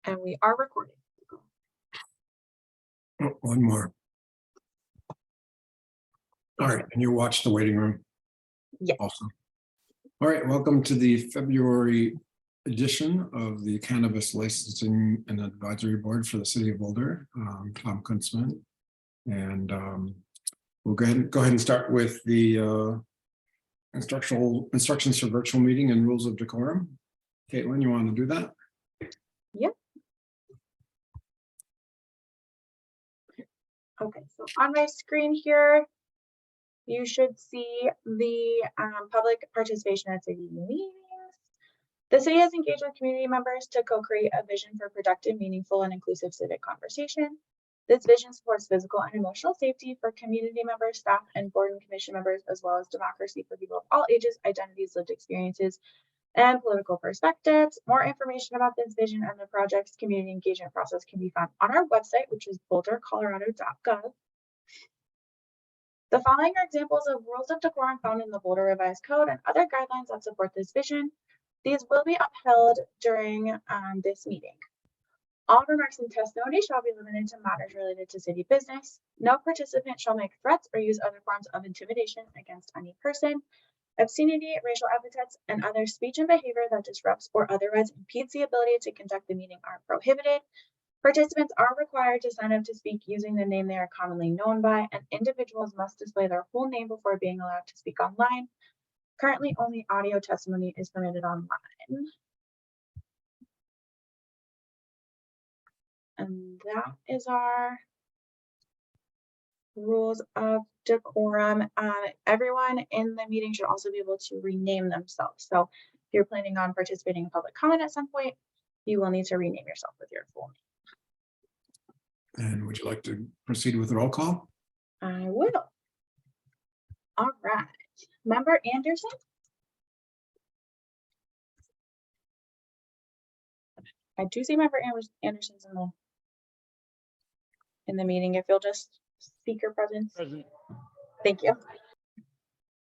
And we are recording. Oh, one more. All right, and you watch the waiting room? Yes. Awesome. All right, welcome to the February edition of the Cannabis Licensing and Advisory Board for the City of Boulder. Tom Kuntzman. And we'll go ahead and start with the instructions for virtual meeting and rules of decorum. Caitlin, you want to do that? Yep. Okay, so on my screen here, you should see the public participation at city meetings. The city has engaged with community members to co-create a vision for productive, meaningful, and inclusive civic conversation. This vision supports physical and emotional safety for community members, staff, and board and commission members, as well as democracy for people of all ages, identities, lived experiences, and political perspectives. More information about this vision and the project's community engagement process can be found on our website, which is bouldercolorado.gov. The following are examples of rules of decorum found in the Boulder Revised Code and other guidelines that support this vision. These will be upheld during this meeting. All remarks and testimony shall be limited to matters related to city business. No participant shall make threats or use other forms of intimidation against any person. Obscenity, racial epithets, and other speech and behavior that disrupts or otherwise impedes the ability to conduct the meeting are prohibited. Participants are required to sign up to speak using the name they are commonly known by, and individuals must display their full name before being allowed to speak online. Currently, only audio testimony is permitted online. And that is our rules of decorum. Everyone in the meeting should also be able to rename themselves. So if you're planning on participating in public comment at some point, you will need to rename yourself with your full name. And would you like to proceed with the roll call? I will. All right. Member Anderson? I do see Member Anderson's in the meeting. If you'll just speak your presence. Present. Thank you.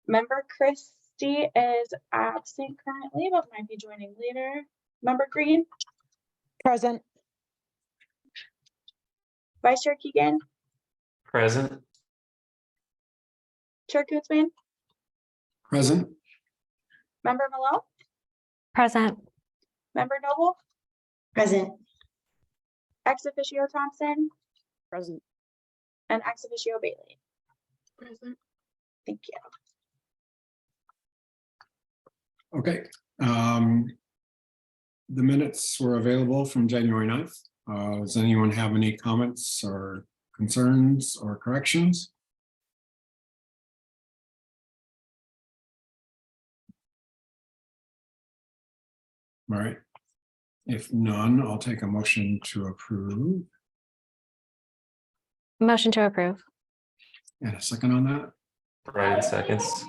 Member Christie is absent currently, but might be joining later. Member Green? Present. Vice Chair Keegan? Present. Chair Kuntzman? Present. Member Malone? Present. Member Noble? Present. Ex officio Thompson? Present. And ex officio Bailey? Present. Thank you. Okay. The minutes were available from January 9th. Does anyone have any comments or concerns or corrections? All right. If none, I'll take a motion to approve. Motion to approve. And a second on that. Brian seconds.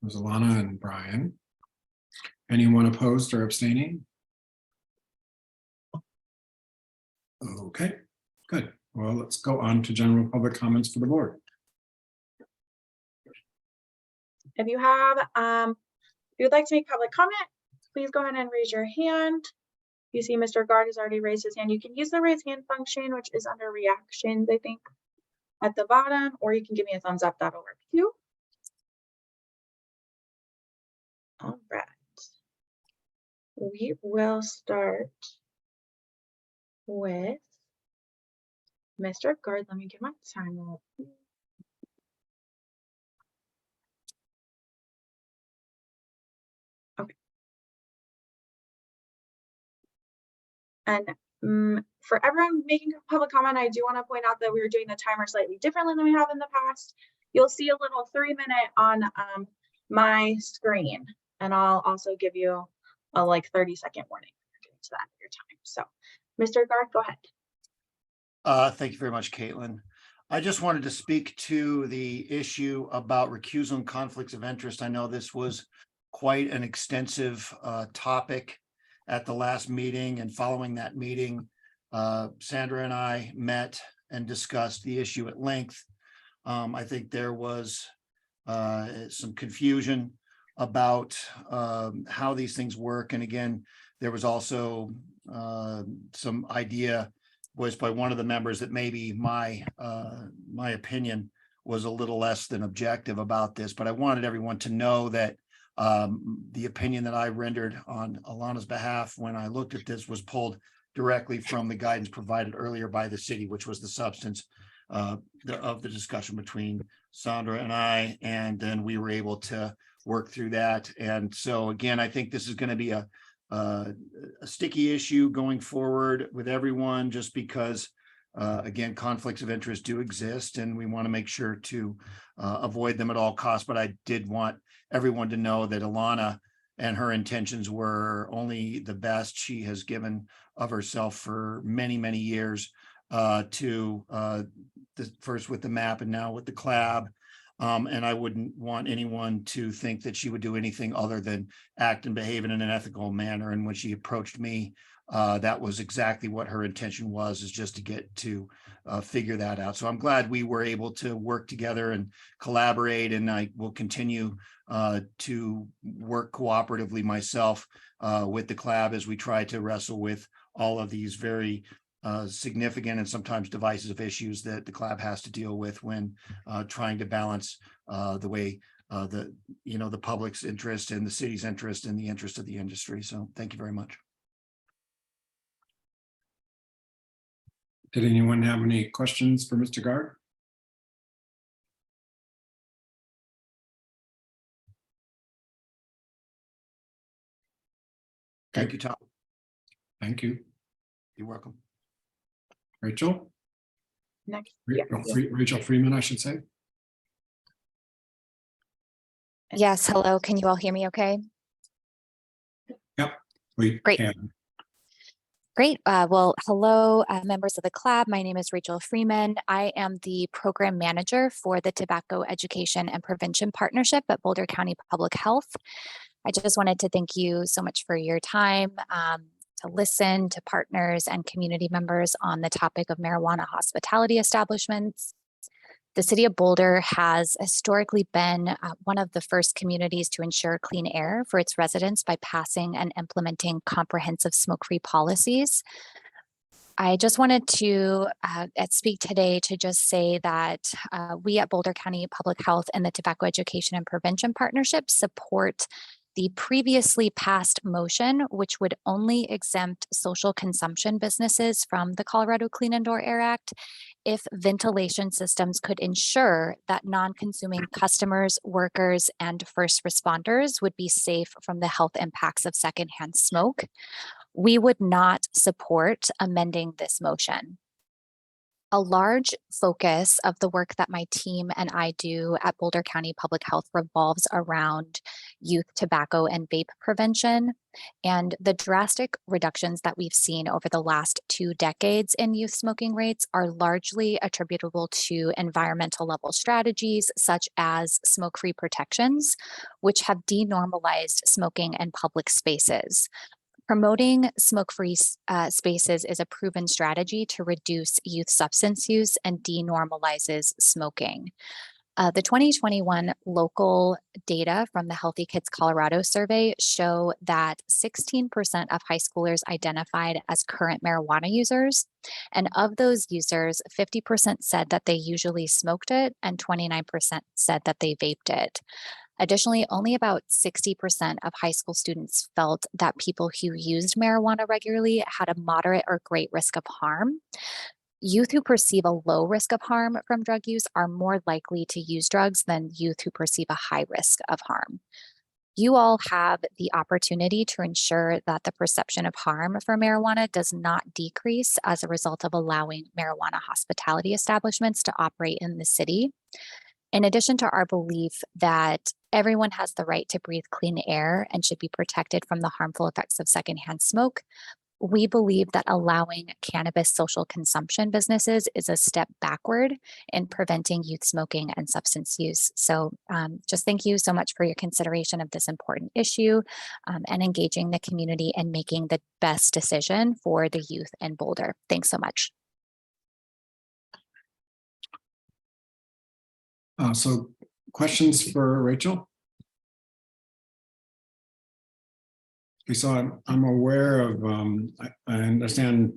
It was Alana and Brian. Anyone opposed or abstaining? Okay, good. Well, let's go on to general public comments for the board. If you have, if you'd like to make public comment, please go ahead and raise your hand. You see Mr. Gard has already raised his hand. You can use the raise hand function, which is under reactions, I think, at the bottom, or you can give me a thumbs up, that'll work too. All right. We will start with Mr. Gard. Let me get my timer up. Okay. And for everyone making public comment, I do want to point out that we were doing the timer slightly differently than we have in the past. You'll see a little 3-minute on my screen, and I'll also give you a 30-second warning to that at your time. So, Mr. Gard, go ahead. Thank you very much, Caitlin. I just wanted to speak to the issue about recusal and conflicts of interest. I know this was quite an extensive topic at the last meeting, and following that meeting, Sandra and I met and discussed the issue at length. I think there was some confusion about how these things work. And again, there was also some idea voiced by one of the members that maybe my opinion was a little less than objective about this, but I wanted everyone to know that the opinion that I rendered on Alana's behalf when I looked at this was pulled directly from the guidance provided earlier by the city, which was the substance of the discussion between Sandra and I, and then we were able to work through that. And so again, I think this is going to be a sticky issue going forward with everyone, just because again, conflicts of interest do exist, and we want to make sure to avoid them at all costs. But I did want everyone to know that Alana and her intentions were only the best. She has given of herself for many, many years to first with the map and now with the CLAB. And I wouldn't want anyone to think that she would do anything other than act and behave in an ethical manner. And when she approached me, that was exactly what her intention was, is just to get to figure that out. So I'm glad we were able to work together and collaborate, and I will continue to work cooperatively myself with the CLAB as we try to wrestle with all of these very significant and sometimes divisive issues that the CLAB has to deal with when trying to balance the way the public's interest and the city's interest and the interest of the industry. So thank you very much. Did anyone have any questions for Mr. Gard? Thank you, Tom. Thank you. You're welcome. Rachel? Next. Rachel Freeman, I should say. Yes, hello. Can you all hear me okay? Yep, we Great. can. Great. Well, hello, members of the CLAB. My name is Rachel Freeman. I am the program manager for the Tobacco Education and Prevention Partnership at Boulder County Public Health. I just wanted to thank you so much for your time to listen to partners and community members on the topic of marijuana hospitality establishments. The city of Boulder has historically been one of the first communities to ensure clean air for its residents by passing and implementing comprehensive smoke-free policies. I just wanted to speak today to just say that we at Boulder County Public Health and the Tobacco Education and Prevention Partnership support the previously passed motion, which would only exempt social consumption businesses from the Colorado Clean Indoor Air Act if ventilation systems could ensure that non-consuming customers, workers, and first responders would be safe from the health impacts of secondhand smoke. We would not support amending this motion. A large focus of the work that my team and I do at Boulder County Public Health revolves around youth tobacco and vape prevention. And the drastic reductions that we've seen over the last 2 decades in youth smoking rates are largely attributable to environmental level strategies such as smoke-free protections, which have denormalized smoking in public spaces. Promoting smoke-free spaces is a proven strategy to reduce youth substance use and denormalizes smoking. The 2021 local data from the Healthy Kids Colorado survey show that 16% of high schoolers identified as current marijuana users. And of those users, 50% said that they usually smoked it and 29% said that they vaped it. Additionally, only about 60% of high school students felt that people who used marijuana regularly had a moderate or great risk of harm. Youth who perceive a low risk of harm from drug use are more likely to use drugs than youth who perceive a high risk of harm. You all have the opportunity to ensure that the perception of harm for marijuana does not decrease as a result of allowing marijuana hospitality establishments to operate in the city. In addition to our belief that everyone has the right to breathe clean air and should be protected from the harmful effects of secondhand smoke, we believe that allowing cannabis social consumption businesses is a step backward in preventing youth smoking and substance use. So just thank you so much for your consideration of this important issue and engaging the community and making the best decision for the youth in Boulder. Thanks so much. So questions for Rachel? Okay, so I'm aware of, I understand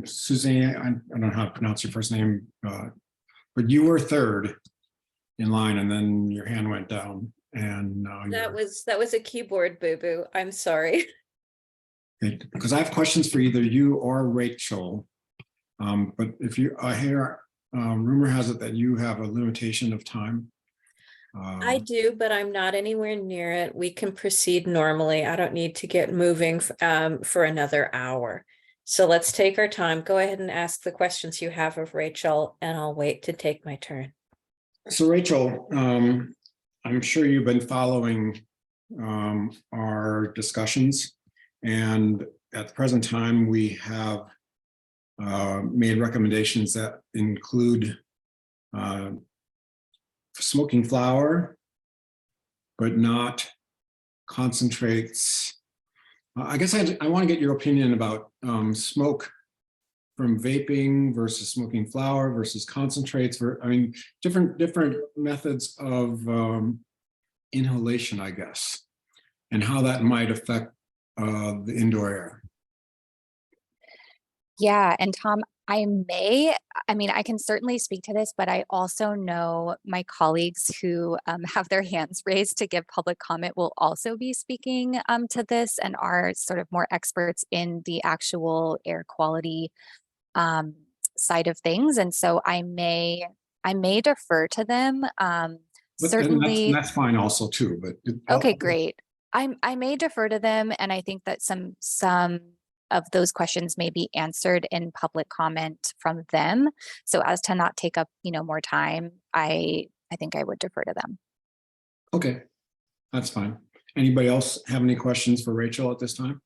Suzanne, I don't know how to pronounce your first name, but you were third in line and then your hand went down and That was a keyboard boo-boo. I'm sorry. because I have questions for either you or Rachel. But if you, I hear, rumor has it that you have a limitation of time. I do, but I'm not anywhere near it. We can proceed normally. I don't need to get moving for another hour. So let's take our time. Go ahead and ask the questions you have of Rachel, and I'll wait to take my turn. So Rachel, I'm sure you've been following our discussions, and at the present time, we have made recommendations that include smoking flower, but not concentrates. I guess I want to get your opinion about smoke from vaping versus smoking flower versus concentrates. I mean, different methods of inhalation, I guess, and how that might affect the indoor air. Yeah, and Tom, I mean, I can certainly speak to this, but I also know my colleagues who have their hands raised to give public comment will also be speaking to this and are sort of more experts in the actual air quality side of things. And so I may defer to them. But Certainly. that's fine also too, but Okay, great. I may defer to them, and I think that some of those questions may be answered in public comment from them. So as to not take up, more time, I think I would defer to them. Okay, that's fine. Anybody else have any questions for Rachel at this time?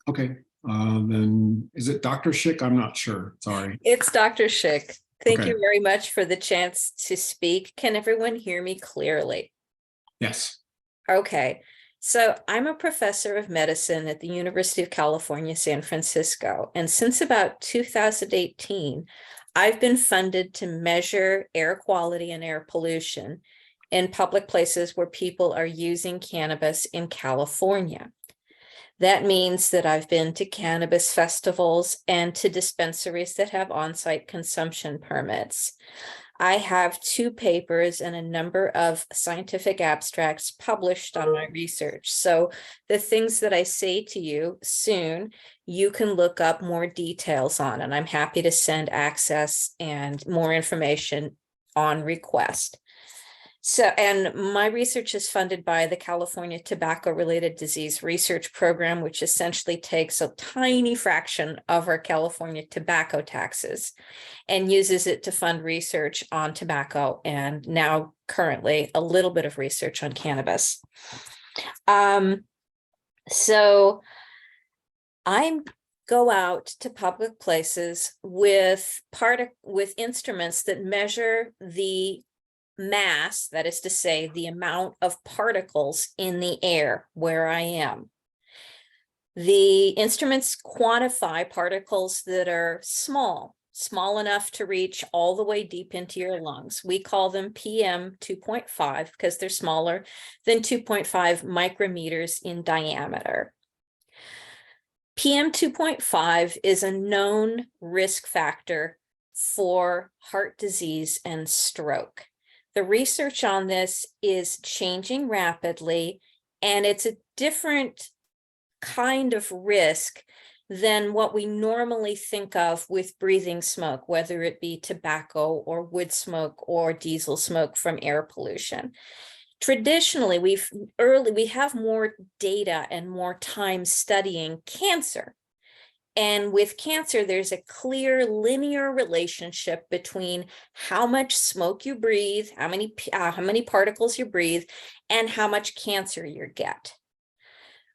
Okay, then is it Dr. Schick? I'm not sure. Sorry. It's Dr. Schick. Thank Okay. you very much for the chance to speak. Can everyone hear me clearly? Yes. Okay. So I'm a professor of medicine at the University of California, San Francisco. And since about 2018, I've been funded to measure air quality and air pollution in public places where people are using cannabis in California. That means that I've been to cannabis festivals and to dispensaries that have on-site consumption permits. I have 2 papers and a number of scientific abstracts published on my research. So the things that I say to you soon, you can look up more details on, and I'm happy to send access and more information on request. So, and my research is funded by the California Tobacco-Related Disease Research Program, which essentially takes a tiny fraction of our California tobacco taxes and uses it to fund research on tobacco and now currently a little bit of research on cannabis. So I go out to public places with instruments that measure the mass, that is to say, the amount of particles in the air where I am. The instruments quantify particles that are small enough to reach all the way deep into your lungs. We call them PM 2.5 because they're smaller than 2.5 micrometers in diameter. PM 2.5 is a known risk factor for heart disease and stroke. The research on this is changing rapidly, and it's a different kind of risk than what we normally think of with breathing smoke, whether it be tobacco or wood smoke or diesel smoke from air pollution. Traditionally, we have more data and more time studying cancer. And with cancer, there's a clear linear relationship between how much smoke you breathe, how many particles you breathe, and how much cancer you get.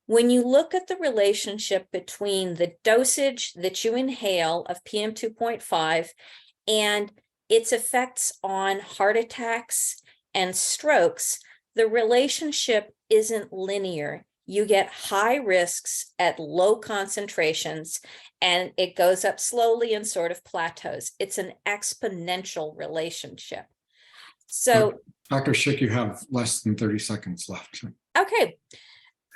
When you look at the relationship between the dosage that you inhale of PM 2.5 and its effects on heart attacks and strokes, the relationship isn't linear. You get high risks at low concentrations, and it goes up slowly and sort of plateaus. It's an exponential relationship. So, Dr. Schick, you have less than 30 seconds left. okay.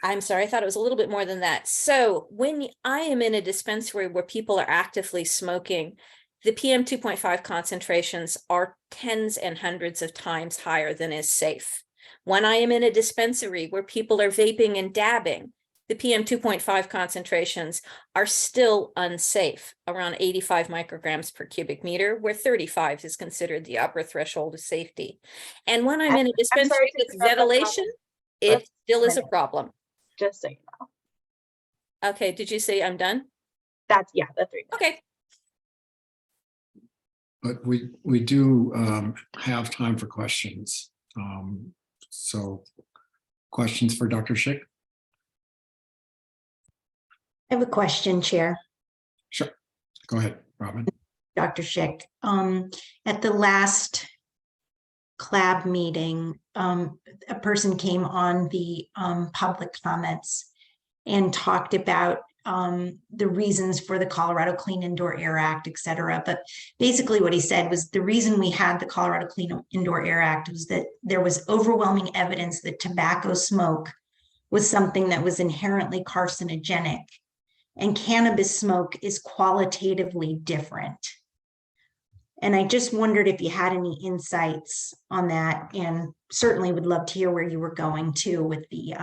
I'm sorry, I thought it was a little bit more than that. So when I am in a dispensary where people are actively smoking, the PM 2.5 concentrations are tens and hundreds of times higher than is safe. When I am in a dispensary where people are vaping and dabbing, the PM 2.5 concentrations are still unsafe, around 85 micrograms per cubic meter, where 35 is considered the upper threshold of safety. And when I'm in a I'm sorry dispensary to with interrupt, ventilation, it still is a problem. just so you know. Okay, did you say I'm done? That's, yeah, the 3 minutes. Okay, But we do have time for questions. So questions for Dr. Schick? I have a question, Chair. Sure. Go ahead, Robin. Dr. Schick. At the last CLAB meeting, a person came on the public comments and talked about the reasons for the Colorado Clean Indoor Air Act, et cetera. But basically what he said was the reason we had the Colorado Clean Indoor Air Act was that there was overwhelming evidence that tobacco smoke was something that was inherently carcinogenic, and cannabis smoke is qualitatively different. And I just wondered if you had any insights on that, and certainly would love to hear where you were going to with the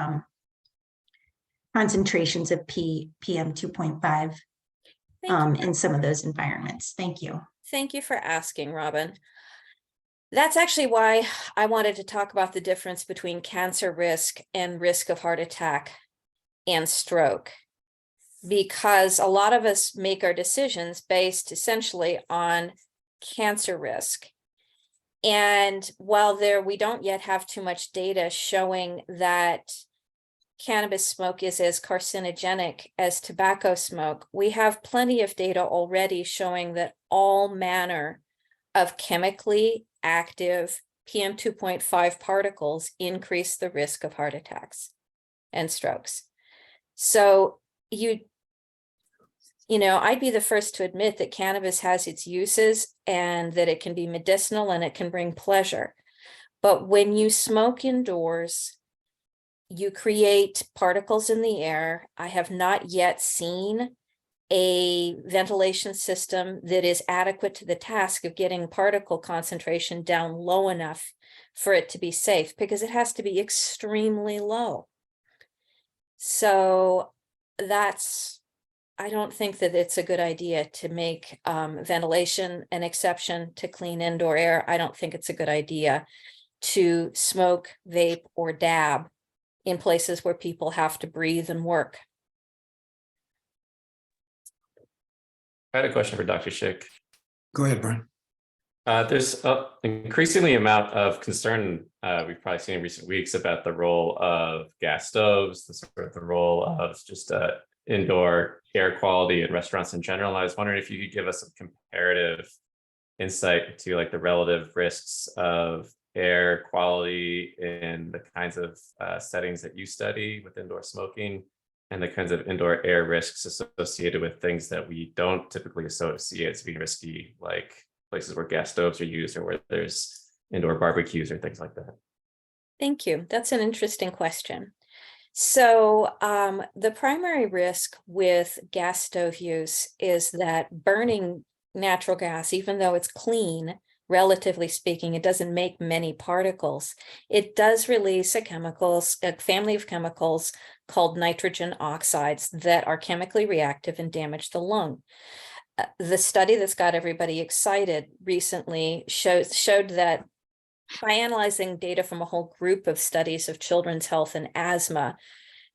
concentrations of PM 2.5 in some of those environments. Thank you. thank you for asking, Robin. That's actually why I wanted to talk about the difference between cancer risk and risk of heart attack and stroke, because a lot of us make our decisions based essentially on cancer risk. And while we don't yet have too much data showing that cannabis smoke is as carcinogenic as tobacco smoke, we have plenty of data already showing that all manner of chemically active PM 2.5 particles increase the risk of heart attacks and strokes. So you know, I'd be the first to admit that cannabis has its uses and that it can be medicinal and it can bring pleasure. But when you smoke indoors, you create particles in the air. I have not yet seen a ventilation system that is adequate to the task of getting particle concentration down low enough for it to be safe, because it has to be extremely low. So I don't think that it's a good idea to make ventilation an exception to clean indoor air. I don't think it's a good idea to smoke, vape, or dab in places where people have to breathe and work. I had a question for Dr. Schick. Go ahead, Brian. There's an increasingly amount of concern we've probably seen in recent weeks about the role of gas stoves, the role of just indoor air quality in restaurants in general. I was wondering if you could give us some comparative insight into like the relative risks of air quality in the kinds of settings that you study with indoor smoking, and the kinds of indoor air risks associated with things that we don't typically associate as being risky, like places where gas stoves are used or where there's indoor barbecues or things like that. Thank you. That's an interesting question. So the primary risk with gas stove use is that burning natural gas, even though it's clean, relatively speaking, it doesn't make many particles. It does release a family of chemicals called nitrogen oxides that are chemically reactive and damage the lung. The study that's got everybody excited recently showed that by analyzing data from a whole group of studies of children's health and asthma,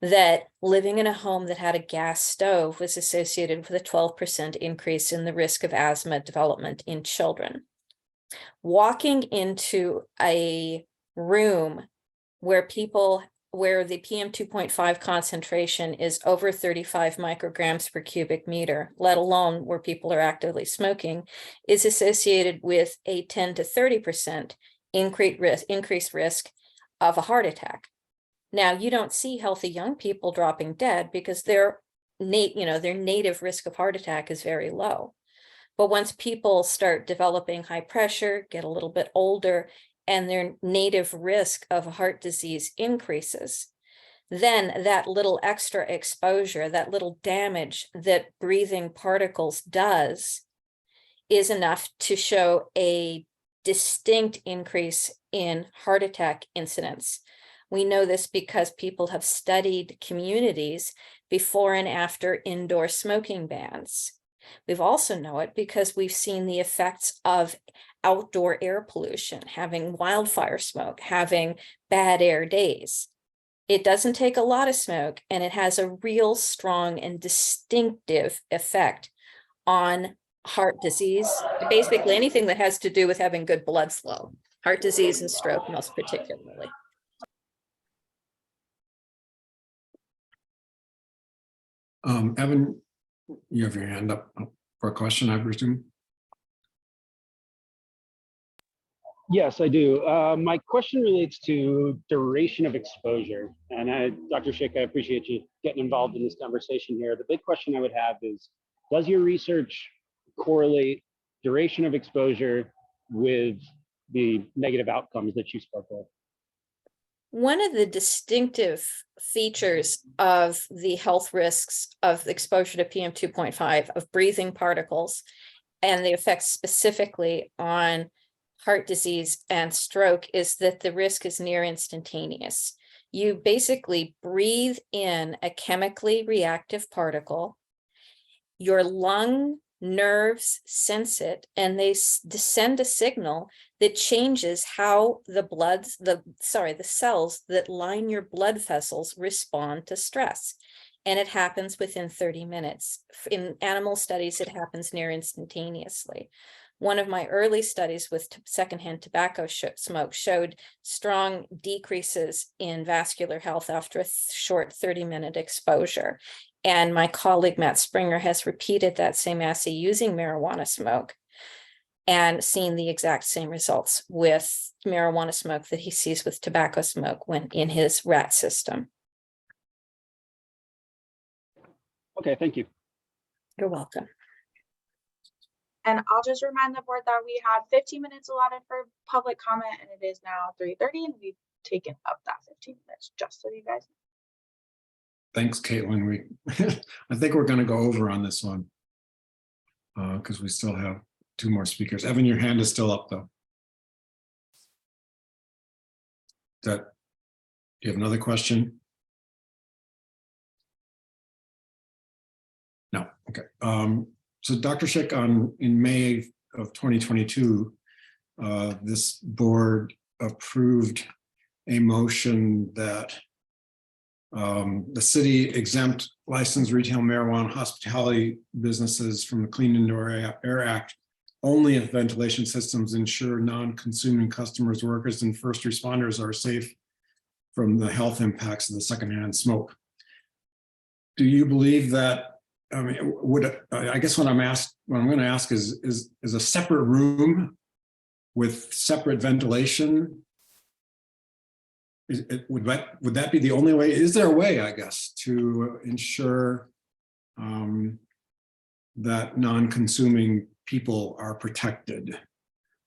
that living in a home that had a gas stove was associated with a 12% increase in the risk of asthma development in children. Walking into a room where the PM 2.5 concentration is over 35 micrograms per cubic meter, let alone where people are actively smoking, is associated with a 10 to 30% increased risk of a heart attack. Now, you don't see healthy young people dropping dead because their native risk of heart attack is very low. But once people start developing high pressure, get a little bit older, and their native risk of heart disease increases, then that little extra exposure, that little damage that breathing particles does is enough to show a distinct increase in heart attack incidence. We know this because people have studied communities before and after indoor smoking bans. We've also know it because we've seen the effects of outdoor air pollution, having wildfire smoke, having bad air days. It doesn't take a lot of smoke, and it has a real strong and distinctive effect on heart disease, basically anything that has to do with having good blood flow, heart disease and stroke most particularly. Evan, you have your hand up for a question, I presume. Yes, I do. My question relates to duration of exposure. And Dr. Schick, I appreciate you getting involved in this conversation here. The big question I would have is, does your research correlate duration of exposure with the negative outcomes that you spoke of? One of the distinctive features of the health risks of exposure to PM 2.5 of breathing particles and the effects specifically on heart disease and stroke is that the risk is near instantaneous. You basically breathe in a chemically reactive particle, your lung nerves sense it, and they send a signal that changes how the cells that line your blood vessels respond to stress. And it happens within 30 minutes. In animal studies, it happens near instantaneously. One of my early studies with secondhand tobacco smoke showed strong decreases in vascular health after a short 30-minute exposure. And my colleague, Matt Springer, has repeated that same assay using marijuana smoke and seen the exact same results with marijuana smoke that he sees with tobacco smoke when in his rat system. Okay, thank you. You're welcome. And I'll just remind the board that we had 15 minutes allotted for public comment, and it is now 3:30, and we've taken up that 15 minutes, just so you guys know. Thanks, Caitlin. I think we're going to go over on this one because we still have 2 more speakers. Evan, your hand is still up, though. Do you have another question? No. Okay. So Dr. Schick, in May of 2022, this board approved a motion that the city exempt licensed retail marijuana hospitality businesses from the Clean Indoor Air Act only if ventilation systems ensure non-consuming customers, workers, and first responders are safe from the health impacts of the secondhand smoke. Do you believe that? I mean, I guess what I'm going to ask is a separate room with separate ventilation? Would that be the only way? Is there a way, I guess, to ensure that non-consuming people are protected?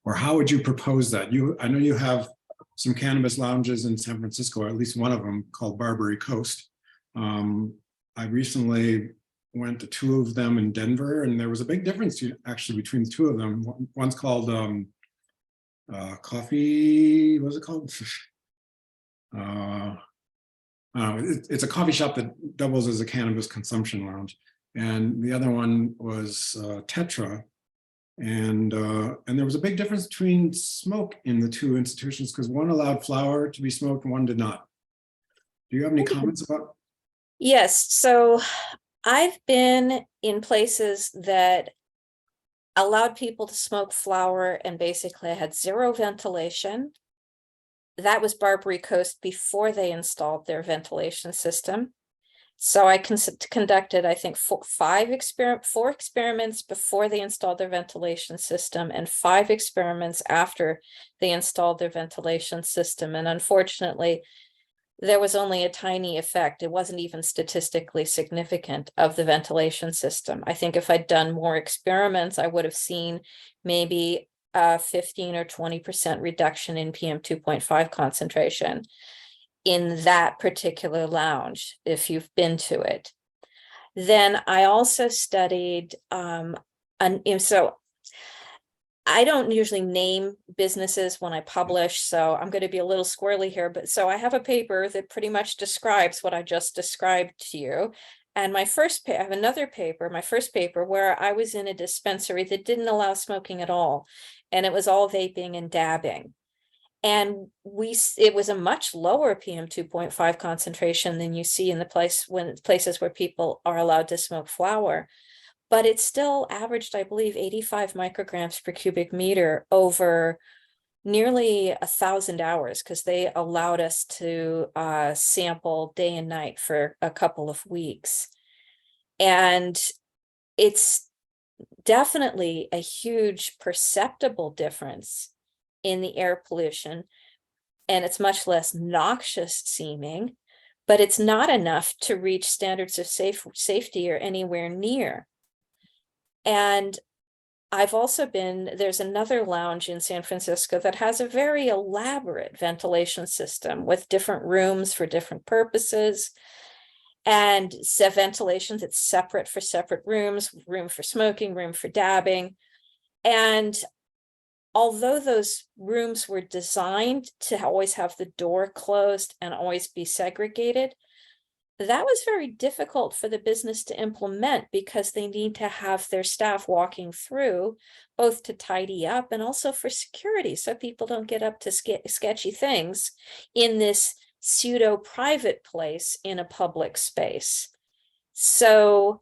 Or how would you propose that? I know you have some cannabis lounges in San Francisco, or at least one of them called Barbary Coast. I recently went to 2 of them in Denver, and there was a big difference actually between the 2 of them. One's called coffee, what was it called? It's a coffee shop that doubles as a cannabis consumption lounge, and the other one was Tetra, and there was a big difference between smoke in the 2 institutions because one allowed flower to be smoked and one did not. Do you have any comments about? Yes, so I've been in places that allowed people to smoke flower and basically had 0 ventilation. That was Barbary Coast before they installed their ventilation system. So I conducted, I think, 4 experiments before they installed their ventilation system and 5 experiments after they installed their ventilation system. And unfortunately, there was only a tiny effect. It wasn't even statistically significant of the ventilation system. I think if I'd done more experiments, I would have seen maybe a 15 or 20% reduction in PM 2.5 concentration in that particular lounge, if you've been to it. Then I also studied, so I don't usually name businesses when I publish, so I'm going to be a little squirrely here, but so I have a paper that pretty much describes what I just described to you. And I have another paper, my first paper, where I was in a dispensary that didn't allow smoking at all. And it was all vaping and dabbing. And it was a much lower PM 2.5 concentration than you see in places where people are allowed to smoke flower. But it still averaged, I believe, 85 micrograms per cubic meter over nearly 1,000 hours, because they allowed us to sample day and night for a couple of weeks. And it's definitely a huge perceptible difference in the air pollution, and it's much less noxious seeming, but it's not enough to reach standards of safety or anywhere near. And I've also there's another lounge in San Francisco that has a very elaborate ventilation system with different rooms for different purposes, and ventilation that's separate for separate rooms, room for smoking, room for dabbing. And although those rooms were designed to always have the door closed and always be segregated, that was very difficult for the business to implement, because they need to have their staff walking through, both to tidy up and also for security, so people don't get up to sketchy things in this pseudo private place in a public space. So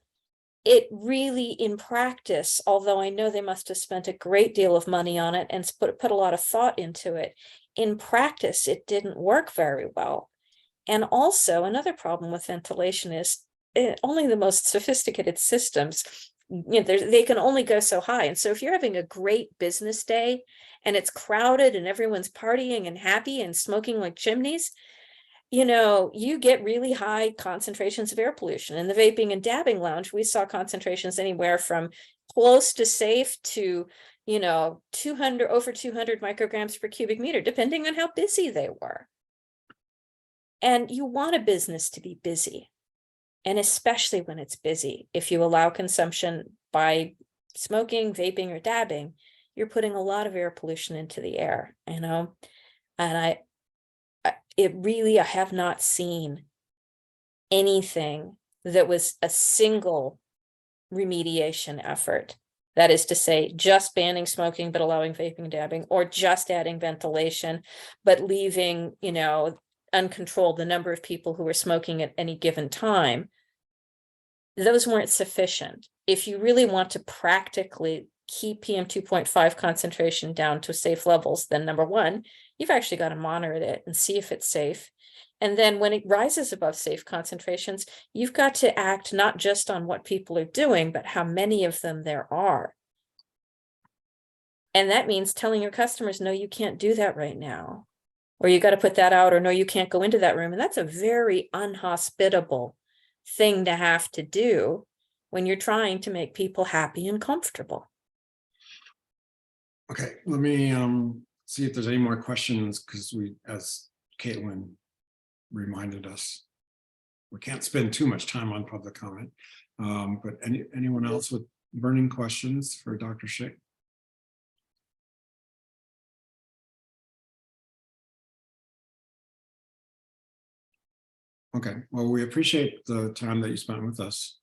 it really, in practice, although I know they must have spent a great deal of money on it and put a lot of thought into it, in practice, it didn't work very well. And also another problem with ventilation is only the most sophisticated systems, they can only go so high. And so if you're having a great business day and it's crowded and everyone's partying and happy and smoking like chimneys, you get really high concentrations of air pollution. In the vaping and dabbing lounge, we saw concentrations anywhere from close to safe to, over 200 micrograms per cubic meter, depending on how busy they were. And you want a business to be busy, and especially when it's busy. If you allow consumption by smoking, vaping, or dabbing, you're putting a lot of air pollution into the air, and I have not seen anything that was a single remediation effort. That is to say, just banning smoking but allowing vaping and dabbing, or just adding ventilation but leaving, uncontrolled the number of people who were smoking at any given time. Those weren't sufficient. If you really want to practically keep PM 2.5 concentration down to safe levels, then number one, you've actually got to monitor it and see if it's safe. And then when it rises above safe concentrations, you've got to act not just on what people are doing, but how many of them there are. And that means telling your customers, no, you can't do that right now, or you got to put that out, or no, you can't go into that room. And that's a very unhospitable thing to have to do when you're trying to make people happy and comfortable. Okay, let me see if there's any more questions, because as Caitlin reminded us, we can't spend too much time on public comment. But anyone else with burning questions for Dr. Schick? Okay, well, we appreciate the time that you spent with us.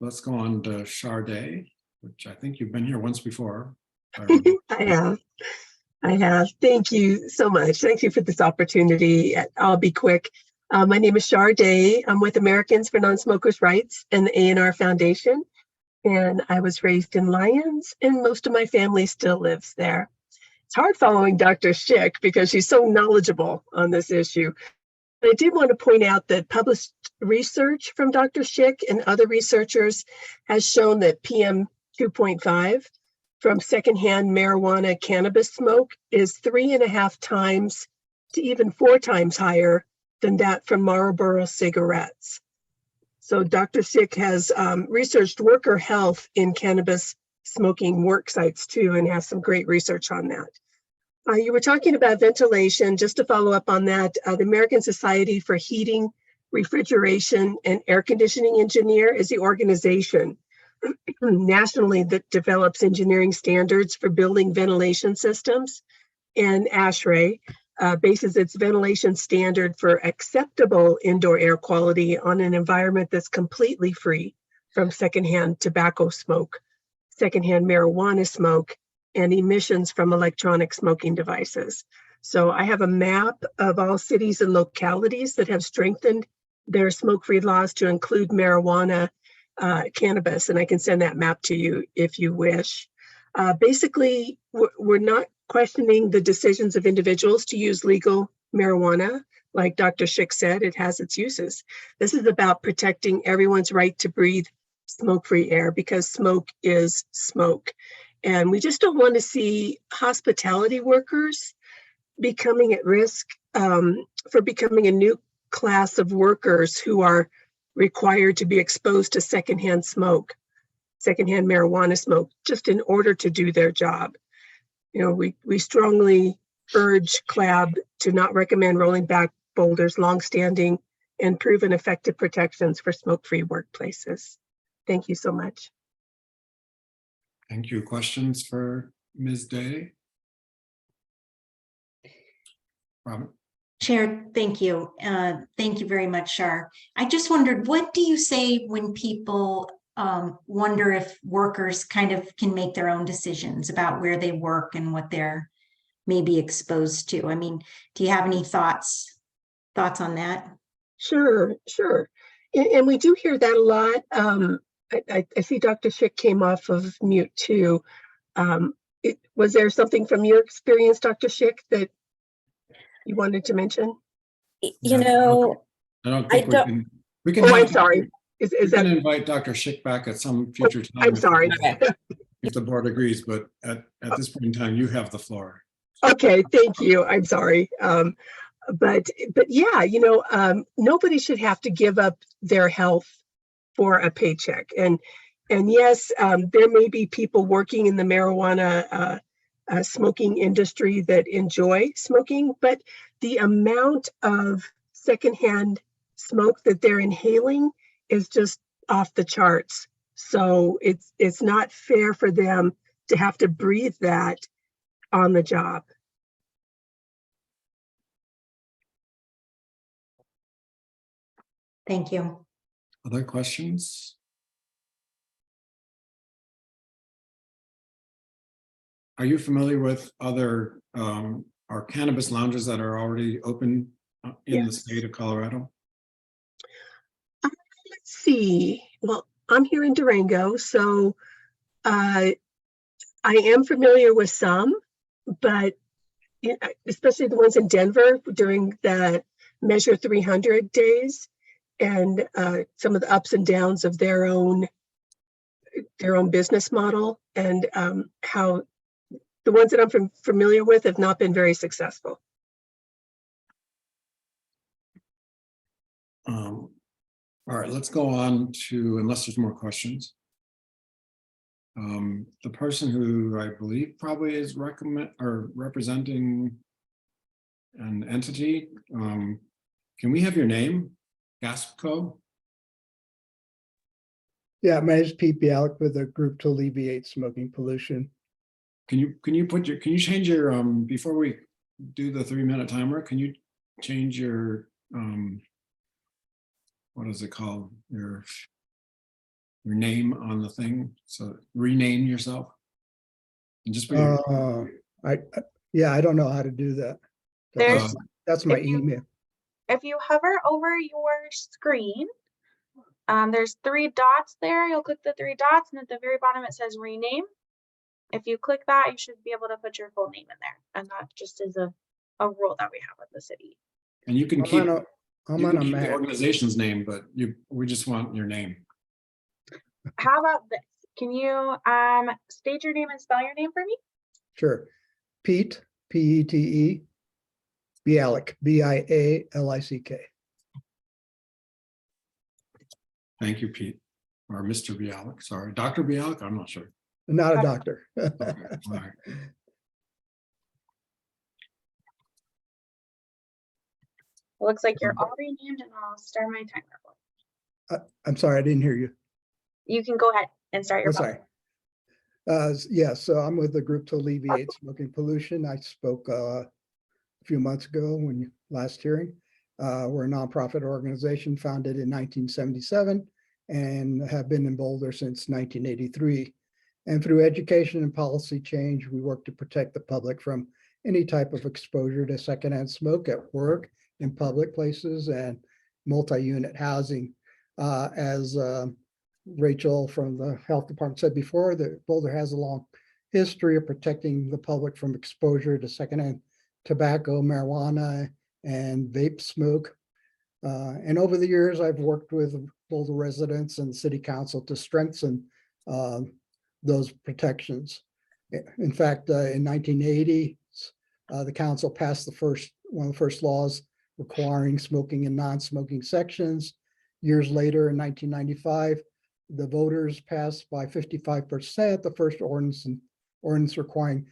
Let's go on to Sade, which I think you've been here once before. I have. Thank you so much. Thank you for this opportunity. I'll be quick. My name is Sade. I'm with Americans for Non-Smokers' Rights and the A&R Foundation. And I was raised in Lyons, and most of my family still lives there. It's hard following Dr. Schick because she's so knowledgeable on this issue. I did want to point out that published research from Dr. Schick and other researchers has shown that PM 2.5 from secondhand marijuana cannabis smoke is 3.5 times to even 4 times higher than that from Marlboro cigarettes. So Dr. Schick has researched worker health in cannabis smoking work sites too, and has some great research on that. You were talking about ventilation. Just to follow up on that, the American Society for Heating, Refrigeration, and Air Conditioning Engineer is the organization nationally that develops engineering standards for building ventilation systems. And ASHRAE bases its ventilation standard for acceptable indoor air quality on an environment that's completely free from secondhand tobacco smoke, secondhand marijuana smoke, and emissions from electronic smoking devices. So I have a map of all cities and localities that have strengthened their smoke-free laws to include marijuana, cannabis, and I can send that map to you if you wish. Basically, we're not questioning the decisions of individuals to use legal marijuana. Like Dr. Schick said, it has its uses. This is about protecting everyone's right to breathe smoke-free air, because smoke is smoke. And we just don't want to see hospitality workers becoming at risk for becoming a new class of workers who are required to be exposed to secondhand smoke, secondhand marijuana smoke, just in order to do their job. You know, we strongly urge CLAB to not recommend rolling back Boulder's longstanding and proven effective protections for smoke-free workplaces. Thank you so much. Thank you. Questions for Ms. Day? Robin? Chair, thank you. Thank you very much, Shar. I just wondered, what do you say when people wonder if workers kind of can make their own decisions about where they work and what they're maybe exposed to? I mean, do you have any thoughts on that? Sure. And we do hear that a lot. I see Dr. Schick came off of mute too. Was there something from your experience, Dr. Schick, that you wanted to mention? You know, I don't think we can. Oh, have- I'm sorry. We can invite Dr. Schick back at some future time. I'm sorry. If the board agrees, but at this point in time, you have the floor. Okay, thank you. I'm sorry. But yeah, you know, nobody should have to give up their health for a paycheck. And yes, there may be people working in the marijuana smoking industry that enjoy smoking, but the amount of secondhand smoke that they're inhaling is just off the charts. So it's not fair for them to have to breathe that on the job. Thank you. Other questions? Are you familiar with other our cannabis lounges that are already open in the state of Colorado? Let's see. Well, I'm here in Durango, so I am familiar with some, but especially the ones in Denver during the Measure 300 days, and some of the ups and downs of their own business model, and how the ones that I'm familiar with have not been very successful. All right, let's go on to, unless there's more questions. The person who I believe probably is representing an entity. Can we have your name? Gaspco? Yeah, my name is Pete Bialik with a group to alleviate smoking pollution. Can you change your before we do the 3-minute timer, can you change your what is it called? Your name on the thing. So rename yourself. And just put your I don't know how to do that. That's my email. If you hover over your screen, there's 3 dots there. You'll click the 3 dots, and at the very bottom it says rename. If you click that, you should be able to put your full name in there. And that just is a rule that we have with the city. And you can keep the the organization's name, but we just want your name. How about this? Can you state your name and spell your name for me? Sure. Pete, P-E-T-E, Bialik, B-I-A-L-I-C-K. Thank you, Pete, or Mr. Bialik. Sorry, Dr. Bialik. I'm not sure. Not a doctor. Okay, all right. It looks like you're all renamed and I'll start my timer. I'm sorry, I didn't hear you. You can go ahead and start Oh, your sorry. Yeah, so I'm with the group to alleviate smoking pollution. I spoke a few months ago when last hearing. We're a nonprofit organization founded in 1977 and have been in Boulder since 1983. And through education and policy change, we work to protect the public from any type of exposure to secondhand smoke at work, in public places, and multi-unit housing. As Rachel from the health department said before, that Boulder has a long history of protecting the public from exposure to secondhand tobacco, marijuana, and vape smoke. And over the years, I've worked with Boulder residents and city council to strengthen those protections. In fact, in 1980, the council passed one of the first laws requiring smoking in non-smoking sections. Years later, in 1995, the voters passed by 55% the first ordinance requiring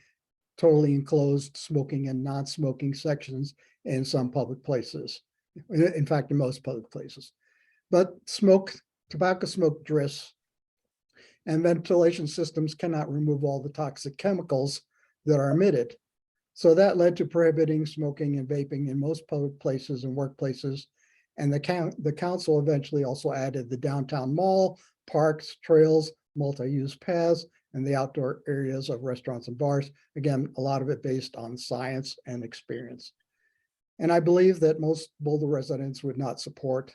totally enclosed smoking and non-smoking sections in some public places. In fact, in most public places. But tobacco smoke drifts, and ventilation systems cannot remove all the toxic chemicals that are emitted. So that led to prohibiting smoking and vaping in most public places and workplaces. And the council eventually also added the downtown mall, parks, trails, multi-use paths, and the outdoor areas of restaurants and bars. Again, a lot of it based on science and experience. And I believe that most Boulder residents would not support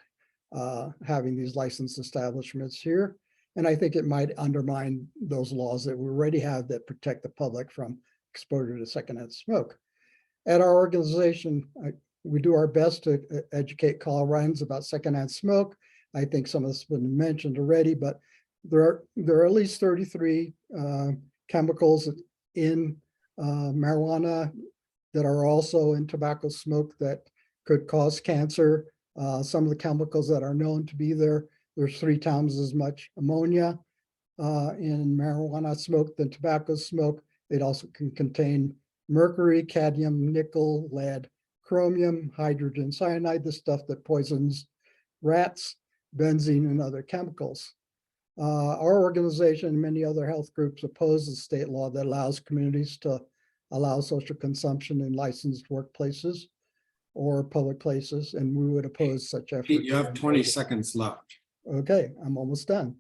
having these licensed establishments here. And I think it might undermine those laws that we already have that protect the public from exposure to secondhand smoke. At our organization, we do our best to educate Coloradans about secondhand smoke. I think some of this has been mentioned already, but there are at least 33 chemicals in marijuana that are also in tobacco smoke that could cause cancer. Some of the chemicals that are known to be there, there's 3 times as much ammonia in marijuana smoke than tobacco smoke. It also can contain mercury, cadmium, nickel, lead, chromium, hydrogen cyanide, the stuff that poisons rats, benzene, and other chemicals. Our organization and many other health groups oppose the state law that allows communities to allow social consumption in licensed workplaces or public places, and we would oppose such efforts. Pete, you have 20 seconds left. Okay, I'm almost done.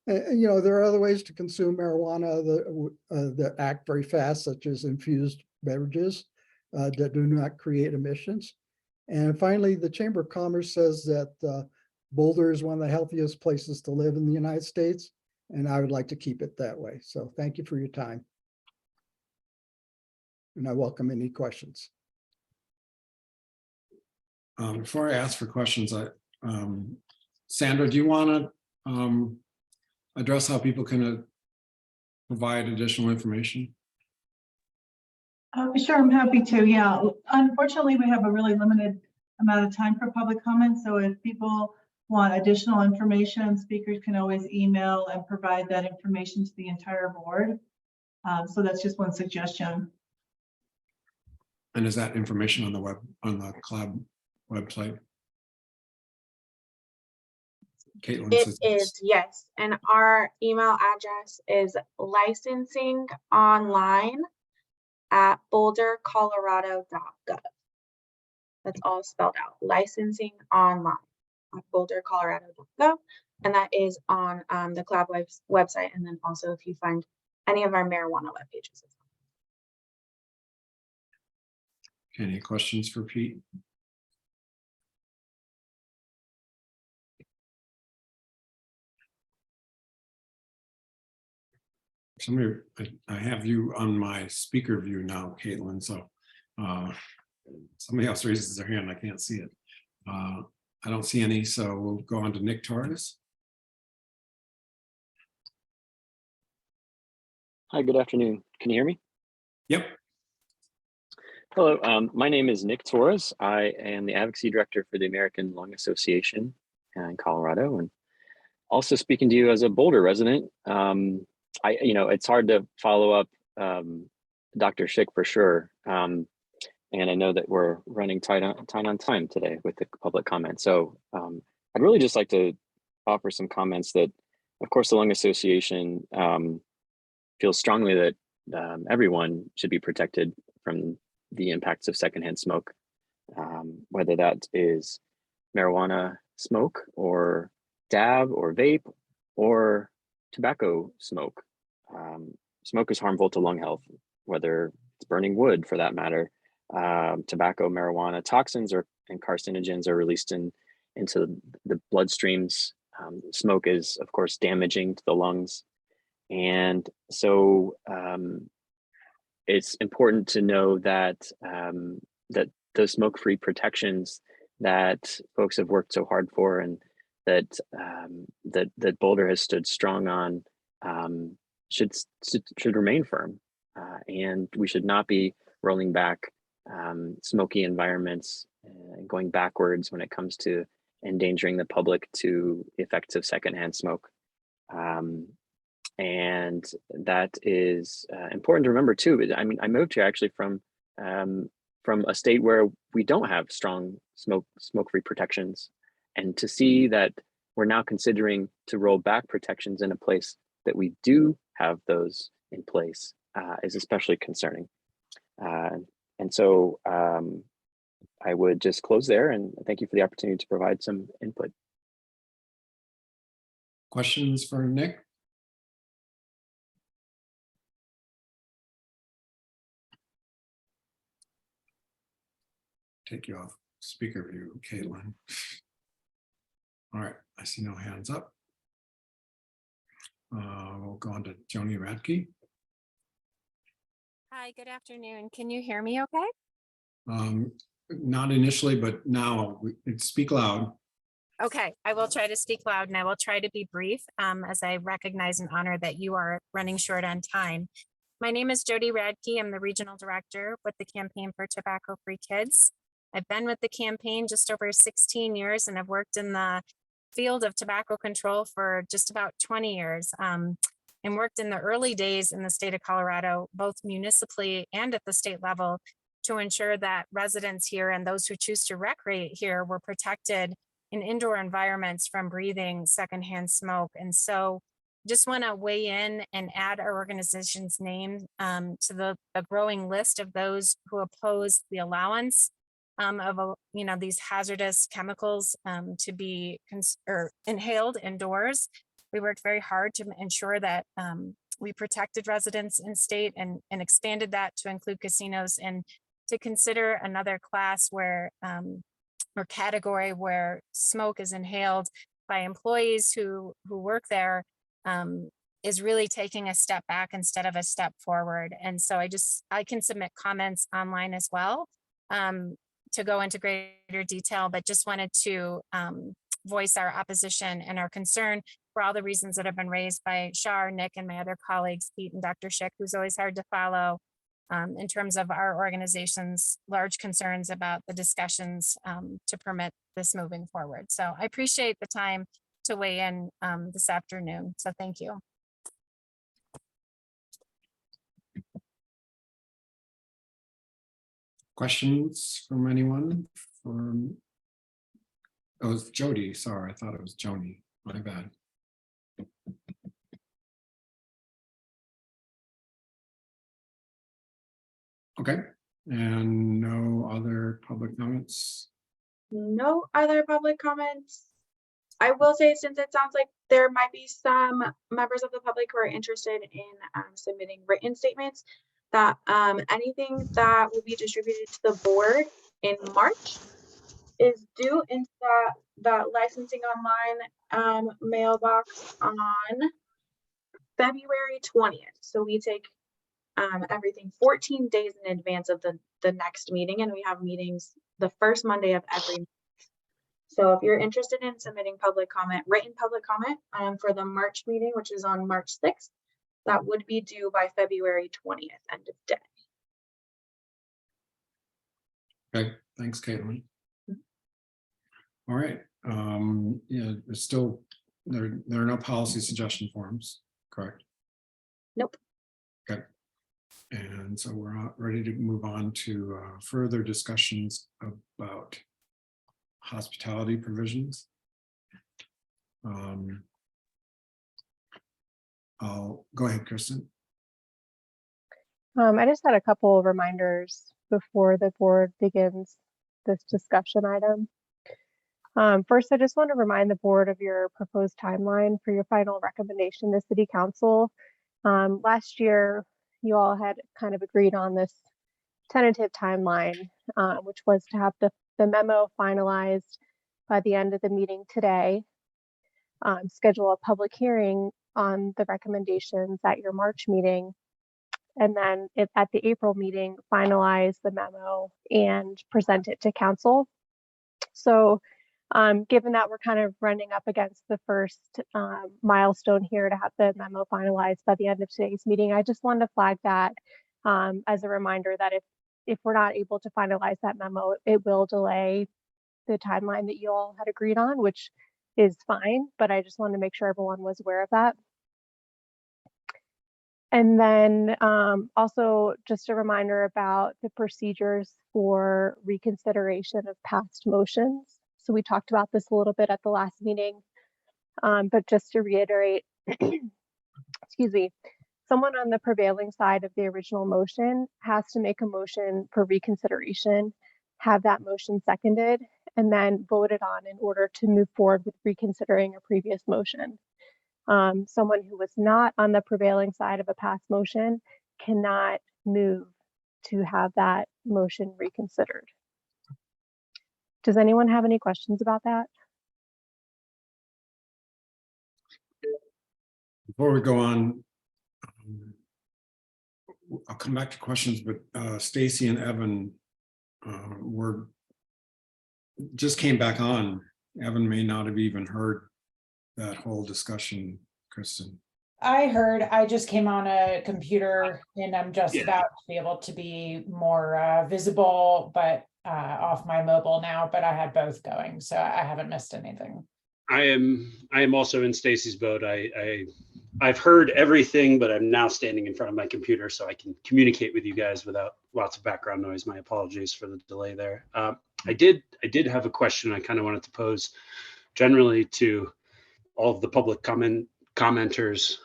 There are other ways to consume marijuana that act very fast, such as infused beverages that do not create emissions. And finally, the Chamber of Commerce says that Boulder is one of the healthiest places to live in the United States, and I would like to keep it that way. So thank you for your time. And I welcome any questions. Before I ask for questions, Sandra, do you want to address how people can provide additional information? Sure, I'm happy to. Yeah, unfortunately, we have a really limited amount of time for public comment. So if people want additional information, speakers can always email and provide that information to the entire board. So that's just one suggestion. And is that information on the club website? Caitlin It says is, yes. And our email address is licensingonline@bouldercolorado.gov. That's all spelled out. licensingonline@bouldercolorado.gov. And that is on the club website. And then also if you find any of our marijuana web pages. Any questions for Pete? Somebody, I have you on my speaker view now, Caitlin, so somebody else raises their hand, I can't see it. I don't see any, so we'll go on to Nick Torres. Hi, good afternoon. Can you hear me? Yep. Hello, my name is Nick Torres. I am the Advocacy Director for the American Lung Association in Colorado, and also speaking to you as a Boulder resident. it's hard to follow up Dr. Schick for sure. And I know that we're running tight on time today with the public comment. So I'd really just like to offer some comments that, of course, the Lung Association feels strongly that everyone should be protected from the impacts of secondhand smoke, whether that is marijuana smoke or dab or vape or tobacco smoke. Smoke is harmful to lung health, whether it's burning wood for that matter. Tobacco, marijuana, toxins and carcinogens are released into the bloodstreams. Smoke is, of course, damaging to the lungs. And so it's important to know that that those smoke-free protections that folks have worked so hard for and that that Boulder has stood strong on should remain firm. And we should not be rolling back smoky environments, going backwards when it comes to endangering the public to the effects of secondhand smoke. And that is important to remember too. I mean, I moved here actually from a state where we don't have strong smoke-free protections, and to see that we're now considering to roll back protections in a place that we do have those in place is especially concerning. And so I would just close there and thank you for the opportunity to provide some input. Questions for Nick? Take you off speaker view, Caitlin. All right, I see no hands up. We'll go on to Joni Radke. Hi, good afternoon. Can you hear me okay? Not initially, but now speak loud. Okay, I will try to speak loud and I will try to be brief as I recognize and honor that you are running short on time. My name is Jody Radke. I'm the regional director with the Campaign for Tobacco-Free Kids. I've been with the campaign just over 16 years and I've worked in the field of tobacco control for just about 20 years and worked in the early days in the state of Colorado, both municipally and at the state level, to ensure that residents here and those who choose to recreate here were protected in indoor environments from breathing secondhand smoke. And so just want to weigh in and add our organization's name to the growing list of those who oppose the allowance of these hazardous chemicals to be inhaled indoors. We worked very hard to ensure that we protected residents in state and expanded that to include casinos and to consider another class where or category where smoke is inhaled by employees who work there is really taking a step back instead of a step forward. And so I can submit comments online as well to go into greater detail, but just wanted to voice our opposition and our concern for all the reasons that have been raised by Shar, Nick, and my other colleagues, Pete and Dr. Schick, who's always hard to follow in terms of our organization's large concerns about the discussions to permit this moving forward. So I appreciate the time to weigh in this afternoon. So thank you. Questions from anyone? Oh, it's Jody. Sorry, I thought it was Joni. My bad. Okay, and no other public comments? No other public comments. I will say, since it sounds like there might be some members of the public who are interested in submitting written statements, that anything that will be distributed to the board in March is due into that licensing online mailbox on February 20th. So we take everything 14 days in advance of the next meeting, and we have meetings the first Monday of every month. So if you're interested in submitting public comment, written public comment for the March meeting, which is on March 6th, that would be due by February 20th, end of day. Okay, thanks, Caitlin. All right, yeah, there's still, there are no policy suggestion forms, correct? Nope. Okay. And so we're ready to move on to further discussions about hospitality provisions. I'll go ahead, Kristen. I just had a couple of reminders before the board begins this discussion item. First, I just want to remind the board of your proposed timeline for your final recommendation to City Council. Last year, you all had kind of agreed on this tentative timeline, which was to have the memo finalized by the end of the meeting today, schedule a public hearing on the recommendations at your March meeting, and then at the April meeting, finalize the memo and present it to council. So given that we're kind of running up against the first milestone here to have the memo finalized by the end of today's meeting, I just wanted to flag that as a reminder that if we're not able to finalize that memo, it will delay the timeline that you all had agreed on, which is fine, but I just wanted to make sure everyone was aware of that. And then also just a reminder about the procedures for reconsideration of past motions. So we talked about this a little bit at the last meeting, but just to reiterate, excuse me, someone on the prevailing side of the original motion has to make a motion for reconsideration, have that motion seconded, and then voted on in order to move forward with reconsidering a previous motion. Someone who was not on the prevailing side of a past motion cannot move to have that motion reconsidered. Does anyone have any questions about that? Before we go on, I'll come back to questions, but Stacy and Evan just came back on. Evan may not have even heard that whole discussion, Kristen. I heard. I just came on a computer and I'm just about to be able to be more visible, but off my mobile now, but I had both going, so I haven't missed anything. I am also in Stacy's boat. I've heard everything, but I'm now standing in front of my computer so I can communicate with you guys without lots of background noise. My apologies for the delay there. I did have a question I kind of wanted to pose generally to all of the public commenters.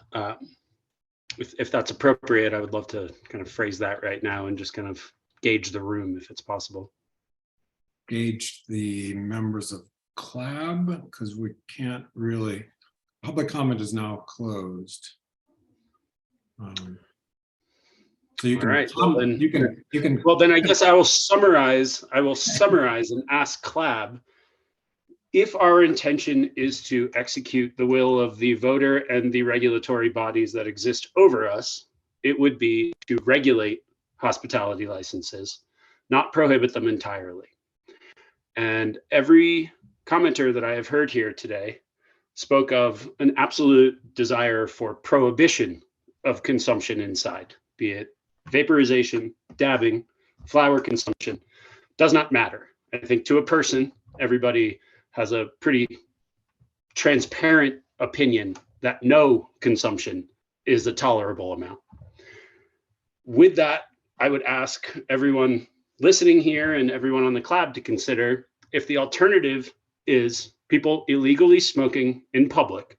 If that's appropriate, I would love to kind of phrase that right now and just kind of gauge the room if it's possible. Gauge the members of CLAB, because we can't really, public comment is now closed. So you can, all right, well, then, you can. Well, then I guess I will summarize and ask CLAB, if our intention is to execute the will of the voter and the regulatory bodies that exist over us, it would be to regulate hospitality licenses, not prohibit them entirely. And every commenter that I have heard here today spoke of an absolute desire for prohibition of consumption inside, be it vaporization, dabbing, flower consumption, does not matter. I think to a person, everybody has a pretty transparent opinion that no consumption is a tolerable amount. With that, I would ask everyone listening here and everyone on the CLAB to consider if the alternative is people illegally smoking in public,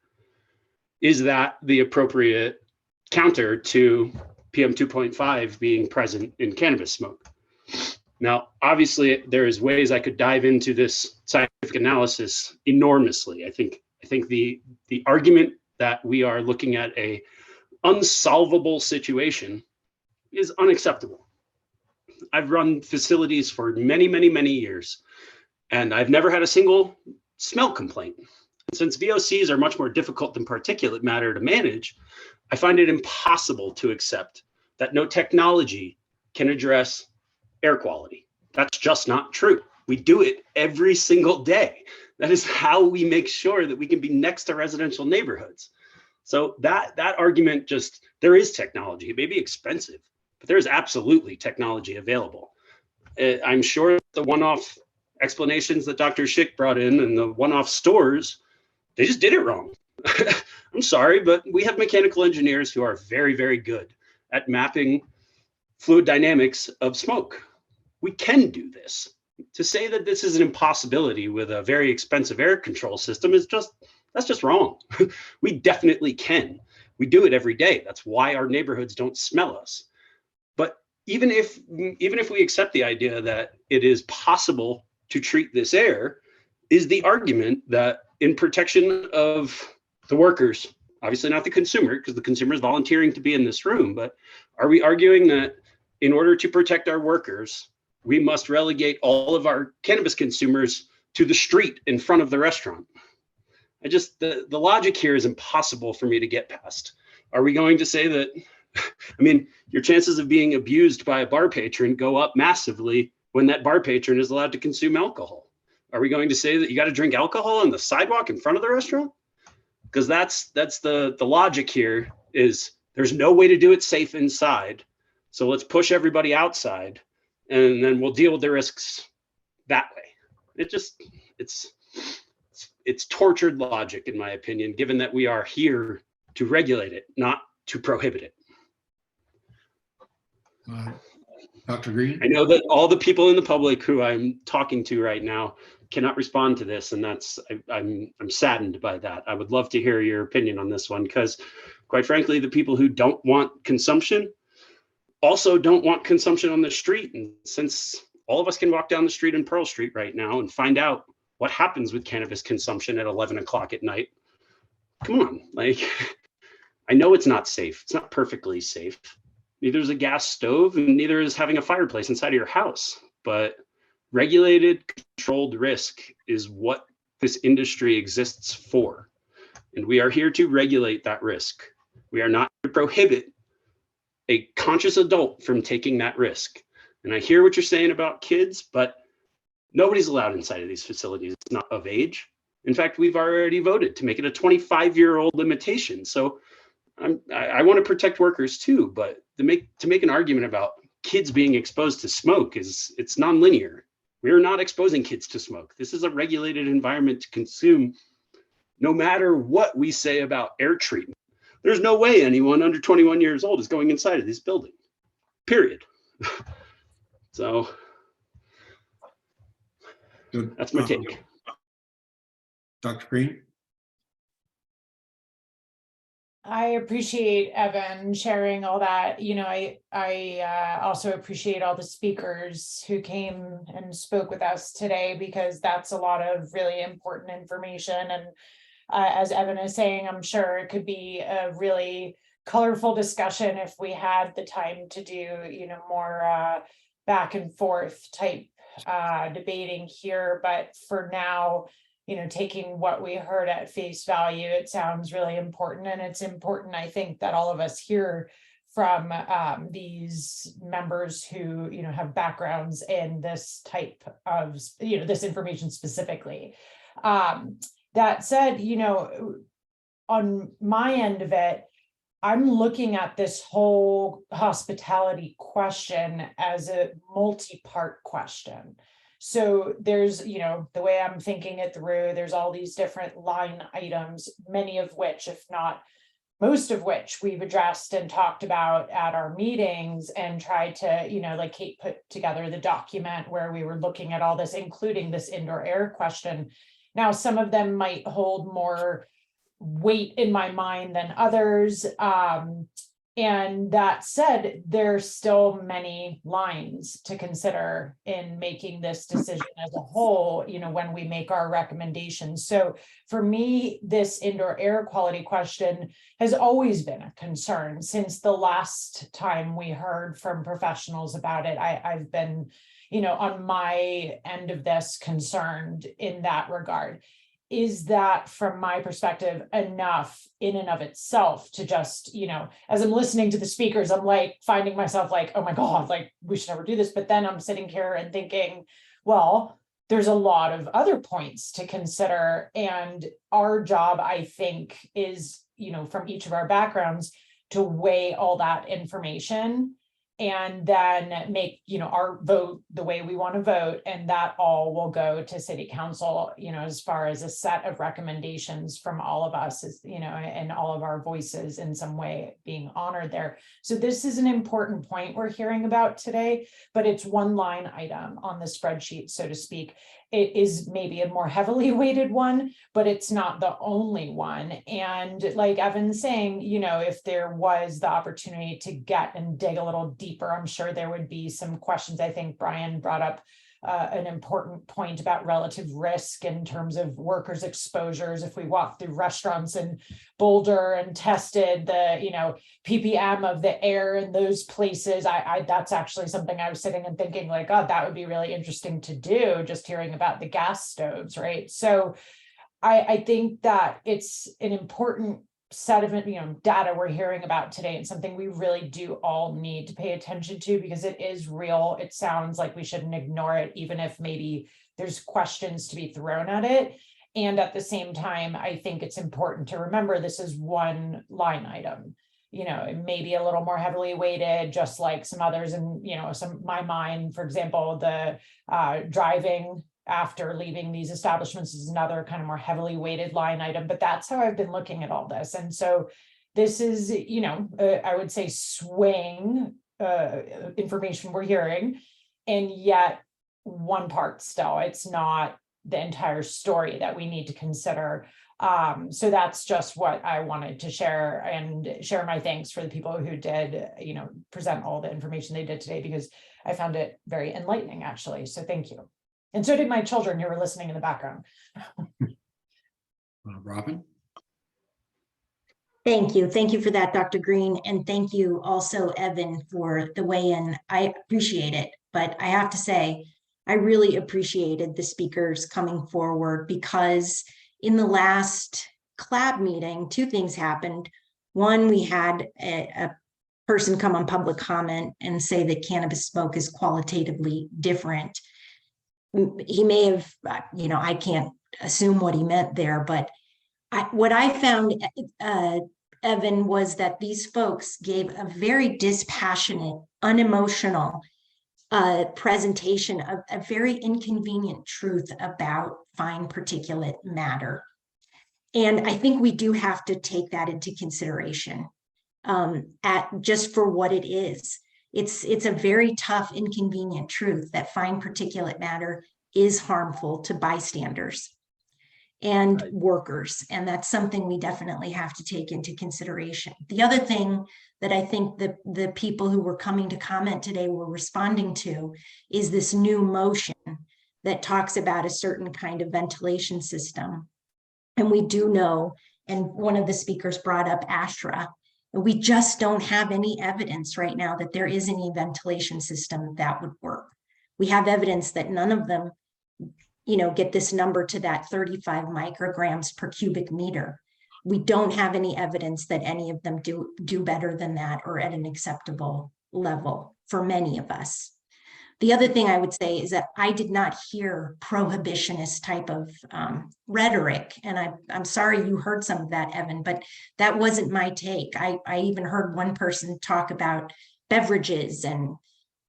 is that the appropriate counter to PM 2.5 being present in cannabis smoke? Now, obviously, there is ways I could dive into this scientific analysis enormously. I think the argument that we are looking at a unsolvable situation is unacceptable. I've run facilities for many, many, many years, and I've never had a single smell complaint. And since VOCs are much more difficult than particulate matter to manage, I find it impossible to accept that no technology can address air quality. That's just not true. We do it every single day. That is how we make sure that we can be next to residential neighborhoods. So that argument, just, there is technology. It may be expensive, but there's absolutely technology available. I'm sure the one-off explanations that Dr. Schick brought in and the one-off stores, they just did it wrong. I'm sorry, but we have mechanical engineers who are very, very good at mapping fluid dynamics of smoke. We can do this. To say that this is an impossibility with a very expensive air control system is that's just wrong. We definitely can. We do it every day. That's why our neighborhoods don't smell us. But even if we accept the idea that it is possible to treat this air, is the argument that in protection of the workers, obviously not the consumer, because the consumer is volunteering to be in this room, but are we arguing that in order to protect our workers, we must relegate all of our cannabis consumers to the street in front of the restaurant? The logic here is impossible for me to get past. Are we going to say that, I mean, your chances of being abused by a bar patron go up massively when that bar patron is allowed to consume alcohol? Are we going to say that you got to drink alcohol on the sidewalk in front of the restaurant? Because that's the logic here is there's no way to do it safe inside. So let's push everybody outside and then we'll deal with the risks that way. It's tortured logic, in my opinion, given that we are here to regulate it, not to prohibit it. Dr. Green? I know that all the people in the public who I'm talking to right now cannot respond to this, and I'm saddened by that. I would love to hear your opinion on this one, because quite frankly, the people who don't want consumption also don't want consumption on the street. And since all of us can walk down the street in Pearl Street right now and find out what happens with cannabis consumption at 11 o'clock at night, come on, like, I know it's not safe. It's not perfectly safe. Neither is a gas stove, and neither is having a fireplace inside of your house. But regulated, controlled risk is what this industry exists for. And we are here to regulate that risk. We are not to prohibit a conscious adult from taking that risk. And I hear what you're saying about kids, but nobody's allowed inside of these facilities. It's not of age. In fact, we've already voted to make it a 25-year-old limitation. So I want to protect workers too, but to make an argument about kids being exposed to smoke it's nonlinear. We're not exposing kids to smoke. This is a regulated environment to consume, no matter what we say about air treatment. There's no way anyone under 21 years old is going inside of this building, period. So that's my take. Dr. Green? I appreciate Evan sharing all that. You know, I also appreciate all the speakers who came and spoke with us today, because that's a lot of really important information. And as Evan is saying, I'm sure it could be a really colorful discussion if we had the time to do, you know, more back and forth type debating here. But for now, you know, taking what we heard at face value, it sounds really important. And it's important, I think, that all of us hear from these members who, you know, have backgrounds in this type of, you know, this information specifically. That said, you know, on my end of it, I'm looking at this whole hospitality question as a multi-part question. So there's, you know, the way I'm thinking it through, there's all these different line items, many of which, if not most of which, we've addressed and talked about at our meetings and tried to, you know, like Kate put together the document where we were looking at all this, including this indoor air question. Now, some of them might hold more weight in my mind than others. And that said, there's still many lines to consider in making this decision as a whole, you know, when we make our recommendations. So for me, this indoor air quality question has always been a concern since the last time we heard from professionals about it. I've been, you know, on my end of this concerned in that regard. Is that, from my perspective, enough in and of itself to just, you know, as I'm listening to the speakers, I'm like finding myself like, oh my God, like we should never do this. But then I'm sitting here and thinking, well, there's a lot of other points to consider. And our job, I think, is, you know, from each of our backgrounds to weigh all that information and then make, our vote the way we want to vote. And that all will go to city council, as far as a set of recommendations from all of us, and all of our voices in some way being honored there. So this is an important point we're hearing about today, but it's one line item on the spreadsheet, so to speak. It is maybe a more heavily weighted one, but it's not the only one. And like Evan's saying, if there was the opportunity to get and dig a little deeper, I'm sure there would be some questions. I think Brian brought up an important point about relative risk in terms of workers' exposures. If we walk through restaurants in Boulder and tested the, ppm of the air in those places, I that's actually something I was sitting and thinking like, oh, that would be really interesting to do, just hearing about the gas stoves, right? So I think that it's an important set of data we're hearing about today, and something we really do all need to pay attention to, because it is real. It sounds like we shouldn't ignore it, even if maybe there's questions to be thrown at it. And at the same time, I think it's important to remember this is one line item. It may be a little more heavily weighted, just like some others. And my mind, for example, the driving after leaving these establishments is another kind of more heavily weighted line item, but that's how I've been looking at all this. And so this is, I would say swing information we're hearing, and yet one part still, it's not the entire story that we need to consider. So that's just what I wanted to share, and share my thanks for the people who did, present all the information they did today, because I found it very enlightening, actually. So thank you. And so did my children who were listening in the background. Robin? Thank you. Thank you for that, Dr. Green. And thank you also, Evan, for the weigh-in. I appreciate it. But I have to say, I really appreciated the speakers coming forward, because in the last CLAB meeting, two things happened. One, we had a person come on public comment and say that cannabis smoke is qualitatively different. He may have, I can't assume what he meant there, but what I found, Evan, was that these folks gave a very dispassionate, unemotional presentation of a very inconvenient truth about fine particulate matter. And I think we do have to take that into consideration just for what it is. It's a very tough, inconvenient truth that fine particulate matter is harmful to bystanders and workers. And that's something we definitely have to take into consideration. The other thing that I think the people who were coming to comment today were responding to is this new motion that talks about a certain kind of ventilation system. And we do know, and one of the speakers brought up ASHRA, and we just don't have any evidence right now that there is any ventilation system that would work. We have evidence that none of them, get this number to that 35 micrograms per cubic meter. We don't have any evidence that any of them do better than that, or at an acceptable level for many of us. The other thing I would say is that I did not hear prohibitionist type of rhetoric. And I'm sorry you heard some of that, Evan, but that wasn't my take. I even heard one person talk about beverages. And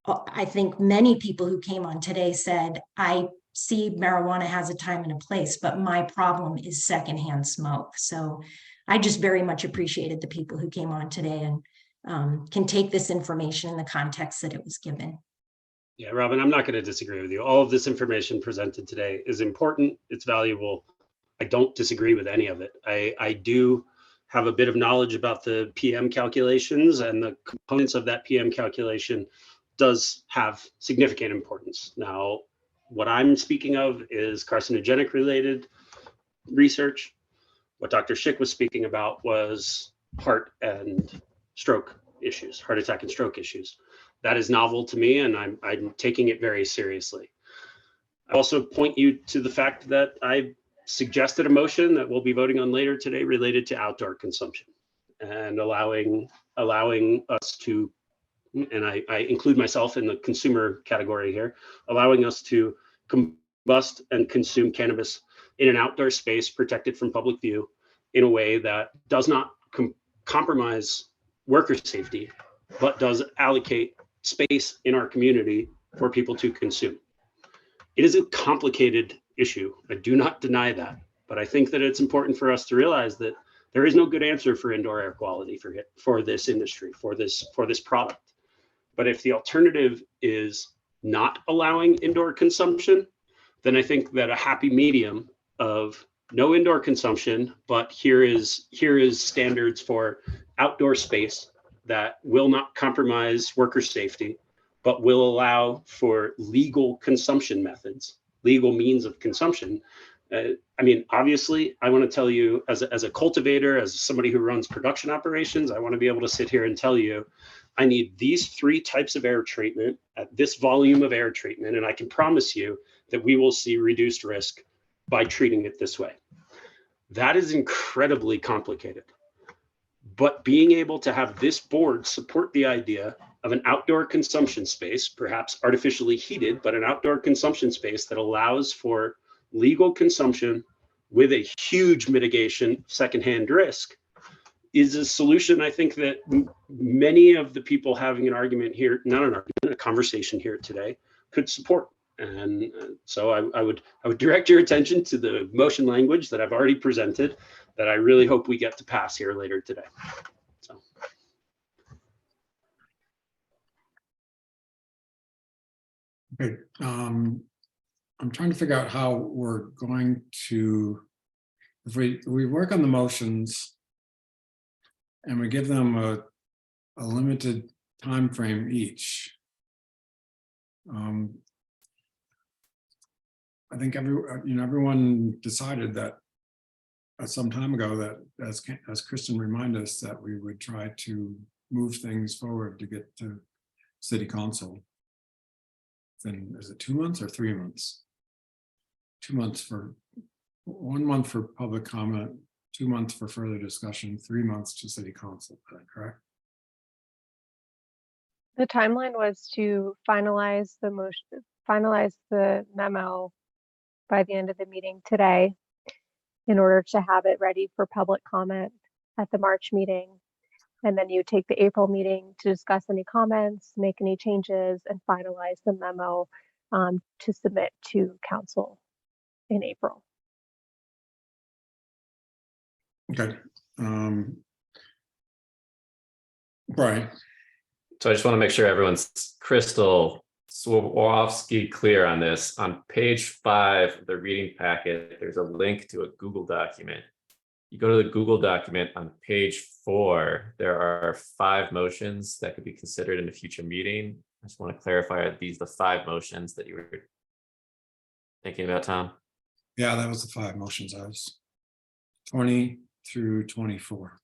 I think many people who came on today said, I see marijuana has a time and a place, but my problem is secondhand smoke. So I just very much appreciated the people who came on today and can take this information in the context that it was given. Yeah, Robin, I'm not going to disagree with you. All of this information presented today is important. It's valuable. I don't disagree with any of it. I do have a bit of knowledge about the PM calculations, and the components of that PM calculation does have significant importance. Now, what I'm speaking of is carcinogenic related research. What Dr. Schick was speaking about was heart and stroke issues, heart attack and stroke issues. That is novel to me, and I'm taking it very seriously. I also point you to the fact that I suggested a motion that we'll be voting on later today related to outdoor consumption and allowing us to, and I include myself in the consumer category here, allowing us to combust and consume cannabis in an outdoor space protected from public view in a way that does not compromise worker safety, but does allocate space in our community for people to consume. It is a complicated issue. I do not deny that, but I think that it's important for us to realize that there is no good answer for indoor air quality for this industry, for this product. But if the alternative is not allowing indoor consumption, then I think that a happy medium of no indoor consumption, but here is standards for outdoor space that will not compromise worker safety, but will allow for legal consumption methods, legal means of consumption. I mean, obviously, I want to tell you as a cultivator, as somebody who runs production operations, I want to be able to sit here and tell you, I need these 3 types of air treatment at this volume of air treatment, and I can promise you that we will see reduced risk by treating it this way. That is incredibly complicated. But being able to have this board support the idea of an outdoor consumption space, perhaps artificially heated, but an outdoor consumption space that allows for legal consumption with a huge mitigation secondhand risk, is a solution I think that many of the people having an argument here, not an argument, a conversation here today, could support. And so I would direct your attention to the motion language that I've already presented, that I really hope we get to pass here later today. So. Okay, I'm trying to figure out how we're going to, if we work on the motions and we give them a limited time frame each. I think everyone decided that some time ago that, as Kristen reminded us, that we would try to move things forward to get to city council. Then is it 2 months or 3 months? 2 months for 1 month for public comment, 2 months for further discussion, 3 months to city council. Is that correct? The timeline was to finalize the memo by the end of the meeting today in order to have it ready for public comment at the March meeting. And then you take the April meeting to discuss any comments, make any changes, and finalize the memo to submit to council in April. Okay. Brian. So I just want to make sure everyone's crystal Swarovski clear on this. On page 5 of the reading packet, there's a link to a Google document. You go to the Google document on page 4, there are 5 motions that could be considered in a future meeting. I just want to clarify, are these the 5 motions that you were thinking about, Tom? Yeah, that was the 5 motions. I was 20 through 24.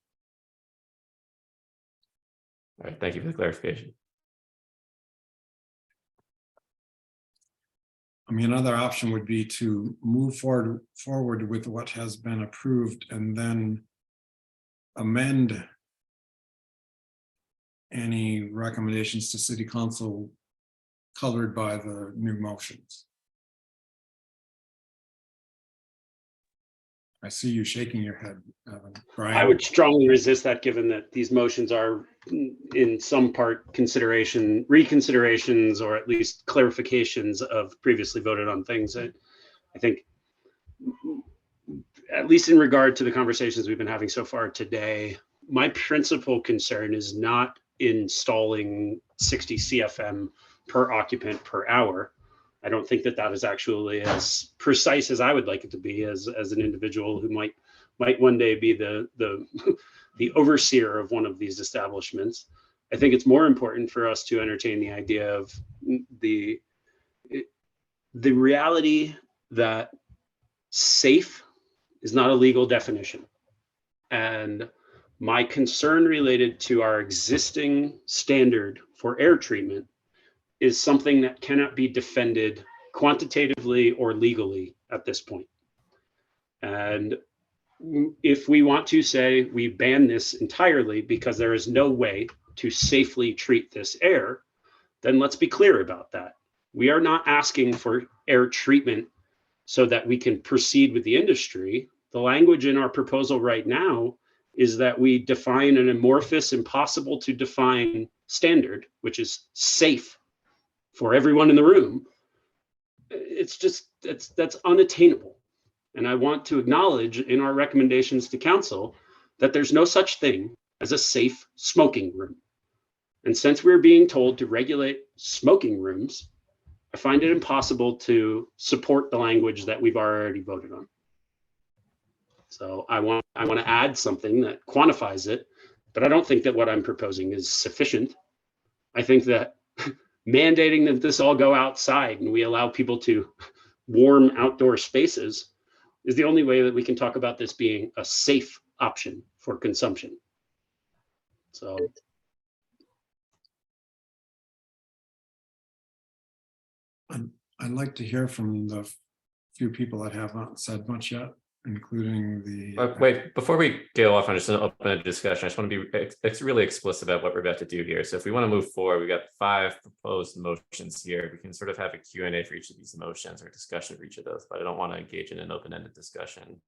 All right, thank you for the clarification. I mean, another option would be to move forward with what has been approved and then amend any recommendations to city council colored by the new motions. I see you shaking your head, Brian. I would strongly resist that, given that these motions are in some part reconsiderations, or at least clarifications of previously voted on things. I think, at least in regard to the conversations we've been having so far today, my principal concern is not installing 60 CFM per occupant per hour. I don't think that that is actually as precise as I would like it to be as an individual who might one day be the overseer of one of these establishments. I think it's more important for us to entertain the idea of the reality that safe is not a legal definition. And my concern related to our existing standard for air treatment is something that cannot be defended quantitatively or legally at this point. And if we want to say we ban this entirely because there is no way to safely treat this air, then let's be clear about that. We are not asking for air treatment so that we can proceed with the industry. The language in our proposal right now is that we define an amorphous, impossible to define standard, which is safe for everyone in the room, it's just, that's unattainable. And I want to acknowledge in our recommendations to council that there's no such thing as a safe smoking room. And since we're being told to regulate smoking rooms, I find it impossible to support the language that we've already voted on. So I want to add something that quantifies it, but I don't think that what I'm proposing is sufficient. I think that mandating that this all go outside and we allow people to warm outdoor spaces is the only way that we can talk about this being a safe option for consumption. So I'd like to hear from the few people that haven't said much yet, including the. Wait, before we go off on just an open discussion, I just want to be really explicit about what we're about to do here. So if we want to move forward, we've got 5 proposed motions here. We can sort of have a Q&A for each of these motions or discussion for each of those, but I don't want to engage in an open-ended discussion.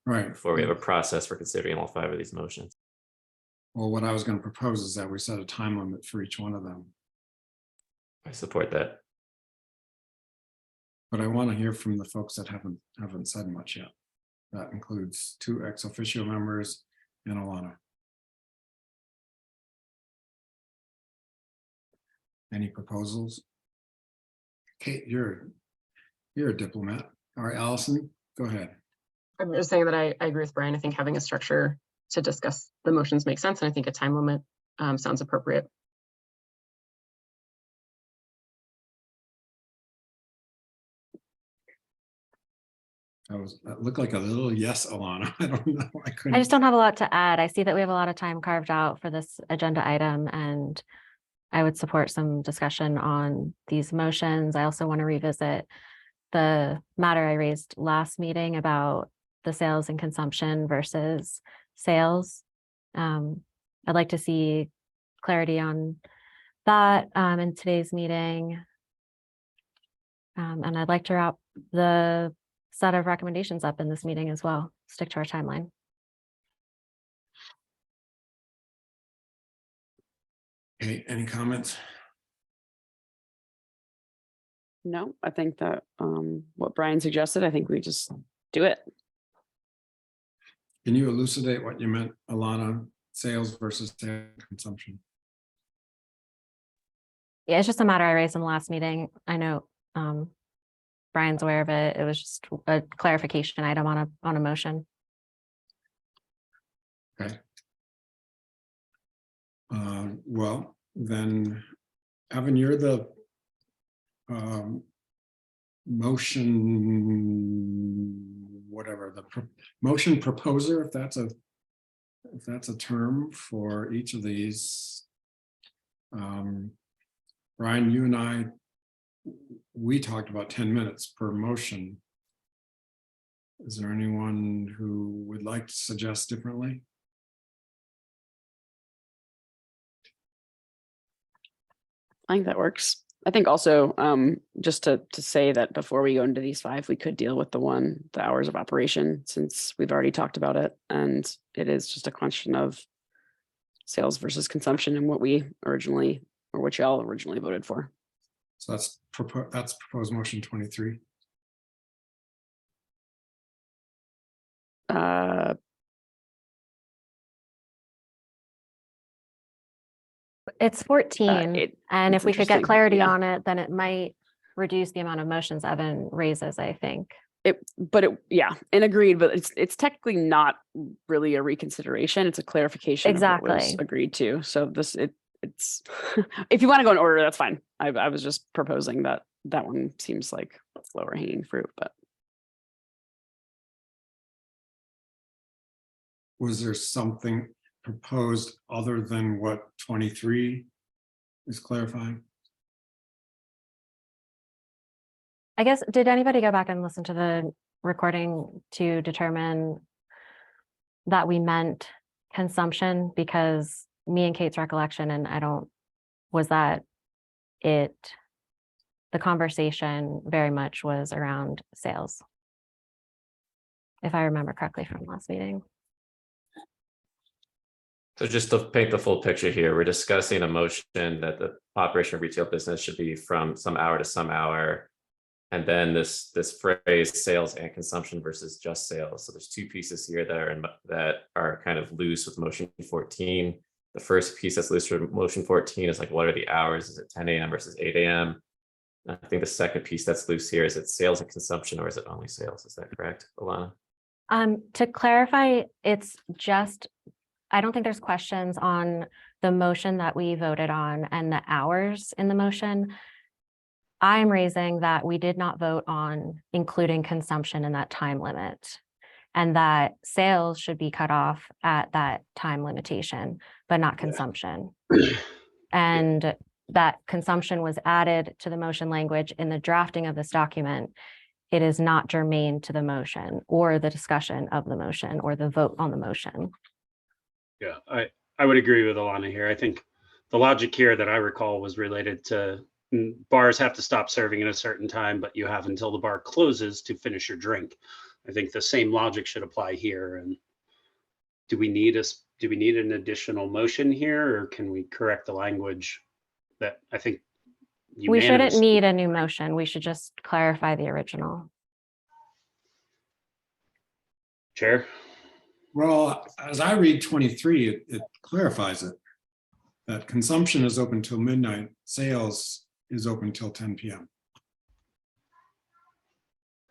Right. Before we have a process for considering all 5 of these motions. Well, what I was going to propose is that we set a time limit for each one of them. I support that. But I want to hear from the folks that haven't said much yet. That includes 2 ex officio members and Alana. Any proposals? Kate, you're a diplomat. All right, Allison, go ahead. I'm just saying that I agree with Brian. I think having a structure to discuss the motions makes sense, and I think a time limit sounds appropriate. That looked like a little yes, Alana. I don't know. I just don't have a lot to add. I see that we have a lot of time carved out for this agenda item, and I would support some discussion on these motions. I also want to revisit the matter I raised last meeting about the sales and consumption versus sales. I'd like to see clarity on that in today's meeting. And I'd like to wrap the set of recommendations up in this meeting as well. Stick to our timeline. Okay, any comments? No, I think that what Brian suggested, I think we just do it. Can you elucidate what you meant, Alana, sales versus consumption? Yeah, it's just a matter I raised in the last meeting. I know Brian's aware of it. It was just a clarification item on a motion. Okay. Well, then, Evan, you're the motion, whatever, the motion proposer, if that's a term for each of these. Brian, you and I, we talked about 10 minutes per motion. Is there anyone who would like to suggest differently? I think that works. I think also just to say that before we go into these 5, we could deal with the hours of operation, since we've already talked about it, and it is just a question of sales versus consumption and what we originally, or what y'all originally voted for. So that's proposed motion 23. It's 14, and if we could get clarity on it, then it might reduce the amount of motions Evan raises, I think. Yeah, and agreed, but it's technically not really a reconsideration. It's a clarification exactly of what was agreed to. So it's if you want to go in order, that's fine. I was just proposing that one seems like lower hanging fruit, but. Was there something proposed other than what 23 is clarifying? I guess, did anybody go back and listen to the recording to determine that we meant consumption? Because me and Kate's recollection, and was that it, the conversation very much was around sales, if I remember correctly from last meeting. So just to paint the full picture here, we're discussing a motion that the operation of retail business should be from some hour to some hour. And then this phrase sales and consumption versus just sales. So there's two pieces here that are kind of loose with motion 14. The first piece that's loose for motion 14 is like, what are the hours? Is it 10 a.m. versus 8 a.m.? I think the second piece that's loose here is it sales and consumption, or is it only sales? Is that correct, Alana? To clarify, it's just, I don't think there's questions on the motion that we voted on and the hours in the motion. I'm raising that we did not vote on including consumption in that time limit, and that sales should be cut off at that time limitation, but not consumption. And that consumption was added to the motion language in the drafting of this document. It is not germane to the motion or the discussion of the motion or the vote on the motion. Yeah, I would agree with Alana here. I think the logic here that I recall was related to bars have to stop serving at a certain time, but you have until the bar closes to finish your drink. I think the same logic should apply here. And do we need an additional motion here, or can we correct the language that I think We shouldn't need a new motion. We should just clarify the original. Chair? Well, as I read 23, it clarifies it. That consumption is open till midnight, sales is open till 10 p.m.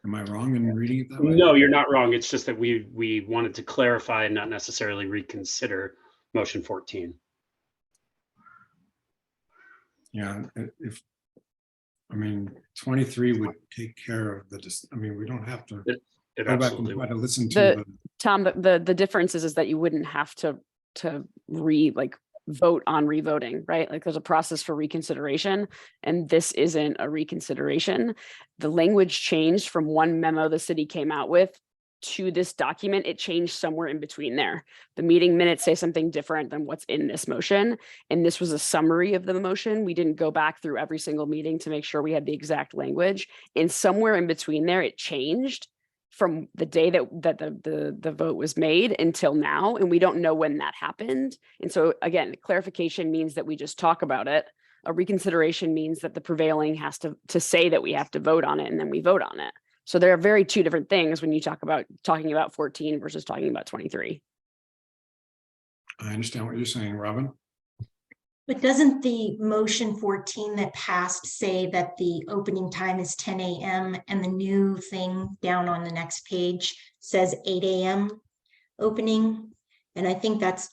Am I wrong in reading it that way? No, you're not wrong. It's just that we wanted to clarify and not necessarily reconsider motion 14. Yeah, I mean, 23 would take care of we don't have to go back and try to listen to Tom, the difference is that you wouldn't have to vote on revoting, right? Like there's a process for reconsideration, and this isn't a reconsideration. The language changed from one memo the city came out with to this document. It changed somewhere in between there. The meeting minutes say something different than what's in this motion, and this was a summary of the motion. We didn't go back through every single meeting to make sure we had the exact language, and somewhere in between there it changed from the day that the vote was made until now, and we don't know when that happened. And so again, clarification means that we just talk about it. A reconsideration means that the prevailing has to say that we have to vote on it, and then we vote on it. So there are two different things when you talking about 14 versus talking about 23. I understand what you're saying, Robin. But doesn't the motion 14 that passed say that the opening time is 10 a.m. and the new thing down on the next page says 8 a.m. opening? And I think that's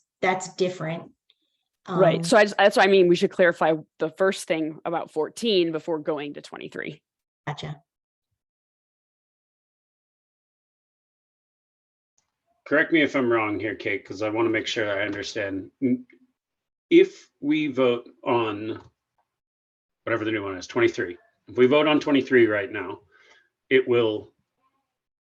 different. Right. So that's what I mean. We should clarify the first thing about 14 before going to 23. Gotcha. Correct me if I'm wrong here, Kate, because I want to make sure I understand. If we vote on whatever the new one is, 23, if we vote on 23 right now, it will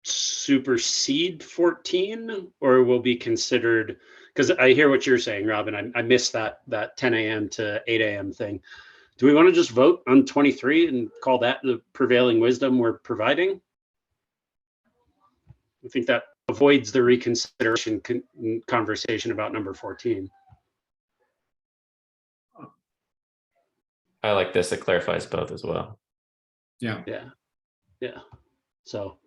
supersede 14, or it will be considered, because I hear what you're saying, Robin. I missed that 10 a.m. to 8 a.m. thing. Do we want to just vote on 23 and call that the prevailing wisdom we're providing? I think that avoids the reconsideration conversation about number 14. I like this. It clarifies both as well. Yeah. So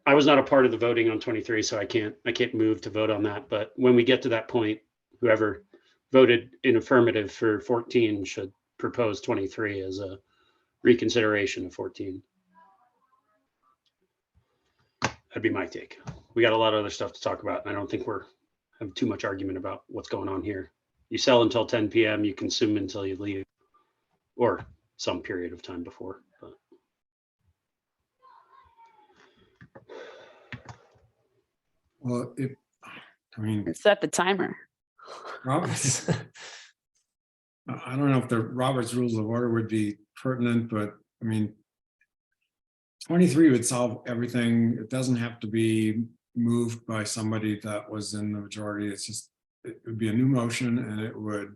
I was not a part of the voting on 23, so I can't move to vote on that. But when we get to that point, whoever voted in affirmative for 14 should propose 23 as a reconsideration of 14. That'd be my take. We got a lot of other stuff to talk about, and I don't think we're have too much argument about what's going on here. You sell until 10 p.m., you consume until you leave, or some period of time before. But. Well, set the timer. Robert's, I don't know if the Robert's Rules of Order would be pertinent, but I mean, 23 would solve everything. It doesn't have to be moved by somebody that was in the majority. It's just, it would be a new motion, and it would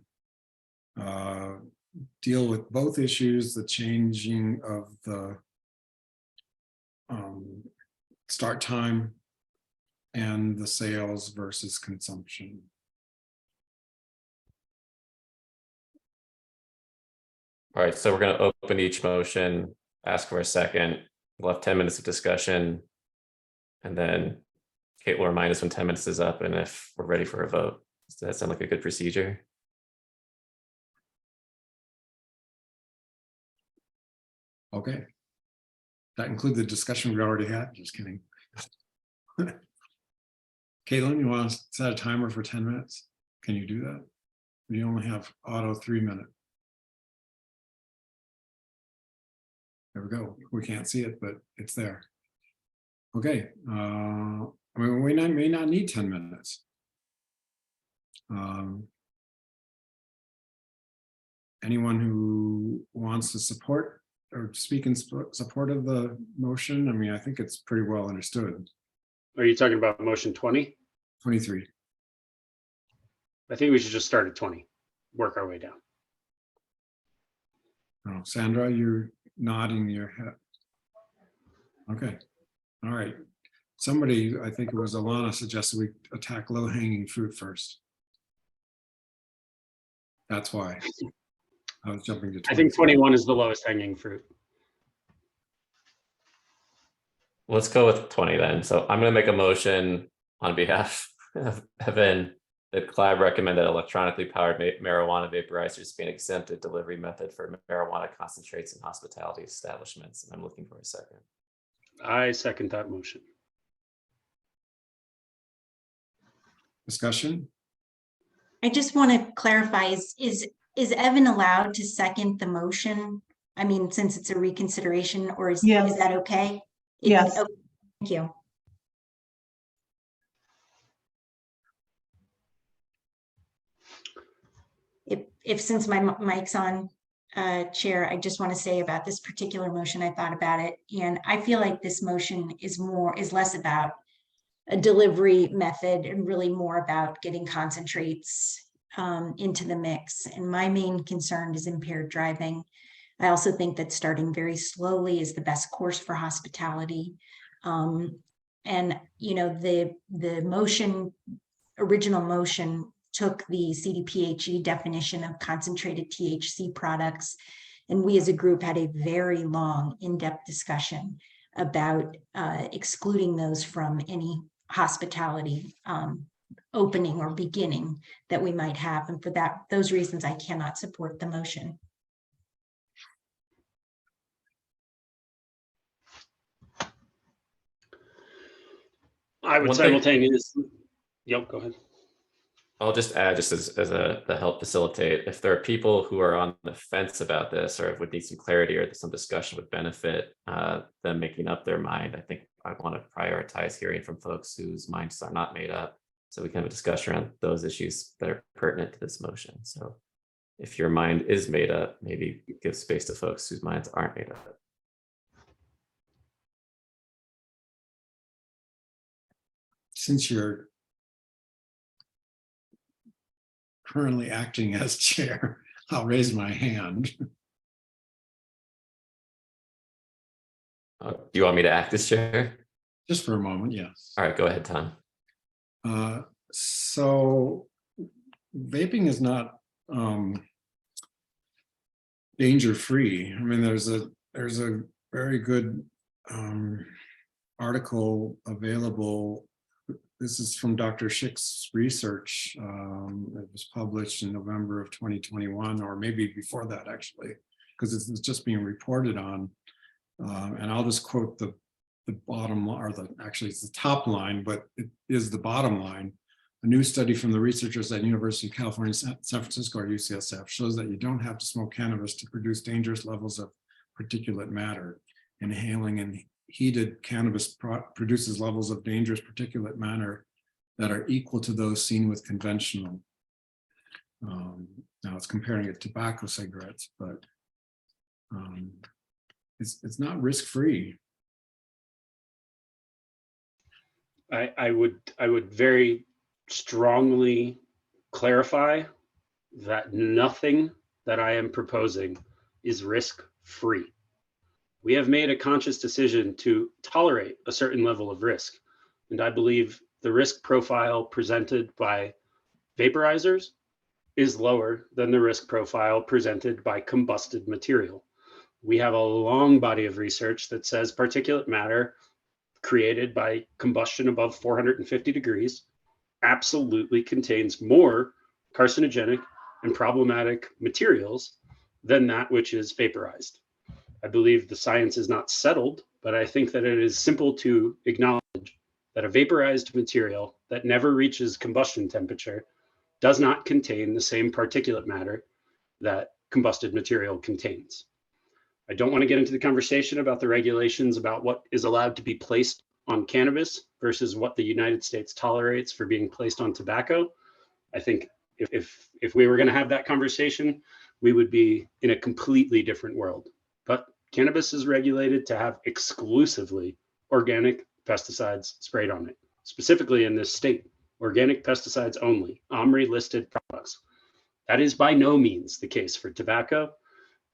deal with both issues, the changing of the start time and the sales versus consumption. All right, so we're going to open each motion, ask for a second. We'll have 10 minutes of discussion. And then Kate will remind us when 10 minutes is up and if we're ready for a vote. Does that sound like a good procedure? Okay. That includes the discussion we already had. Just kidding. Caitlin, you want to set a timer for 10 minutes? Can you do that? We only have auto 3 minutes. There we go. We can't see it, but it's there. Okay. I mean, we may not need 10 minutes. Anyone who wants to support or speak in support of the motion? I mean, I think it's pretty well understood. Are you talking about motion 20? 23. I think we should just start at 20, work our way down. Oh, Sandra, you're nodding your head. Okay. All right. Somebody, I think it was Alana, suggested we attack low-hanging fruit first. That's why I was jumping to 20. I think 21 is the lowest hanging fruit. Let's go with 20 then. So I'm going to make a motion on behalf of Evan that CLAB recommend that electronically powered marijuana vaporizers be an exempted delivery method for marijuana concentrates in hospitality establishments. And I'm looking for a second. I second that motion. Discussion? I just want to clarify, is Evan allowed to second the motion? I mean, since it's a reconsideration, or is that okay? Yes. Okay, thank you. If since my mic's on, Chair, I just want to say about this particular motion, I thought about it, and I feel like this motion is less about a delivery method and really more about getting concentrates into the mix. And my main concern is impaired driving. I also think that starting very slowly is the best course for hospitality. And you know, the original motion took the CDPHE definition of concentrated THC products, and we as a group had a very long, in-depth discussion about excluding those from any hospitality opening or beginning that we might have. And for those reasons, I cannot support the motion. I would simultaneously. Yep, go ahead. I'll just add, just as to help facilitate, if there are people who are on the fence about this or would need some clarity or some discussion would benefit them making up their mind, I think I want to prioritize hearing from folks whose minds are not made up, so we can have a discussion around those issues that are pertinent to this motion. So if your mind is made up, maybe give space to folks whose minds aren't made up. Since you're currently acting as chair, I'll raise my hand. Do you want me to act as chair? Just for a moment, yes. All right, go ahead, Tom. So vaping is not danger-free. I mean, there's a very good article available. This is from Dr. Schick's research. It was published in November of 2021, or maybe before that, actually, because it's just being reported on. And I'll just quote the bottom, or actually it's the top line, but it is the bottom line. A new study from the researchers at University of California, San Francisco, or UCSF, shows that you don't have to smoke cannabis to produce dangerous levels of particulate matter. Inhaling and heated cannabis produces levels of dangerous particulate matter that are equal to those seen with conventional. Now it's comparing it to tobacco cigarettes, but it's not risk-free. I would very strongly clarify that nothing that I am proposing is risk-free. We have made a conscious decision to tolerate a certain level of risk. And I believe the risk profile presented by vaporizers is lower than the risk profile presented by combusted material. We have a long body of research that says particulate matter created by combustion above 450 degrees absolutely contains more carcinogenic and problematic materials than that which is vaporized. I believe the science is not settled, but I think that it is simple to acknowledge that a vaporized material that never reaches combustion temperature does not contain the same particulate matter that combusted material contains. I don't want to get into the conversation about the regulations about what is allowed to be placed on cannabis versus what the United States tolerates for being placed on tobacco. I think if we were going to have that conversation, we would be in a completely different world. But cannabis is regulated to have exclusively organic pesticides sprayed on it, specifically in this state, organic pesticides only, OMRI listed products. That is by no means the case for tobacco.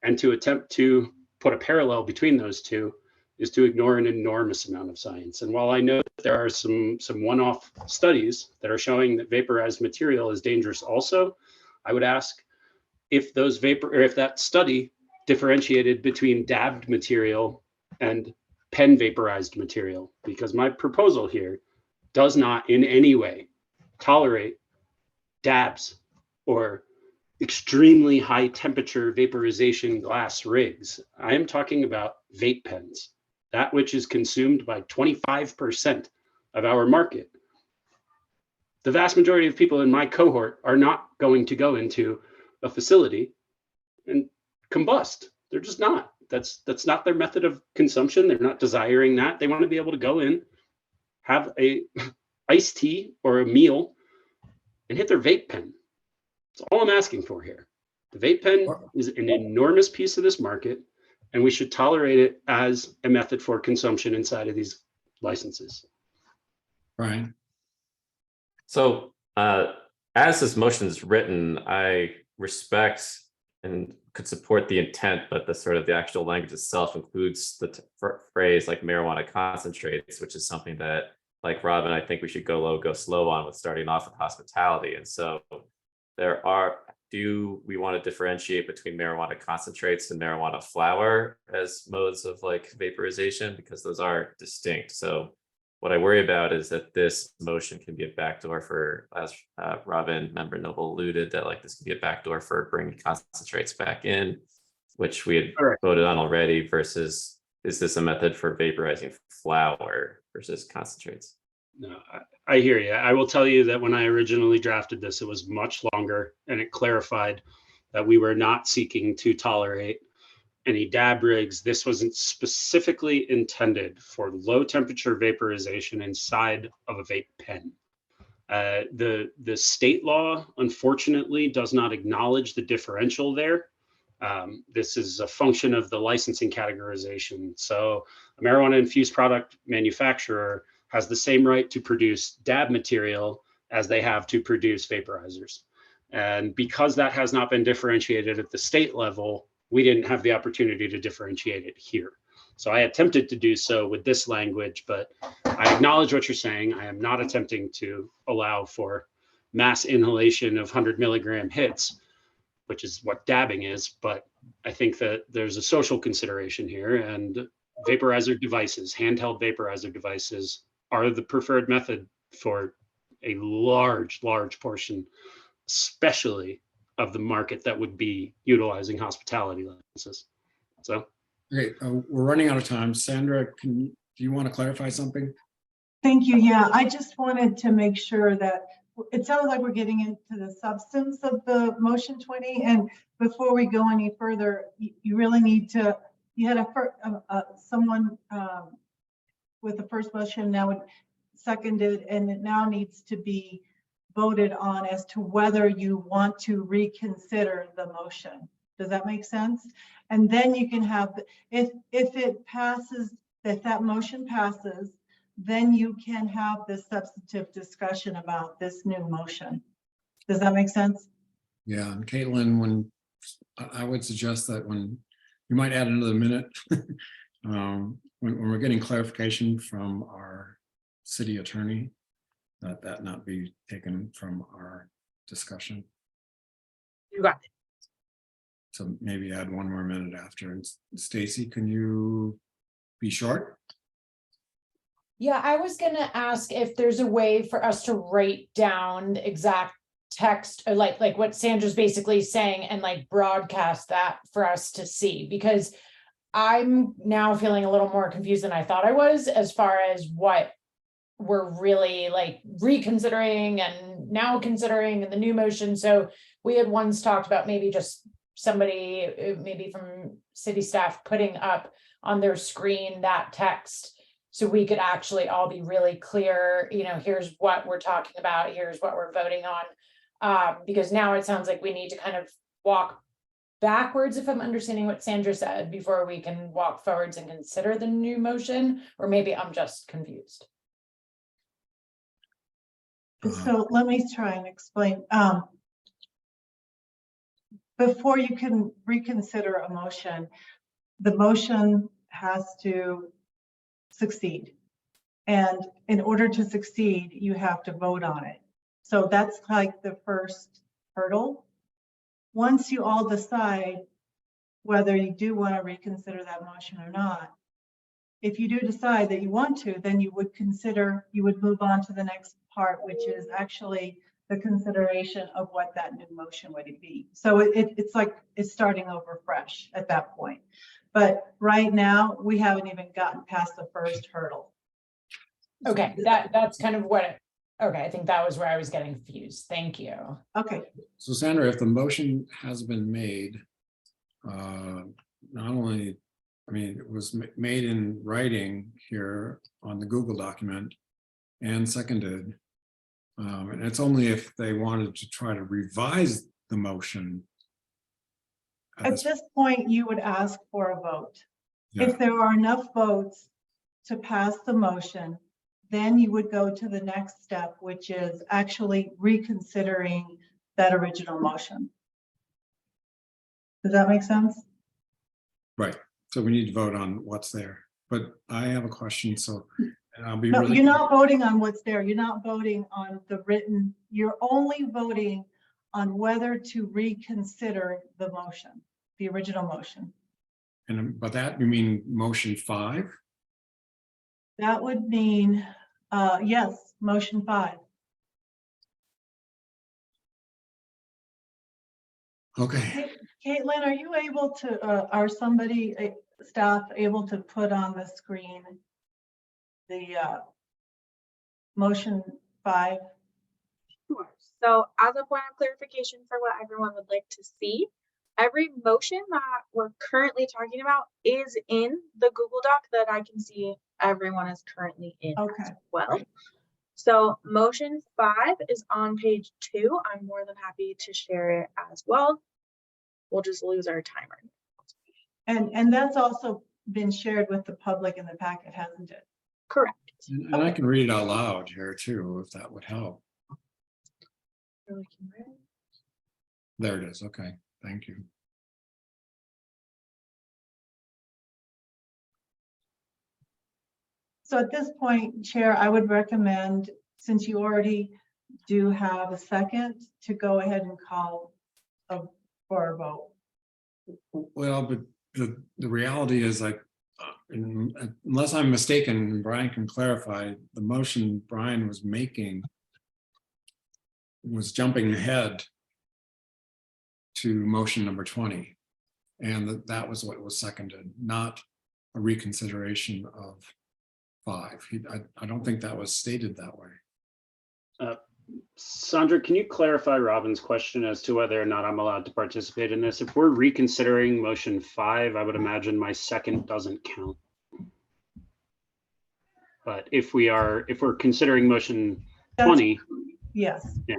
And to attempt to put a parallel between those two is to ignore an enormous amount of science. And while I know that there are some one-off studies that are showing that vaporized material is dangerous also, I would ask if if that study differentiated between dabbed material and pen vaporized material, because my proposal here does not in any way tolerate dabs or extremely high temperature vaporization glass rigs. I am talking about vape pens, that which is consumed by 25% of our market. The vast majority of people in my cohort are not going to go into a facility and combust. They're just not. That's not their method of consumption. They're not desiring that. They want to be able to go in, have a iced tea or a meal, and hit their vape pen. That's all I'm asking for here. The vape pen is an enormous piece of this market, and we should tolerate it as a method for consumption inside of these licenses. Brian. So as this motion is written, I respect and could support the intent, but the sort of the actual language itself includes the phrase like marijuana concentrates, which is something that, like Robin, I think we should go low, go slow on with starting off with hospitality. And so do we want to differentiate between marijuana concentrates and marijuana flower as modes of like vaporization? Because those are distinct. So what I worry about is that this motion can be a backdoor for, as Robin, member Noble alluded, that like this can be a backdoor for bringing concentrates back in, which we had voted on already, versus is this a method for vaporizing flower versus concentrates? No, I hear you. I will tell you that when I originally drafted this, it was much longer, and it clarified that we were not seeking to tolerate any dab rigs. This wasn't specifically intended for low temperature vaporization inside of a vape pen. The state law, unfortunately, does not acknowledge the differential there. This is a function of the licensing categorization. So a marijuana infused product manufacturer has the same right to produce dab material as they have to produce vaporizers. And because that has not been differentiated at the state level, we didn't have the opportunity to differentiate it here. So I attempted to do so with this language, but I acknowledge what you're saying. I am not attempting to allow for mass inhalation of 100 milligram hits, which is what dabbing is. But I think that there's a social consideration here, and vaporizer devices, handheld vaporizer devices, are the preferred method for a large portion, especially of the market that would be utilizing hospitality licenses. So, okay, we're running out of time. Sandra, do you want to clarify something? Thank you. Yeah, I just wanted to make sure that it sounds like we're getting into the substance of the motion 20. And before we go any further, you really need to, you had someone with the first motion now it seconded, and it now needs to be voted on as to whether you want to reconsider the motion. Does that make sense? And then you can have, if it passes, if that motion passes, then you can have the substantive discussion about this new motion. Does that make sense? Yeah, and Caitlin, when I would suggest that when you might add another minute, when we're getting clarification from our city attorney, that not be taken from our discussion. You got it. So maybe add 1 more minute after. And Stacy, can you be short? Yeah, I was gonna ask if there's a way for us to write down the exact text, or like what Sandra's basically saying, and like broadcast that for us to see, because I'm now feeling a little more confused than I thought I was as far as what we're really like reconsidering and now considering in the new motion. So we had once talked about maybe just somebody, maybe from city staff, putting up on their screen that text, so we could actually all be really clear, you know, here's what we're talking about, here's what we're voting on. Because now it sounds like we need to kind of walk backwards, if I'm understanding what Sandra said, before we can walk forwards and consider the new motion, or maybe I'm just confused. So let me try and explain. Before you can reconsider a motion, the motion has to succeed. And in order to succeed, you have to vote on it. So that's like the first hurdle. Once you all decide whether you do want to reconsider that motion or not, if you do decide that you want to, then you would move on to the next part, which is actually the consideration of what that new motion would be. So it's like it's starting over fresh at that point. But right now, we haven't even gotten past the first hurdle. Okay, that's kind of what okay, I think that was where I was getting confused. Thank you. Okay. So Sandra, if the motion has been made, not only, I mean, it was made in writing here on the Google document and seconded. And it's only if they wanted to try to revise the motion. At this point, you would ask for a vote. Yeah. If there are enough votes to pass the motion, then you would go to the next step, which is actually reconsidering that original motion. Does that make sense? Right. So we need to vote on what's there. But I have a question. So, and I'll be No, really. you're not voting on what's there. You're not voting on the written. You're only voting on whether to reconsider the motion, the original motion. And by that, you mean motion 5? That would mean, yes, motion 5. Okay. Caitlin, are you able to, are somebody, staff able to put on the screen the motion 5? Sure. So as a point of clarification for what everyone would like to see, every motion that we're currently talking about is in the Google Doc that I can see everyone is currently in as well. So motion 5 is on page 2. I'm more than happy to share it as well. We'll just lose our timer. And that's also been shared with the public in the packet, hasn't it? Correct. And I can read it out loud here too, if that would help. There it is. Okay, thank you. So at this point, Chair, I would recommend, since you already do have a second, to go ahead and call for a vote. Well, but the reality is, like, unless I'm mistaken, Brian can clarify, the motion Brian was making was jumping ahead to motion number 20. And that was what was seconded, not a reconsideration of 5. I don't think that was stated that way. Sandra, can you clarify Robin's question as to whether or not I'm allowed to participate in this? If we're reconsidering motion 5, I would imagine my second doesn't count. But if we're considering motion 20. Yes, yeah.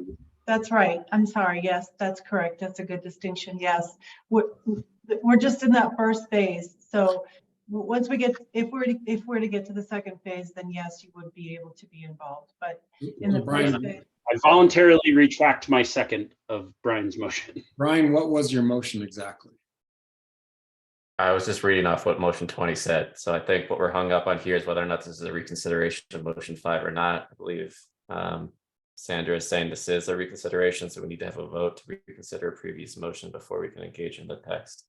That's right. I'm sorry. Yes, that's correct. That's a good distinction. Yes, we're just in that first phase. So once we get, if we're to get to the second phase, then yes, you would be able to be involved. But in the Brian, first phase, I voluntarily retract my second of Brian's motion. Brian, what was your motion exactly? I was just reading off what motion 20 said. So I think what we're hung up on here is whether or not this is a reconsideration of motion 5 or not. I believe Sandra is saying this is a reconsideration, so we need to have a vote to reconsider a previous motion before we can engage in the text.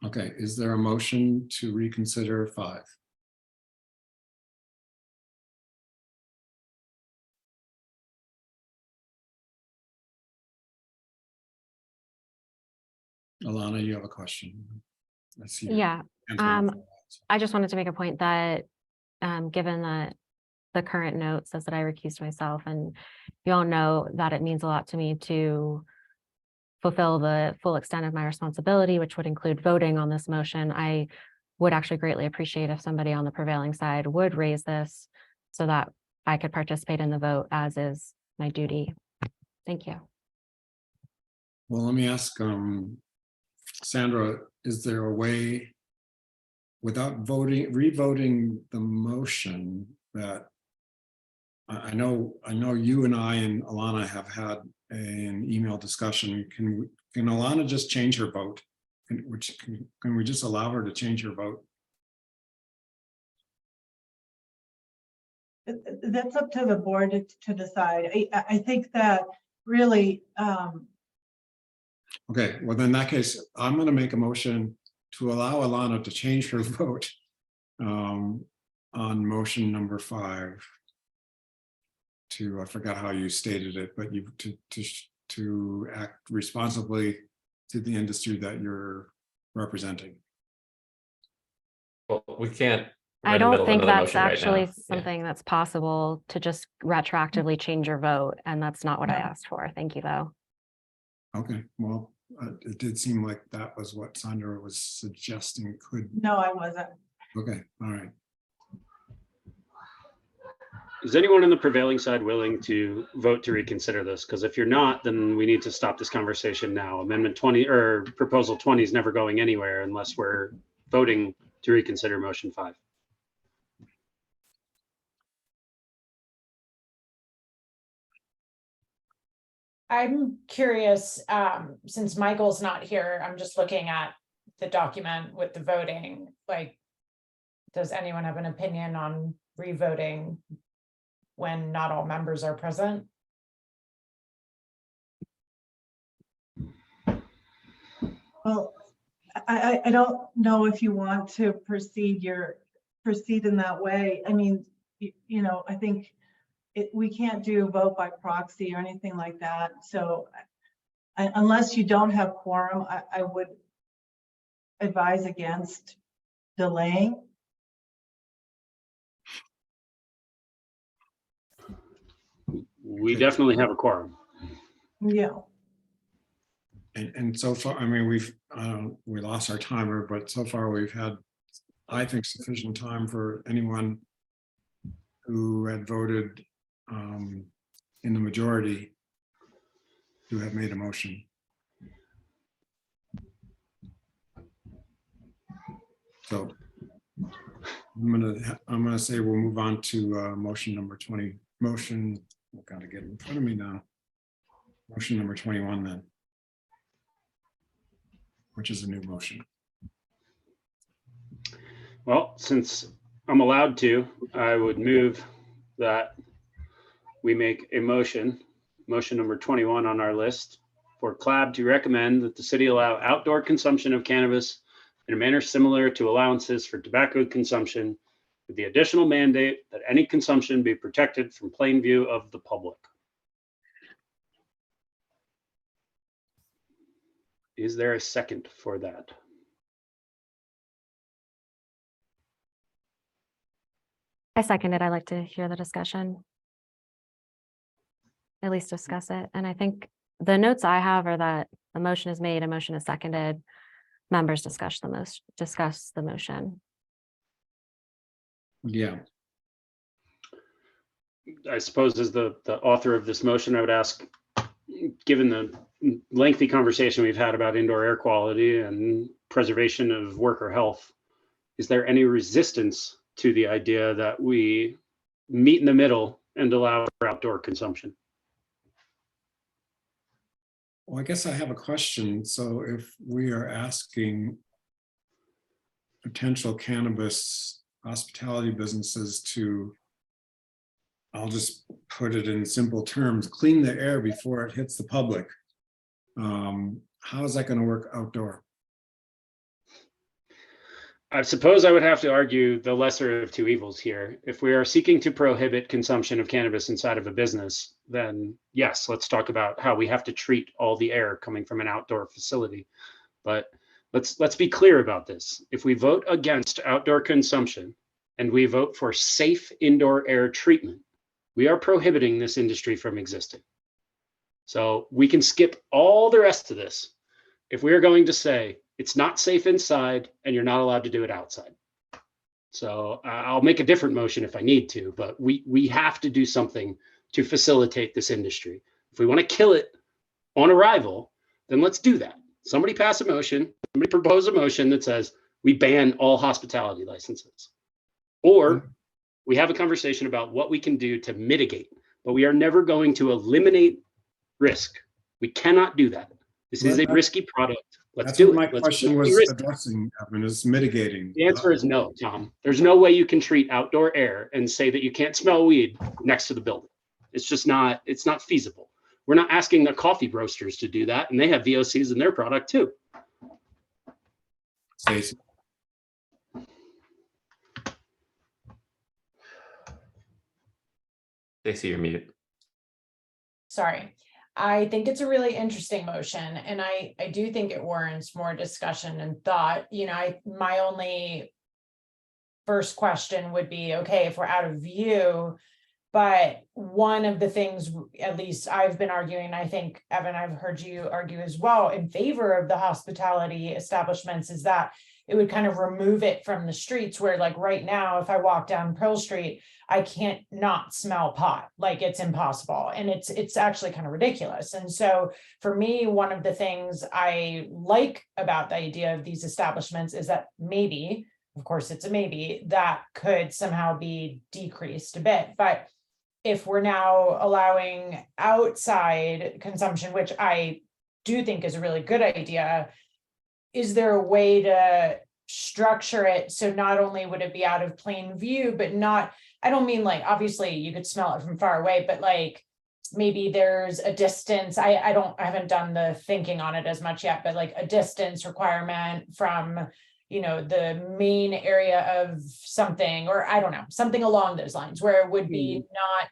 Okay, is there a motion to reconsider 5? Alana, you have a question? I see your Yeah, hands going up. I just wanted to make a point that, given that the current note says that I recused myself, and you all know that it means a lot to me to fulfill the full extent of my responsibility, which would include voting on this motion, I would actually greatly appreciate if somebody on the prevailing side would raise this so that I could participate in the vote, as is my duty. Thank you. Well, let me ask Sandra, is there a way without revoting the motion that I know you and I and Alana have had an email discussion. Can Alana just change her vote? Can we just allow her to change her vote? That's up to the board to decide. I think that really. Okay, well, then in that case, I'm going to make a motion to allow Alana to change her vote on motion number 5. I forgot how you stated it, but to act responsibly to the industry that you're representing. Well, we can't. I don't think that's actually something that's possible to just retroactively change your vote, and that's not what I asked for. Thank you, though. Okay, well, it did seem like that was what Sandra was suggesting could. No, I wasn't. Okay, all right. Is anyone on the prevailing side willing to vote to reconsider this? Because if you're not, then we need to stop this conversation now. Amendment 20 or proposal 20 is never going anywhere unless we're voting to reconsider motion 5. I'm curious, since Michael's not here, I'm just looking at the document with the voting. Like, does anyone have an opinion on revoting when not all members are present? Well, I don't know if you want to proceed in that way. I mean, you know, I think we can't do vote by proxy or anything like that. So unless you don't have quorum, I would advise against delaying. We definitely have a quorum. Yeah. And so far, I mean, we lost our timer, but so far we've had, I think, sufficient time for anyone who had voted in the majority to have made a motion. So I'm gonna say we'll move on to motion number 20. I've got to get it in front of me now. Motion number 21 then, which is a new motion. Well, since I'm allowed to, I would move that we make a motion number 21 on our list, for CLAB to recommend that the city allow outdoor consumption of cannabis in a manner similar to allowances for tobacco consumption, with the additional mandate that any consumption be protected from plain view of the public. Is there a second for that? I second it. I like to hear the discussion. At least discuss it. And I think the notes I have are that a motion is made, a motion is seconded. Members discuss the motion. Yeah. I suppose as the author of this motion, I would ask, given the lengthy conversation we've had about indoor air quality and preservation of worker health, is there any resistance to the idea that we meet in the middle and allow for outdoor consumption? Well, I guess I have a question. So if we are asking potential cannabis hospitality businesses to I'll just put it in simple terms, clean the air before it hits the public. How is that going to work outdoor? I suppose I would have to argue the lesser of two evils here. If we are seeking to prohibit consumption of cannabis inside of a business, then yes, let's talk about how we have to treat all the air coming from an outdoor facility. But let's be clear about this. If we vote against outdoor consumption and we vote for safe indoor air treatment, we are prohibiting this industry from existing. So we can skip all the rest of this if we are going to say it's not safe inside and you're not allowed to do it outside. So I'll make a different motion if I need to, but we have to do something to facilitate this industry. If we want to kill it on arrival, then let's do that. Somebody pass a motion, somebody propose a motion that says we ban all hospitality licenses. Or we have a conversation about what we can do to mitigate, but we are never going to eliminate risk. We cannot do that. This is a risky product. Let's do it. That's what my question was addressing, Evan, is mitigating. The answer is no, Tom. There's no way you can treat outdoor air and say that you can't smell weed next to the building. It's just not, it's not feasible. We're not asking the coffee roasters to do that, and they have VOCs in their product too. Stacey. Stacey, you're muted. Sorry. I think it's a really interesting motion, and I do think it warrants more discussion and thought. You know, my only first question would be, okay, if we're out of view, but one of the things, at least I've been arguing, I think, Evan, I've heard you argue as well, in favor of the hospitality establishments, is that it would kind of remove it from the streets, where like right now, if I walk down Pearl Street, I can't not smell pot. Like it's impossible. And it's actually kind of ridiculous. And so for me, one of the things I like about the idea of these establishments is that maybe, of course it's a maybe, that could somehow be decreased a bit. But if we're now allowing outside consumption, which I do think is a really good idea, is there a way to structure it so not only would it be out of plain view, but not, I don't mean like, obviously you could smell it from far away, but like maybe there's a distance. I haven't done the thinking on it as much yet, but like a distance requirement from, you know, the main area of something, or I don't know, something along those lines, where it would be not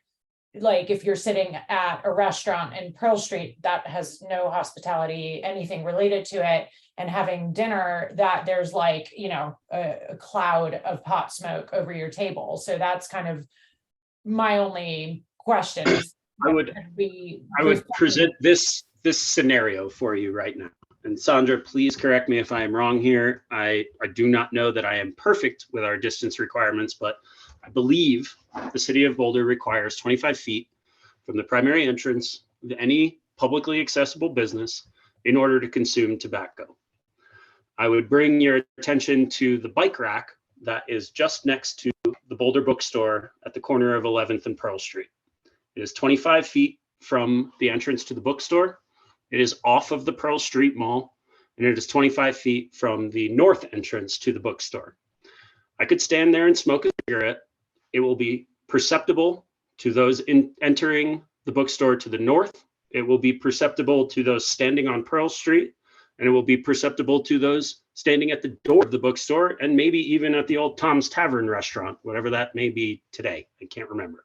like if you're sitting at a restaurant in Pearl Street that has no hospitality, anything related to it, and having dinner, that there's like, you know, a cloud of pot smoke over your table. So that's kind of my only question. I would present this scenario for you right now. And Sandra, please correct me if I am wrong here. I do not know that I am perfect with our distance requirements, but I believe the city of Boulder requires 25 feet from the primary entrance of any publicly accessible business in order to consume tobacco. I would bring your attention to the bike rack that is just next to the Boulder bookstore at the corner of 11th and Pearl Street. It is 25 feet from the entrance to the bookstore. It is off of the Pearl Street Mall, and it is 25 feet from the north entrance to the bookstore. I could stand there and smoke a cigarette. It will be perceptible to those entering the bookstore to the north. It will be perceptible to those standing on Pearl Street, and it will be perceptible to those standing at the door of the bookstore, and maybe even at the old Tom's Tavern restaurant, whatever that may be today. I can't remember.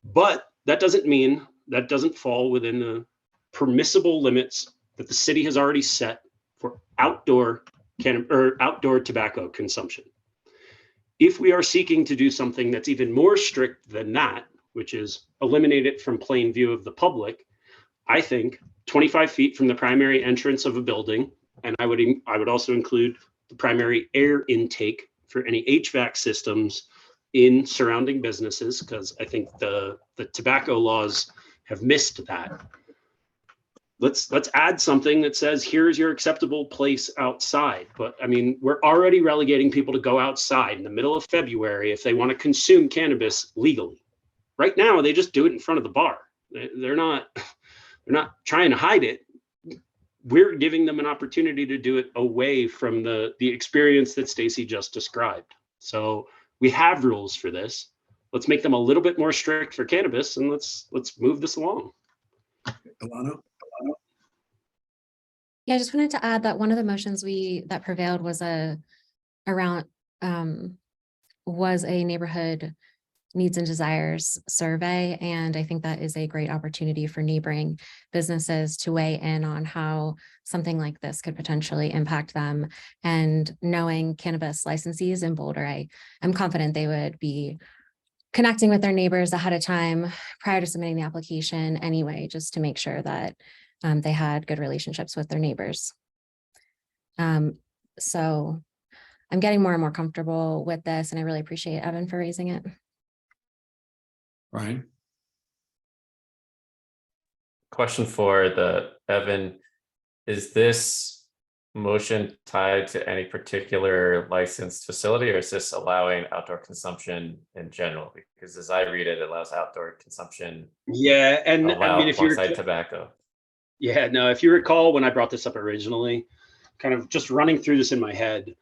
But that doesn't mean that doesn't fall within the permissible limits that the city has already set for outdoor tobacco consumption. If we are seeking to do something that's even more strict than that, which is eliminate it from plain view of the public, I think 25 feet from the primary entrance of a building, and I would also include the primary air intake for any HVAC systems in surrounding businesses, because I think the tobacco laws have missed that. Let's add something that says, here's your acceptable place outside. But I mean, we're already relegating people to go outside in the middle of February if they want to consume cannabis legally. Right now, they just do it in front of the bar. They're not trying to hide it. We're giving them an opportunity to do it away from the experience that Stacey just described. So we have rules for this. let's make them a little bit more strict for cannabis, and let's move this along. Alana? Yeah, I just wanted to add that one of the motions that prevailed was was a neighborhood needs and desires survey. And I think that is a great opportunity for neighboring businesses to weigh in on how something like this could potentially impact them. And knowing cannabis licensees in Boulder, I'm confident they would be connecting with their neighbors ahead of time prior to submitting the application anyway, just to make sure that they had good relationships with their neighbors. So I'm getting more and more comfortable with this, and I really appreciate Evan for raising it. Ryan? Question for Evan, is this motion tied to any particular licensed facility, or is this allowing outdoor consumption in general? Because as I read it, it allows outdoor consumption. Yeah, and I mean, if you're alongside tobacco. Yeah, no, if you recall when I brought this up originally, kind of just running through this in my head,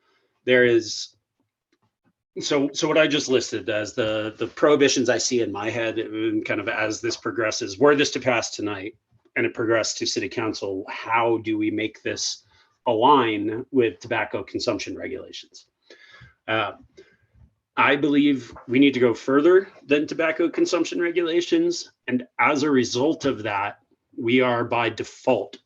there is so what I just listed as the prohibitions I see in my head, and kind of as this progresses, were this to pass tonight and it progressed to city council, how do we make this align with tobacco consumption regulations? I believe we need to go further than tobacco consumption regulations, and as a result of that, we are by default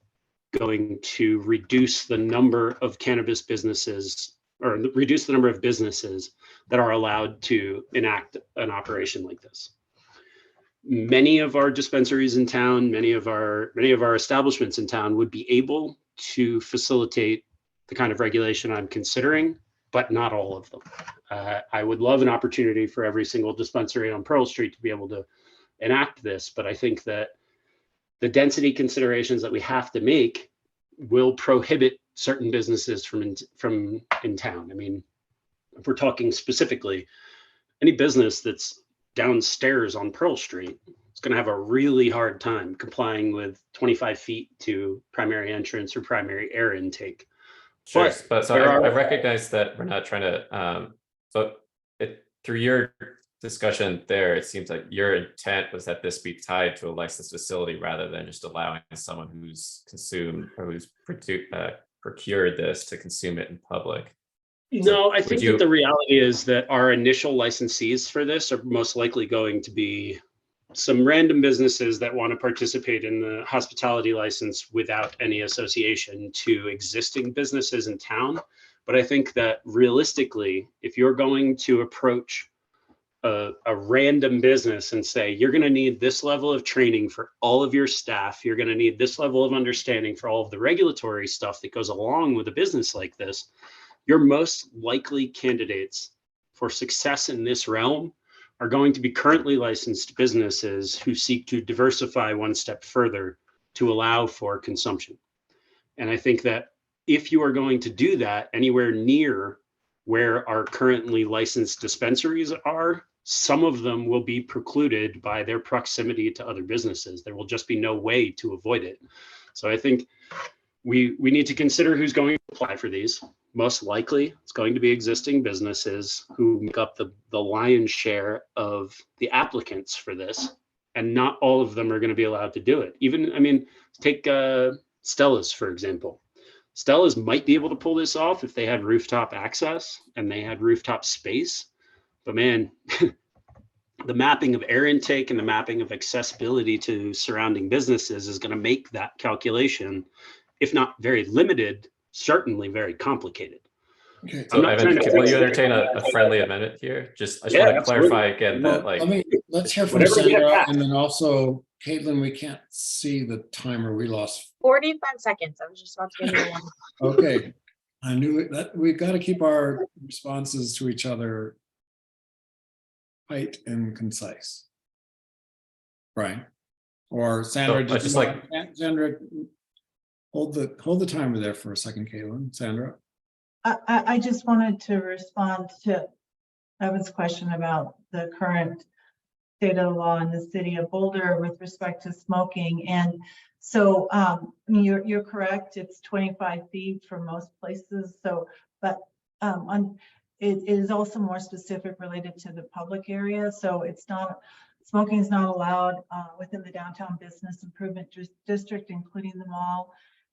going to reduce the number of cannabis businesses, or reduce the number of businesses that are allowed to enact an operation like this. Many of our dispensaries in town, many of our establishments in town would be able to facilitate the kind of regulation I'm considering, but not all of them. I would love an opportunity for every single dispensary on Pearl Street to be able to enact this, but I think that the density considerations that we have to make will prohibit certain businesses from in town. I mean, if we're talking specifically, any business that's downstairs on Pearl Street, it's going to have a really hard time complying with 25 feet to primary entrance or primary air intake. Sure, but so I recognize that we're not trying to, through your discussion there, it seems like your intent was that this be tied to a licensed facility rather than just allowing someone who's consumed or who's procured this to consume it in public. No, I think that the reality is that our initial licensees for this are most likely going to be some random businesses that want to participate in the hospitality license without any association to existing businesses in town. But I think that realistically, if you're going to approach a random business and say, you're going to need this level of training for all of your staff, you're going to need this level of understanding for all of the regulatory stuff that goes along with a business like this, your most likely candidates for success in this realm are going to be currently licensed businesses who seek to diversify one step further to allow for consumption. And I think that if you are going to do that anywhere near where our currently licensed dispensaries are, some of them will be precluded by their proximity to other businesses. There will just be no way to avoid it. So I think we need to consider who's going to apply for these. Most likely, it's going to be existing businesses who make up the lion's share of the applicants for this, and not all of them are going to be allowed to do it. Even, I mean, take Stella's, for example. Stella's might be able to pull this off if they had rooftop access and they had rooftop space, but man, the mapping of air intake and the mapping of accessibility to surrounding businesses is going to make that calculation, if not very limited, certainly very complicated. Okay. So Evan, will you entertain a friendly amendment here? I just want to clarify again that let's hear from Sandra, and then also Caitlin, we can't see the timer. We lost 45 seconds. I was just about to give you one. Okay. I knew that we've got to keep our responses to each other tight and concise. Right. Or Sandra, so just like Sandra, hold the timer there for a second, Caitlin. Sandra. I just wanted to respond to Evan's question about the current state of the law in the city of Boulder with respect to smoking. And so you're correct, it's 25 feet for most places. So, but it is also more specific related to the public area. So it's not, smoking is not allowed within the downtown business improvement district, including the mall,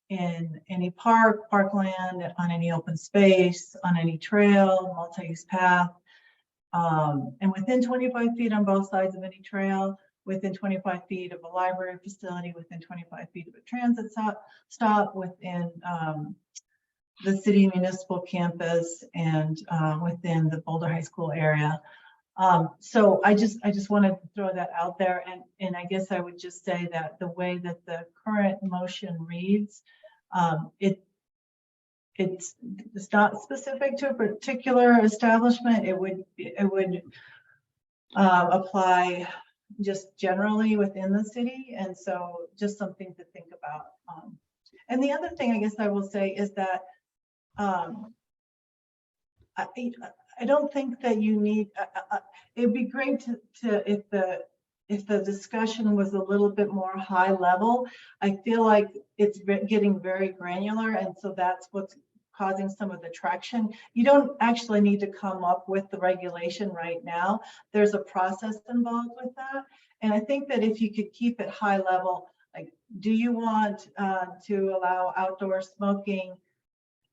in any park, parkland, on any open space, on any trail, multi-use path, and within 25 feet on both sides of any trail, within 25 feet of a library facility, within 25 feet of a transit stop, within the city municipal campus, and within the Boulder High School area. So I just wanted to throw that out there, and I guess I would just say that the way that the current motion reads, it's not specific to a particular establishment. It would apply just generally within the city, and so just something to think about. And the other thing I guess I will say is that I don't think that you need, it'd be great to if the discussion was a little bit more high level. I feel like it's getting very granular, and so that's what's causing some of the traction. You don't actually need to come up with the regulation right now. There's a process involved with that. And I think that if you could keep it high level, like, do you want to allow outdoor smoking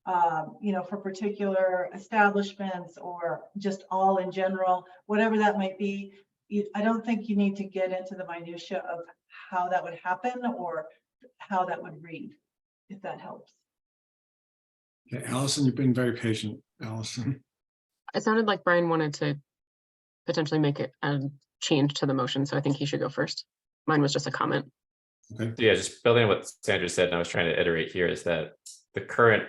for particular establishments, or just all in general, whatever that might be. I don't think you need to get into the minutia of how that would happen or how that would read, if that helps. Okay, Allison, you've been very patient. Allison. It sounded like Brian wanted to potentially make it a change to the motion, so I think he should go first. Mine was just a comment. Okay. Yeah, just building on what Sandra said, and I was trying to iterate here, is that the current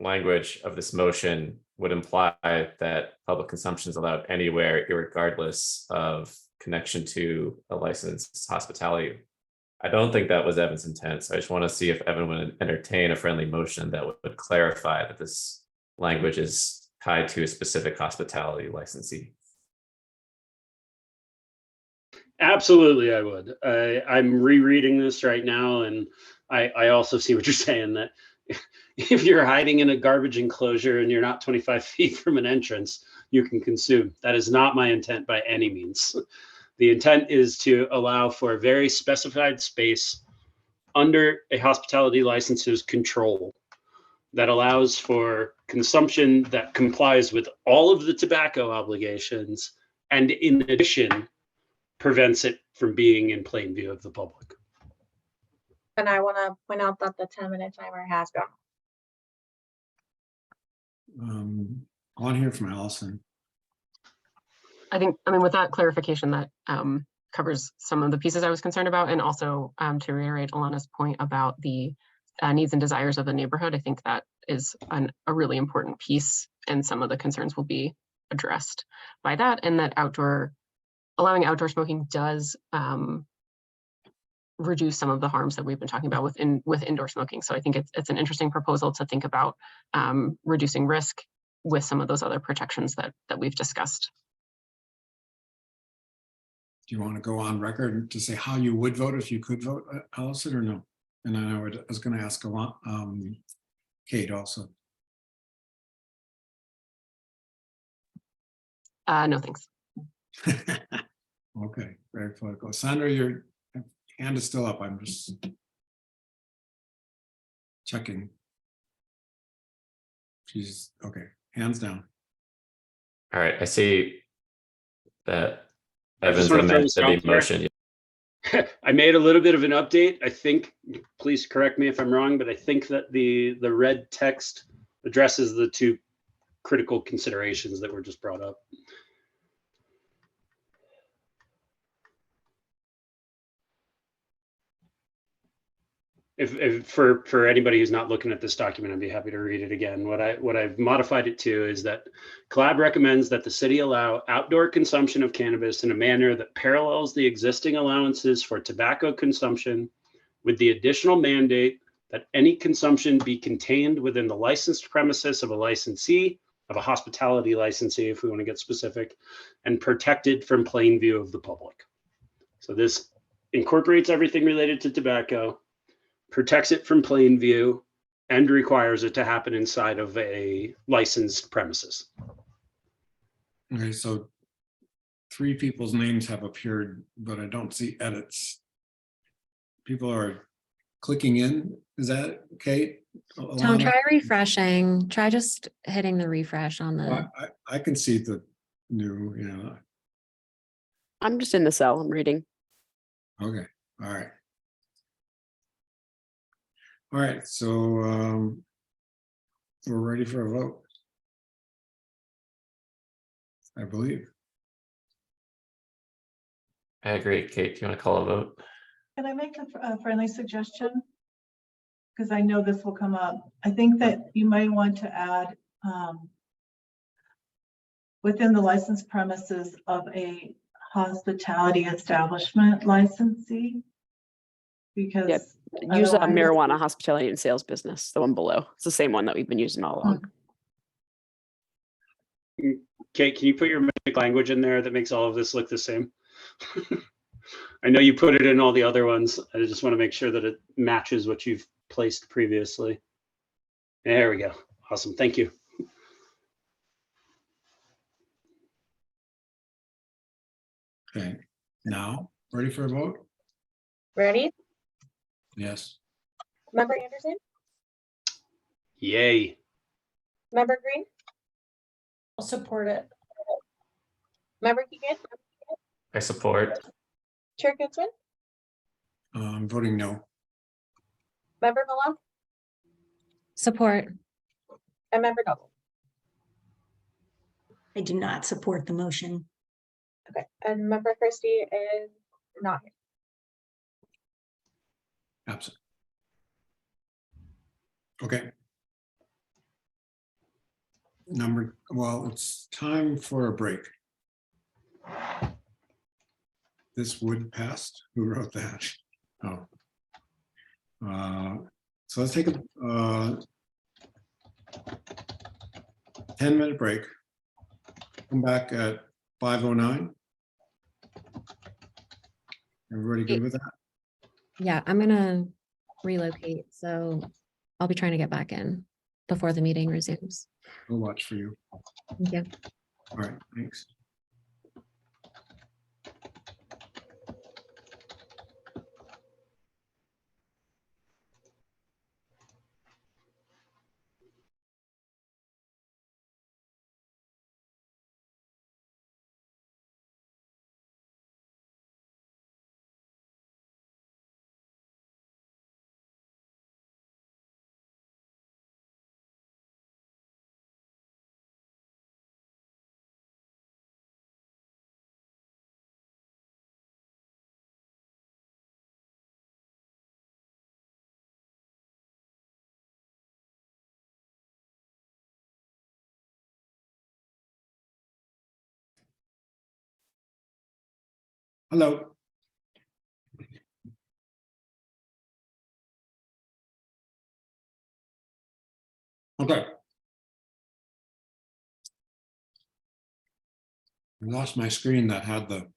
language of this motion would imply that public consumption is allowed anywhere, irregardless of connection to a licensed hospitality. I don't think that was Evan's intent, so I just want to see if Evan would entertain a friendly motion that would clarify that this language is tied to a specific hospitality licensee. Absolutely, I would. I'm rereading this right now, and I also see what you're saying, that if you're hiding in a garbage enclosure and you're not 25 feet from an entrance, you can consume. That is not my intent by any means. The intent is to allow for a very specified space under a hospitality license's control that allows for consumption that complies with all of the tobacco obligations, and in addition, prevents it from being in plain view of the public. And I want to point out that the 10-minute timer has gone. I want to hear from Allison. I mean, with that clarification, that covers some of the pieces I was concerned about, and also to reiterate Alana's point about the needs and desires of the neighborhood, I think that is a really important piece, and some of the concerns will be addressed by that, and that allowing outdoor smoking does reduce some of the harms that we've been talking about with indoor smoking. So I think it's an interesting proposal to think about reducing risk with some of those other protections that we've discussed. Do you want to go on record to say how you would vote if you could vote, Allison, or no? And then I was going to ask Kate also. No, thanks. Okay, very political. Sandra, your hand is still up. I'm just checking. She's okay. Hands down. All right, I see that I just Evan's want to throw amended this out the motion. I made a little bit of an update. I think, please correct me if I'm wrong, but I think that the red text addresses the two critical considerations that were just brought up. If for anybody who's not looking at this document, I'd be happy to read it again. What I've modified it to is that CLAB recommends that the city allow outdoor consumption of cannabis in a manner that parallels the existing allowances for tobacco consumption, with the additional mandate that any consumption be contained within the licensed premises of a licensee, of a hospitality licensee, if we want to get specific, and protected from plain view of the public. So this incorporates everything related to tobacco, protects it from plain view, and requires it to happen inside of a licensed premises. Okay, so 3 people's names have appeared, but I don't see edits. People are clicking in. Is that Kate? Tom, Alana? try refreshing. Try just hitting the refresh on the. I can see the new, I'm just in the cell. I'm reading. okay, all right. All right, so we're ready for a vote, I believe. I agree. Kate, do you want to call a vote? Can I make a friendly suggestion? Because I know this will come up. I think that you might want to add within the licensed premises of a hospitality establishment licensee. Because Yep. Use a otherwise- marijuana hospitality and sales business, the one below. It's the same one that we've been using all along. Kate, can you put your magic language in there that makes all of this look the same? I know you put it in all the other ones. I just want to make sure that it matches what you've placed previously. There we go. Awesome. Thank you. Okay, now ready for a vote? Ready? Yes. Member Anderson? Yay. Member Green? I'll support it. Member Keegan? I support. Chair Goodwin? I'm voting no. Member Malone? Support. And Member Noble? I do not support the motion. Okay, and Member Christie is not here. Absent. Okay. Well, it's time for a break. This would pass. Who wrote that? Oh. So let's take a 10-minute break. Come back at 5:09. Everybody good with that? Yeah, I'm gonna relocate, so I'll be trying to get back in before the meeting resumes. We'll watch for you. Thank you. All right, thanks. Hello. Okay. I lost my screen that had the.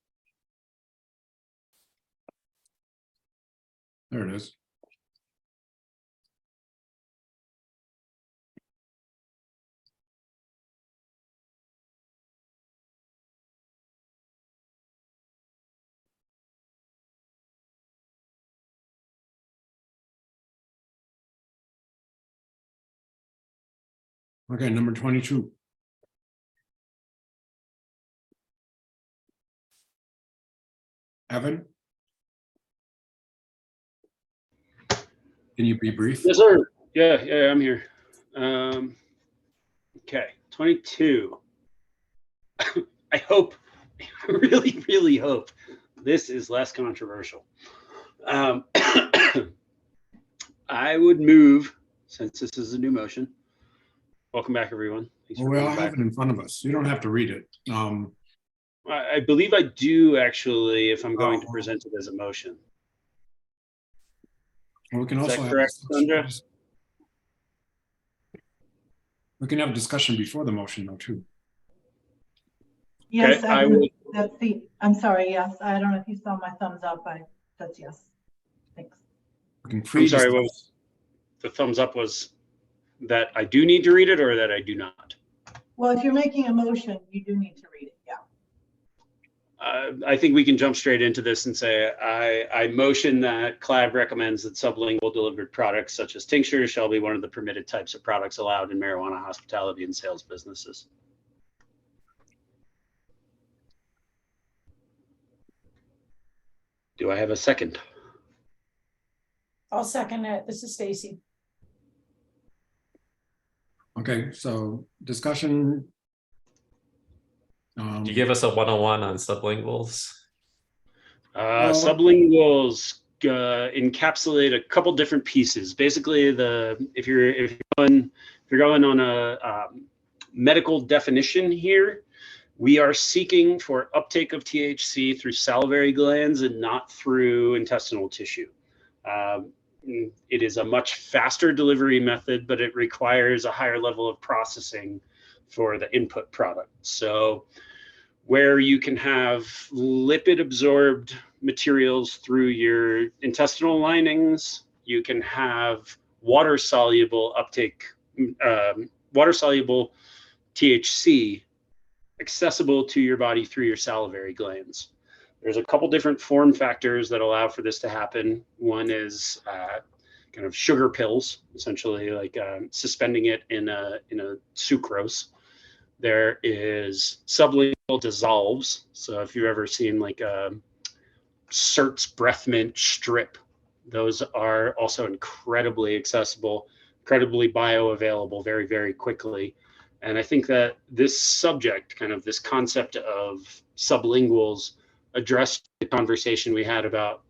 There it is. Okay, number 22. Evan? Can you be brief? Yes, sir. Yeah, I'm here. Okay, 22. I hope, I really hope this is less controversial. I would move, since this is a new motion. Welcome back, everyone. Thanks Well, for we all coming have back. it in front of us. You don't have to read it. I believe I do actually, if I'm going to Oh. present it as a motion. We can Is also that have correct, Sandra? we can have a discussion before the motion though, too. Yes, Okay, I will. that's I'm sorry, yes. I don't know if you saw my thumbs up, that's yes. Thanks. We can I'm sorry, what pre-discuss. was the thumbs up was that I do need to read it or that I do not? Well, if you're making a motion, you do need to read it, yeah. I think we can jump straight into this and say, I motion that CLAB recommends that sublingual delivered products such as tinctures shall be one of the permitted types of products allowed in marijuana hospitality and sales businesses. Do I have a second? I'll second it. This is Stacy. Okay, so discussion. Do you give us a 101 on sublinguals? Sublinguals encapsulate a couple different pieces. Basically, if you're going on a medical definition here, we are seeking for uptake of THC through salivary glands and not through intestinal tissue. It is a much faster delivery method, but it requires a higher level of processing for the input product. So where you can have lipid absorbed materials through your intestinal linings, you can have water soluble uptake, water soluble THC accessible to your body through your salivary glands. There's a couple different form factors that allow for this to happen. One is kind of sugar pills, essentially like suspending it in a sucrose. There is sublingual dissolves. So if you've ever seen like a Cert's breath mint strip, those are also incredibly accessible, incredibly bioavailable very, very quickly. And I think that this subject, kind of this concept of sublinguals, addressed the conversation we had about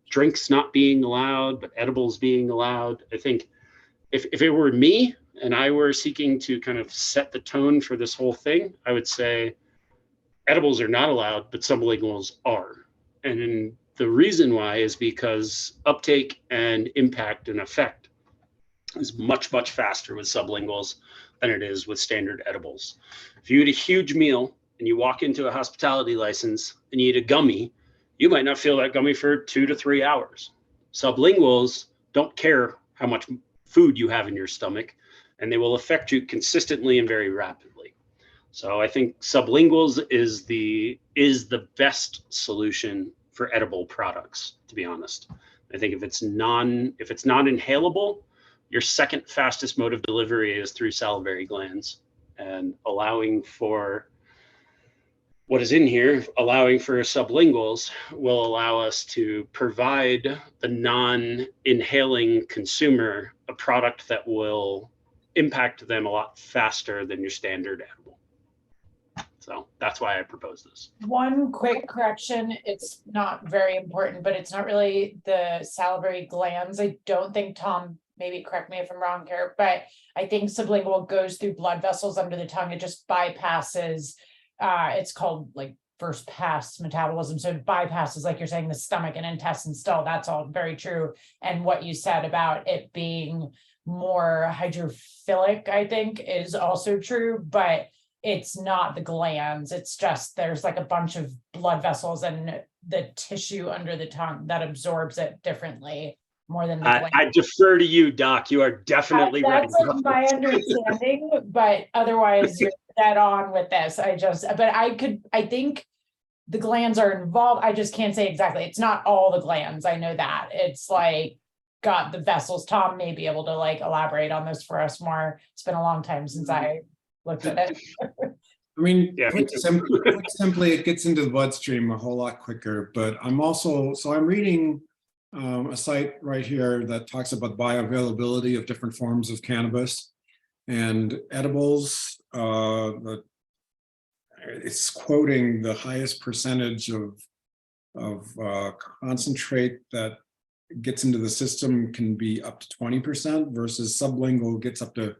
drinks not being allowed, but edibles being allowed. I think if it were me and I were seeking to kind of set the tone for this whole thing, I would say edibles are not allowed, but sublinguals are. And the reason why is because uptake and impact and effect is much, much faster with sublinguals than it is with standard edibles. If you eat a huge meal and you walk into a hospitality license and you eat a gummy, you might not feel that gummy for 2 to 3 hours. Sublinguals don't care how much food you have in your stomach, and they will affect you consistently and very rapidly. So I think sublinguals is the best solution for edible products, to be honest. I think if it's non-inhalable, your second fastest mode of delivery is through salivary glands, and allowing for what is in here, allowing for sublinguals, will allow us to provide the non-inhaling consumer a product that will impact them a lot faster than your standard edible. So that's why I propose this. One quick correction, it's not very important, but it's not really the salivary glands. I don't think, Tom, maybe correct me if I'm wrong here, but I think sublingual goes through blood vessels under the tongue. It just bypasses, it's called like first pass metabolism. So it bypasses, like you're saying, the stomach and intestine still. That's all very true. And what you said about it being more hydrophilic, I think, is also true, but it's not the glands. It's just there's like a bunch of blood vessels and the tissue under the tongue that absorbs it differently more than the gland. I defer to you, Doc. You are definitely right. That's like my understanding, but otherwise you're dead on with this. I think the glands are involved. I just can't say exactly. It's not all the glands. I know that. It's like got the vessels. Tom may be able to like elaborate on this for us more. It's been a long time since I looked at it. I mean, put simply, it gets into the bloodstream a whole lot quicker, but I'm reading a site right here that talks about bioavailability of different forms of cannabis and edibles. It's quoting the highest percentage of concentrate that gets into the system can be up to 20% versus sublingual gets up to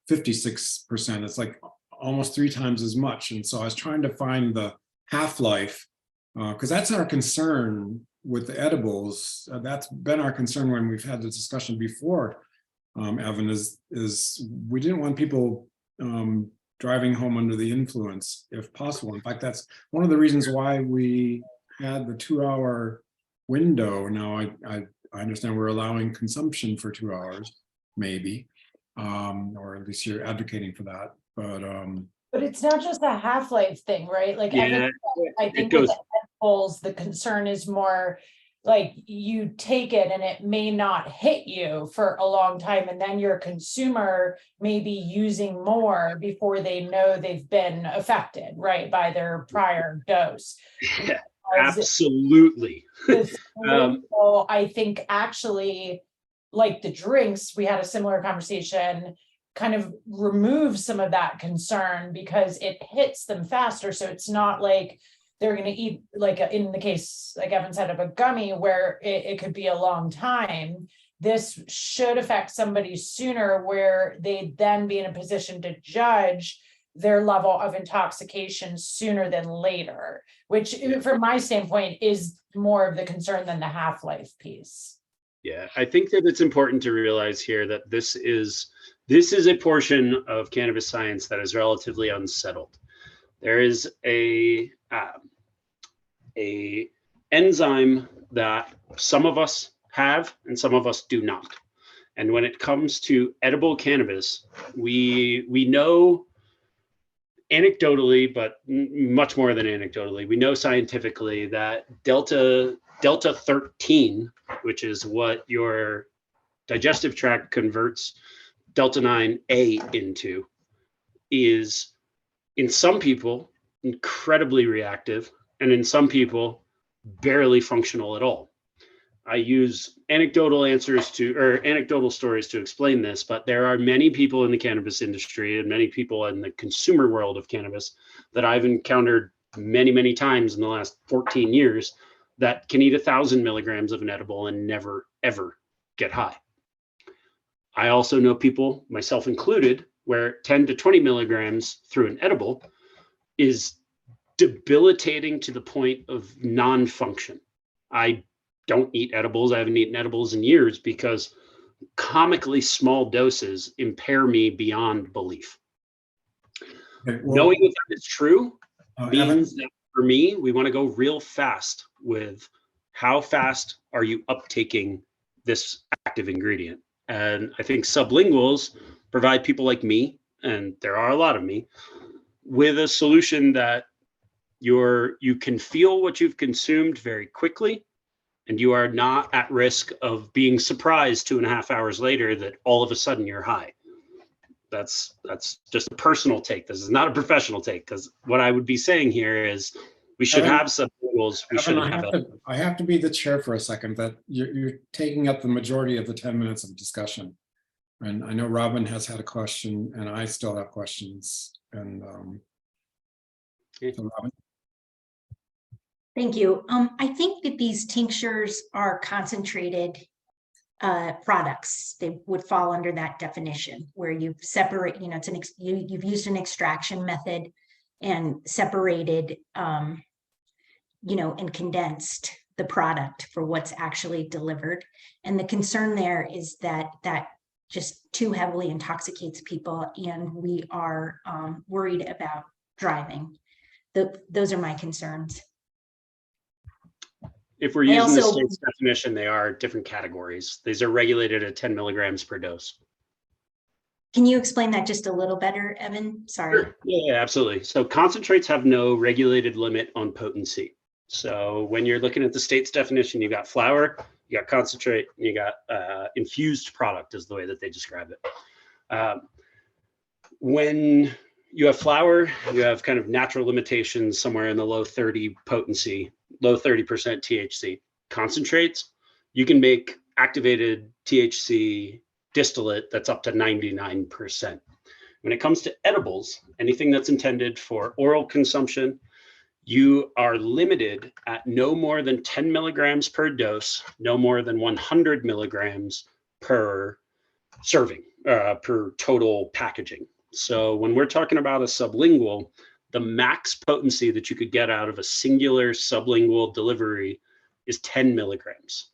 56%. It's like almost 3 times as much. And so I was trying to find the half-life because that's our concern with the edibles. That's been our concern when we've had the discussion before, Evan, is we didn't want people driving home under the influence if possible. In fact, that's one of the reasons why we had the 2-hour window. Now I understand we're allowing consumption for 2 hours, maybe, or at least you're advocating for that. But But it's not just a half-life thing, right? Like, Yeah, I it think with goes. the edibles, the concern is more like you take it and it may not hit you for a long time, and then your consumer may be using more before they know they've been affected, right, by their prior dose. Yeah, absolutely. This label, I think actually, like the drinks, we had a similar conversation, kind of removes some of that concern because it hits them faster. So it's not like they're going to eat, like in the case, like Evan said, of a gummy where it could be a long time. This should affect somebody sooner, where they'd then be in a position to judge their level of intoxication sooner than later, which from my standpoint is more of the concern than the half-life piece. Yeah, I think that it's important to realize here that this is a portion of cannabis science that is relatively unsettled. There is a enzyme that some of us have and some of us do not. And when it comes to edible cannabis, we know anecdotally, but much more than anecdotally, we know scientifically that delta 13, which is what your digestive tract converts delta 9A into, is in some people incredibly reactive and in some people barely functional at all. I use anecdotal stories to explain this, but there are many people in the cannabis industry and many people in the consumer world of cannabis that I've encountered many, many times in the last 14 years that can eat 1,000 milligrams of an edible and never, ever get high. I also know people, myself included, where 10 to 20 milligrams through an edible is debilitating to the point of non-function. I don't eat edibles. I haven't eaten edibles in years because comically small doses impair me beyond belief. Okay, well, knowing that is true Evan? means that for me, we want to go real fast with how fast are you uptaking this active ingredient. And I think sublinguals provide people like me, and there are a lot of me, with a solution that you can feel what you've consumed very quickly, and you are not at risk of being surprised 2.5 hours later that all of a sudden you're high. That's just a personal take. This is not a professional take, because what I would be saying here is we should Evan, have sublinguals. We shouldn't have it. I have to be the chair for a second. That you're taking up the majority of the 10 minutes of discussion. And I know Robin has had a question and I still have questions. And so Robin. Thank you. I think that these tinctures are concentrated products. They would fall under that definition where you separate, it's you've used an extraction method and separated, and condensed the product for what's actually delivered. And the concern there is that just too heavily intoxicates people, and we are worried about driving. Those are my concerns. If we're using the state's definition, they are different categories. These are regulated at 10 milligrams per dose. Can you explain that just a little better, Evan? Sorry. Sure. Yeah, absolutely. So concentrates have no regulated limit on potency. So when you're looking at the state's definition, you got flour, you got concentrate, you got infused product is the way that they describe it. When you have flour, you have kind of natural limitations somewhere in the low 30 potency, low 30% THC. Concentrates, you can make activated THC distillate that's up to 99%. When it comes to edibles, anything that's intended for oral consumption, you are limited at no more than 10 milligrams per dose, no more than 100 milligrams per serving, per total packaging. So when we're talking about a sublingual, the max potency that you could get out of a singular sublingual delivery is 10 milligrams.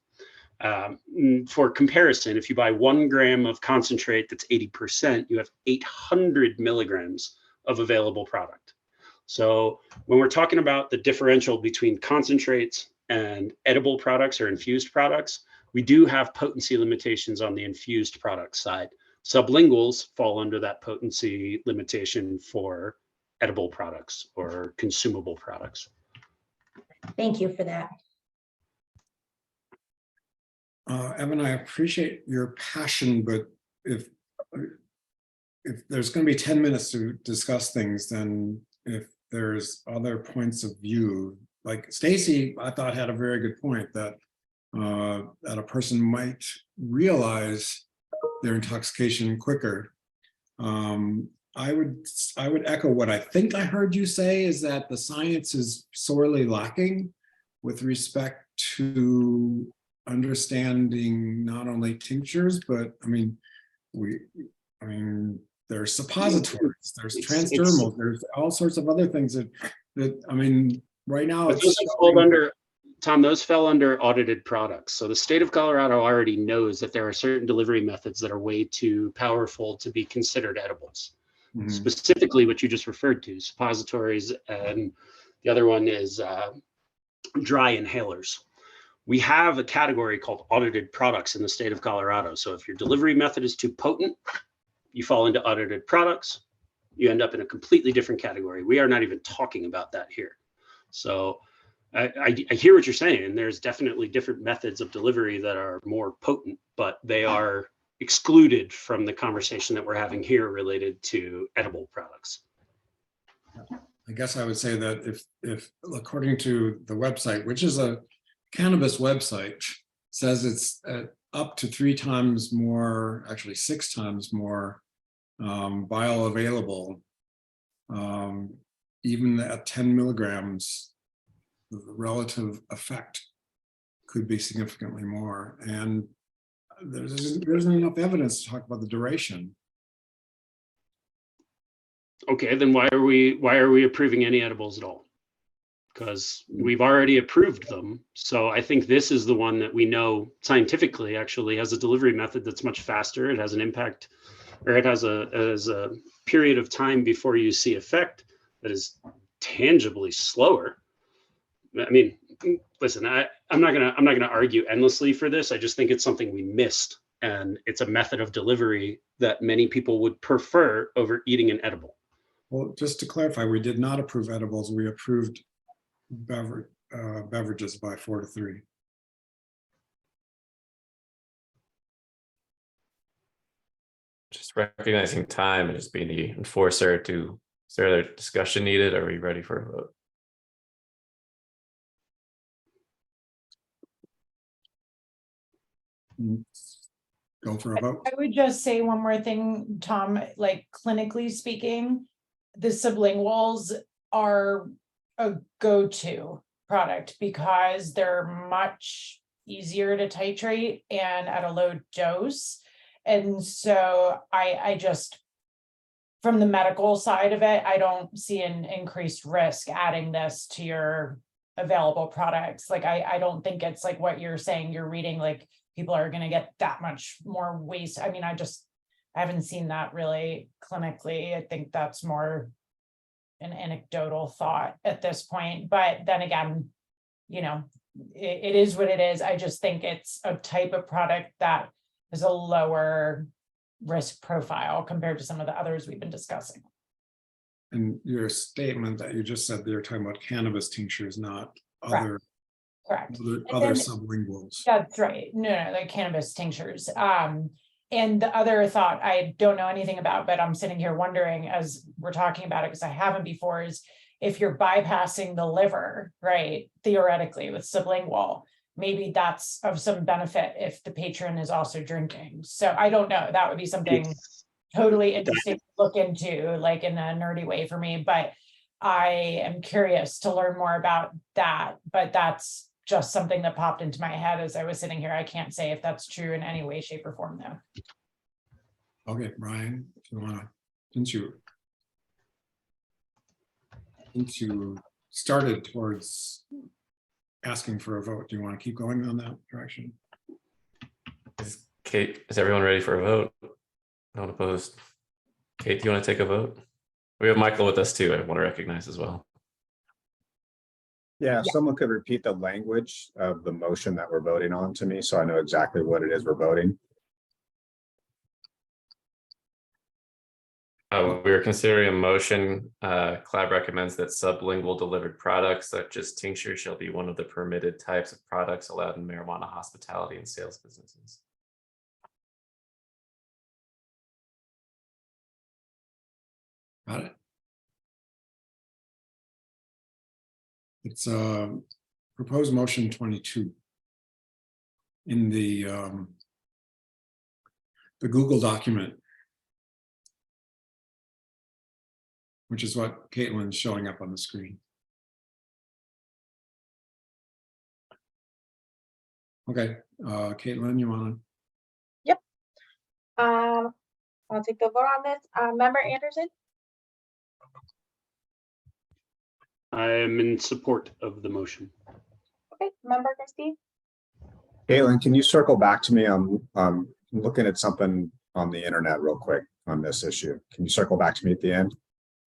For comparison, if you buy 1 gram of concentrate that's 80%, you have 800 milligrams of available product. So when we're talking about the differential between concentrates and edible products or infused products, we do have potency limitations on the infused product side. Sublinguals fall under that potency limitation for edible products or consumable products. Thank you for that. Evan, I appreciate your passion, but if there's going to be 10 minutes to discuss things, then if there's other points of view, like Stacy, I thought had a very good point that that a person might realize their intoxication quicker. I would echo what I think I heard you say, is that the science is sorely lacking with respect to understanding not only tinctures, but I mean, there's suppositories, there's transdermals, there's all sorts of other things that I mean, right now it's fall under, Tom, those fell under audited products. So the state of Colorado already knows that there are certain delivery methods that are way too powerful to be considered edibles. Mhm. Specifically what you just referred to, suppositories, and the other one is dry inhalers. We have a category called audited products in the state of Colorado. So if your delivery method is too potent, you fall into audited products. You end up in a completely different category. We are not even talking about that here. So I hear what you're saying. There's definitely different methods of delivery that are more potent, but they are excluded from the conversation that we're having here related to edible products. I guess I would say that if according to the website, which is a cannabis website, says it's up to 3 times more, actually 6 times more bioavailable, even at 10 milligrams, the relative effect could be significantly more. And there isn't enough evidence to talk about the duration. Okay, then why are we approving any edibles at all? Because we've already approved them. So I think this is the one that we know scientifically actually has a delivery method that's much faster. It has an impact, or it has a period of time before you see effect that is tangibly slower. I mean, listen, I'm not gonna argue endlessly for this. I just think it's something we missed, and it's a method of delivery that many people would prefer over eating an edible. Well, just to clarify, we did not approve edibles. We approved beverages by 4-3. Just recognizing time and just being the enforcer. Is there other discussion needed? Are we ready for a vote? Go for a vote. I would just say one more thing, Tom, like clinically speaking, the sublinguals are a go-to product because they're much easier to titrate and at a low dose. And so I just, from the medical side of it, I don't see an increased risk adding this to your available products. Like, I don't think it's like what you're saying, you're reading, like people are going to get that much more waste. I mean, I haven't seen that really clinically. I think that's more an anecdotal thought at this point. But then again, you know, it is what it is. I just think it's a type of product that is a lower risk profile compared to some of the others we've been discussing. And your statement that you just said that you're talking about cannabis tinctures, not other Correct. other sublinguals. That's right. No, like cannabis tinctures. And the other thought I don't know anything about, but I'm sitting here wondering as we're talking about it, because I haven't before, is if you're bypassing the liver, right, theoretically with sublingual, maybe that's of some benefit if the patron is also drinking. So I don't know. That would be something totally interesting to look into, like in a nerdy way for me. But I am curious to learn more about that. But that's just something that popped into my head as I was sitting here. I can't say if that's true in any way, shape, or form, though. Okay, Brian, if you want to, since you started towards asking for a vote, do you want to keep going on that direction? Kate, is everyone ready for a vote? Not opposed. Kate, do you want to take a vote? We have Michael with us too. I want to recognize as well. Yeah, if someone could repeat the language of the motion that we're voting on to me, so I know exactly what it is we're voting. We are considering a motion. CLAB recommends that sublingual delivered products such as tincture shall be one of the permitted types of products allowed in marijuana hospitality and sales businesses. Got it. It's proposed motion 22 in the Google document, which is what Caitlin's showing up on the screen. Okay, Caitlin, you want to? Yep. I'll take the vote on this. Member Anderson, I am in support of the motion. okay. Member Christie, Caitlin, can you circle back to me? I'm looking at something on the internet real quick on this issue. Can you circle back to me at the end?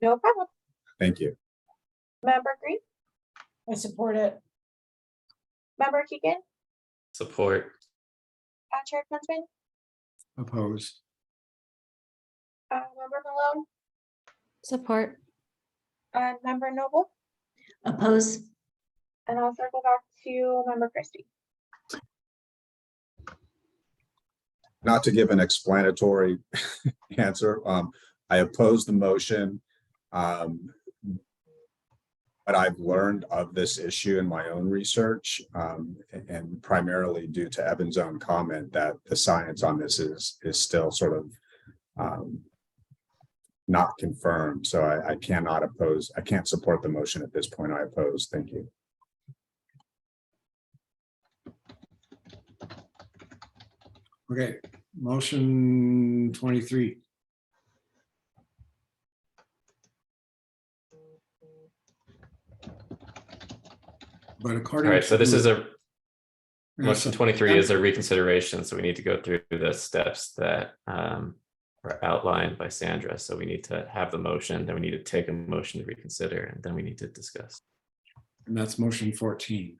no problem. Thank you. Member Green, I support it. Member Keegan, Support. Chair Huntsman, Opposed. Member Malone, Support. and Member Noble, Oppose. and I'll circle back to Member Christie. Not to give an explanatory answer, I oppose the motion. But I've learned of this issue in my own research, and primarily due to Evan's own comment that the science on this is still sort of not confirmed. So I cannot oppose, I can't support the motion at this point. I oppose. Thank you. Okay, motion 23. But All according right, so this is a Yeah, motion so- 23 is a reconsideration, so we need to go through the steps that were outlined by Sandra. So we need to have the motion, then we need to take a motion to reconsider, and then we need to discuss. And that's motion 14.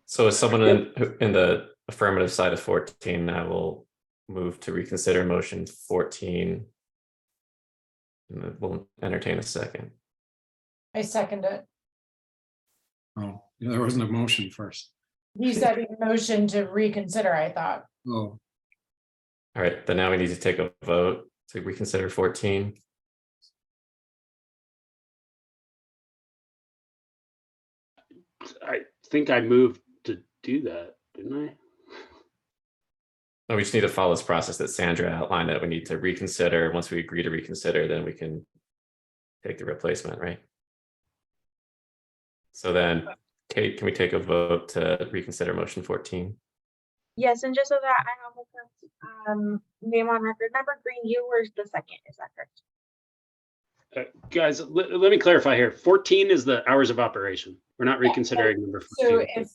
So as someone in the affirmative side of 14, I will move to reconsider motion 14. And then we'll entertain a second. I second it. Oh, yeah, there wasn't a motion first. He said he motioned to reconsider, I thought. Oh, All right, then now we need to take a vote to reconsider 14. I think I moved to do that, didn't I? No, we just need to follow this process that Sandra outlined, that we need to reconsider. Once we agree to reconsider, then we can take the replacement, right? So then, Kate, can we take a vote to reconsider motion 14? Yes, and just so that I have the correct name on record, Member Green, you were the second, is that correct? Guys, let me clarify here. 14 is the hours of operation. We're not reconsidering number 14. So if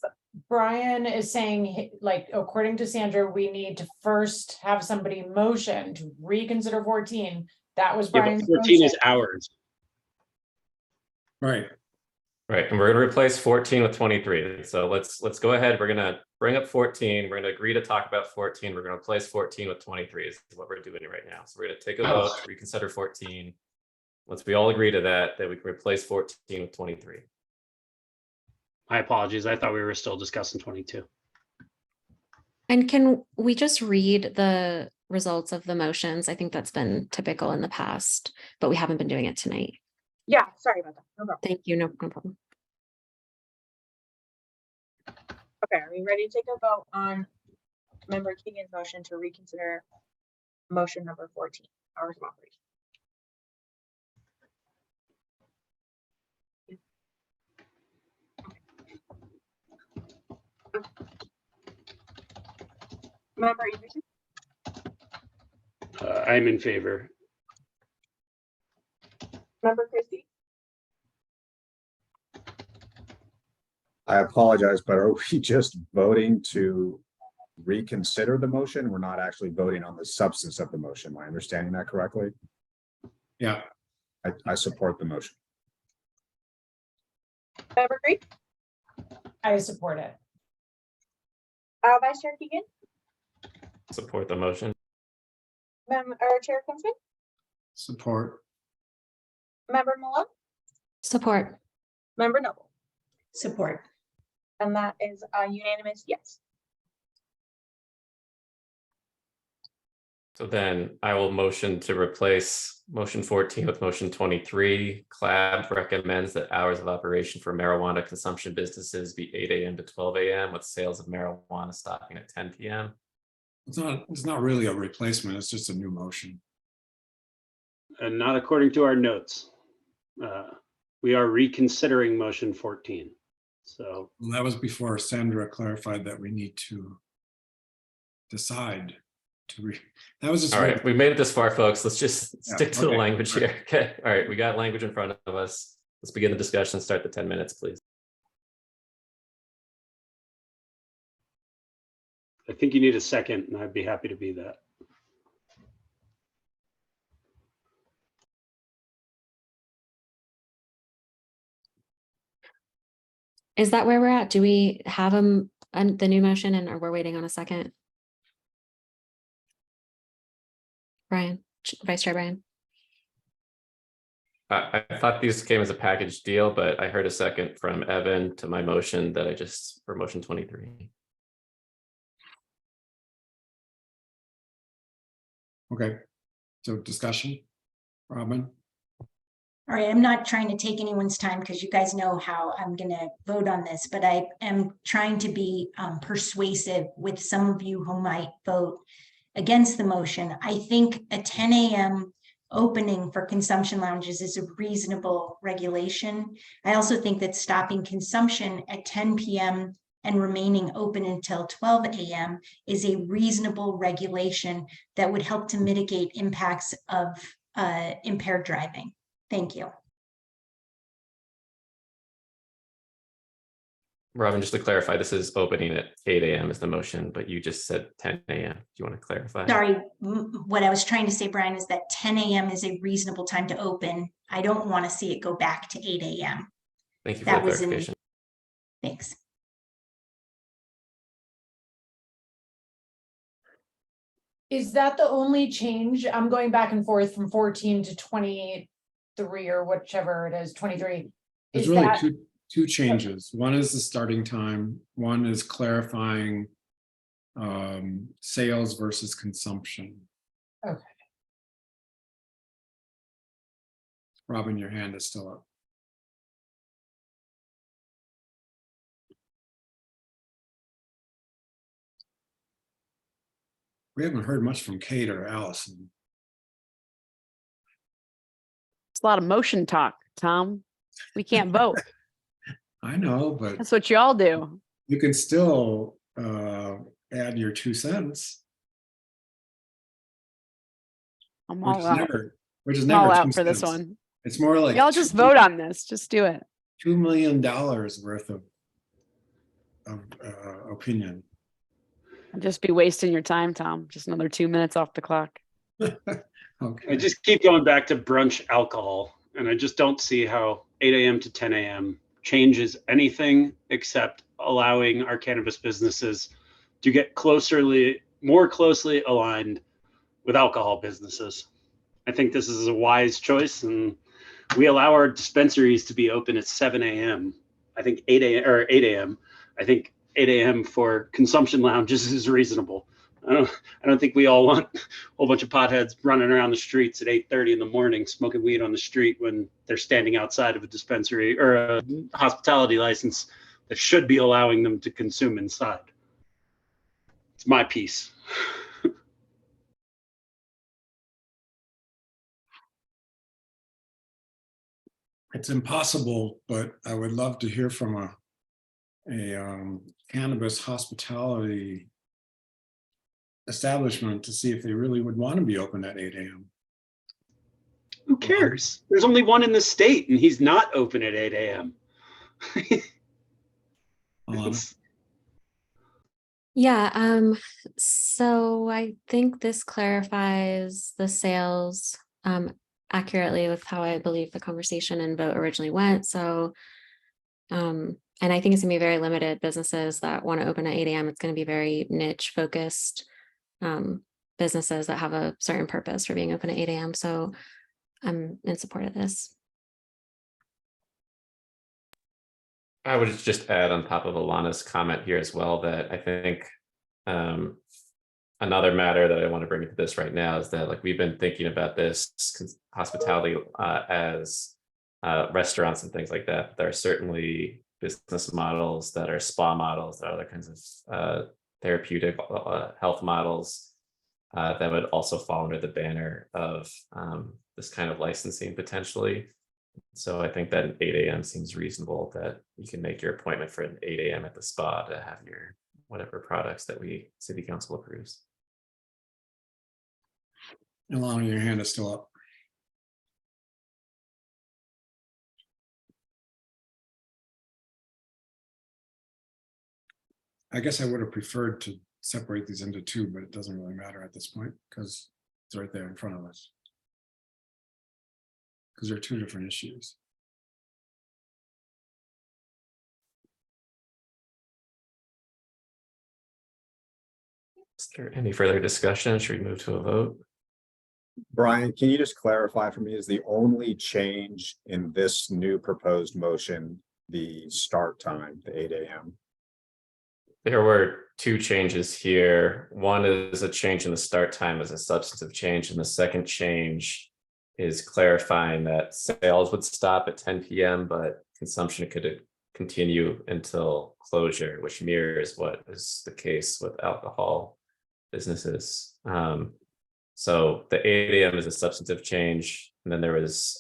Brian is saying, like, according to Sandra, we need to first have somebody motion to reconsider 14. That was Yeah, Brian's but 14 is motion. hours. right. Right, and we're going to replace 14 with 23. So let's go ahead. We're going to bring up 14. We're going to agree to talk about 14. We're going to replace 14 with 23 is what we're doing right now. So we're going to take a vote to reconsider 14. Once we all agree to that, then we can replace 14 with 23. My apologies. I thought we were still discussing 22. And can we just read the results of the motions? I think that's been typical in the past, but we haven't been doing it tonight. Yeah, sorry about that. No problem. Thank you. No problem. Okay, are we ready to take a vote on Member Keegan's motion to reconsider motion number 14, hours of operation? Member Anderson, I'm in favor. Member Christie, I apologize, but are we just voting to reconsider the motion? We're not actually voting on the substance of the motion. Am I understanding that correctly? Yeah. I support the motion. Member Green, I support it. Vice Chair Keegan, Support the motion. Chair Kinsman, Support. Member Malone, Support. Member Noble, Support. and that is a unanimous yes. So then I will motion to replace motion 14 with motion 23. CLAB recommends that hours of operation for marijuana consumption businesses be 8 a.m. to 12 a.m. with sales of marijuana stopping at 10 p.m. It's not really a replacement, it's just a new motion. And not according to our notes. We are reconsidering motion 14. So Well, that was before Sandra clarified that we need to decide to that was just All right, we made it this far, folks. Let's just stick to the okay. language here. Okay. All right, we got language in front of us. Let's begin the discussion. Start the 10 minutes, please. I think you need a second, and I'd be happy to be that. Is that where we're at? Do we have the new motion and or we're waiting on a second? Brian, Vice Chair Brian. I thought these came as a package deal, but I heard a second from Evan to my motion that I just for motion 23. Okay, so discussion, Robin. All right, I'm not trying to take anyone's time because you guys know how I'm going to vote on this, but I am trying to be persuasive with some of you who might vote against the motion. I think a 10 a.m. opening for consumption lounges is a reasonable regulation. I also think that stopping consumption at 10 p.m. and remaining open until 12 a.m. is a reasonable regulation that would help to mitigate impacts of impaired driving. Thank you. Robin, just to clarify, this is opening at 8 a.m. is the motion, but you just said 10 a.m. Do you want to clarify? Sorry, what I was trying to say, Brian, is that 10 a.m. is a reasonable time to open. I don't want to see it go back to 8 a.m. Thank you for the clarification. Thanks. Is that the only change? I'm going back and forth from 14 to 23 or whichever it is, 23. There's Is really that two changes. One is the starting time. One is clarifying sales versus consumption. okay? Robin, your hand is still up. We haven't heard much from Kate or Allison. It's a lot of motion talk, Tom. We can't vote. I know, but That's what y'all do. you can still add your 2 cents. I'm Which all is out. never, which is I'm never all 2 out for this cents. one. It's more like Y'all just vote on this. Just do it. $2 million worth of opinion. I'll just be wasting your time, Tom. Just another 2 minutes off the clock. Okay. I just keep going back to brunch alcohol, and I just don't see how 8 a.m. to 10 a.m. changes anything except allowing our cannabis businesses to get more closely aligned with alcohol businesses. I think this is a wise choice, and we allow our dispensaries to be open at 7 a.m. I think 8 a.m. I think 8 a.m. for consumption lounges is reasonable. I don't think we all want a whole bunch of potheads running around the streets at 8:30 in the morning smoking weed on the street when they're standing outside of a dispensary or a hospitality license that should be allowing them to consume inside. It's my piece. It's impossible, but I would love to hear from a cannabis hospitality establishment to see if they really would want to be open at 8 a.m. Who cares? There's only one in the state, and he's not open at 8 a.m. Yeah, so I think this clarifies the sales accurately with how I believe the conversation and vote originally went. So And I think it's gonna be very limited businesses that want to open at 8 a.m. It's gonna be very niche focused businesses that have a certain purpose for being open at 8 a.m. So I'm in support of this. I would just add on top of Alana's comment here as well that I think another matter that I want to bring into this right now is that like we've been thinking about this hospitality as restaurants and things like that. There are certainly business models that are spa models, that are other kinds of therapeutic health models that would also fall under the banner of this kind of licensing potentially. So I think that 8 a.m. seems reasonable, that you can make your appointment for an 8 a.m. at the spa to have your whatever products that city council approves. Ilana, your hand is still up. I guess I would have preferred to separate these into two, but it doesn't really matter at this point because it's right there in front of us. Because they're two different issues. Is there any further discussion? Should we move to a vote? Brian, can you just clarify for me, is the only change in this new proposed motion the start time, the 8 a.m.? There were two changes here. One is a change in the start time as a substantive change, and the second change is clarifying that sales would stop at 10 p.m., but consumption could continue until closure, which mirrors what is the case with alcohol businesses. So the 8 a.m. is a substantive change. And then there was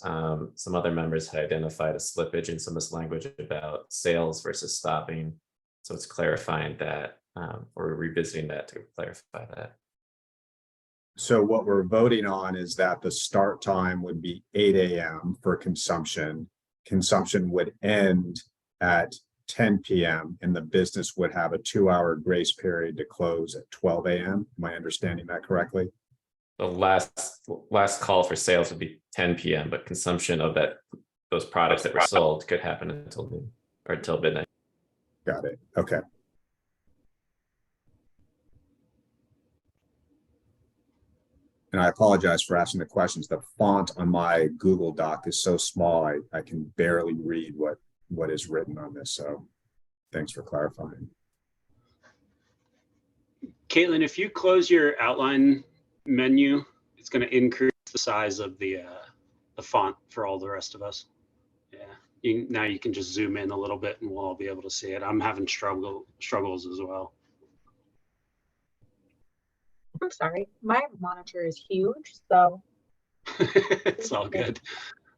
some other members had identified a slippage in some of this language about sales versus stopping. So it's clarifying that, or revisiting that to clarify that. So what we're voting on is that the start time would be 8 a.m. for consumption. Consumption would end at 10 p.m. and the business would have a 2-hour grace period to close at 12 a.m. Am I understanding that correctly? The last call for sales would be 10 p.m., but consumption of those products that were sold could happen until noon or until midnight. Got it. Okay. And I apologize for asking the questions. The font on my Google Doc is so small, I can barely read what is written on this. So thanks for clarifying. Caitlin, if you close your outline menu, it's going to increase the size of the font for all the rest of us. Yeah, now you can just zoom in a little bit and we'll all be able to see it. I'm having struggles as well. I'm sorry, my monitor is huge, so. It's all good.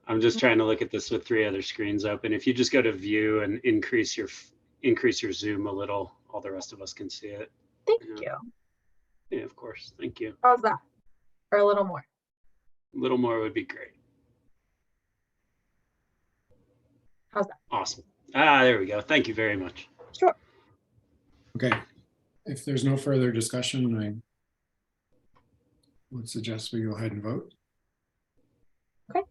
I'm just trying to look at this with 3 other screens open. If you just go to view and increase your zoom a little, all the rest of us can see it. Thank you. Yeah, of course. Thank you. How's that? Or a little more? A little more would be great. How's that? Awesome. There we go. Thank you very much. Sure. Okay. If there's no further discussion, I would suggest we go ahead and vote. Okay.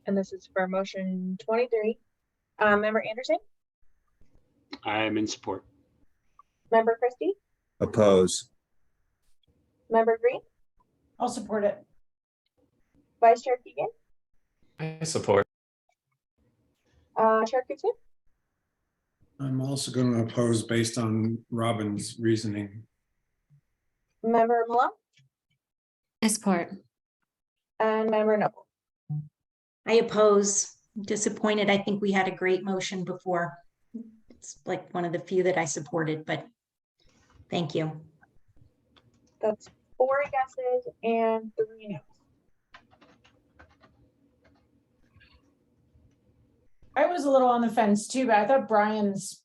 And this is for motion 23. Member Anderson? I'm in support. Member Christie? Oppose. Member Green? I'll support it. Vice Chair Keegan? I support. Chair Kutzman? I'm also going to oppose based on Robin's reasoning. Member Malone? I support. And Member Noble? I oppose. Disappointed. I think we had a great motion before. It's like one of the few that I supported, but thank you. That's 4 yeses and 3 noes. I was a little on the fence too, but I thought Brian's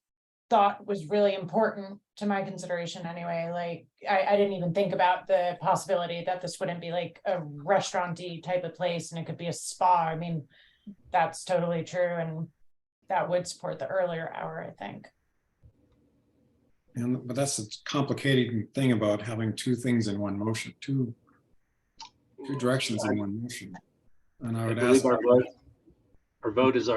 thought was really important to my consideration anyway. Like I didn't even think about the possibility that this wouldn't be like a restaurant-y type of place and it could be a spa. I mean, that's totally true. And that would support the earlier hour, I think. But that's a complicating thing about having two things in one motion, two directions in one motion. And I would ask, Our vote is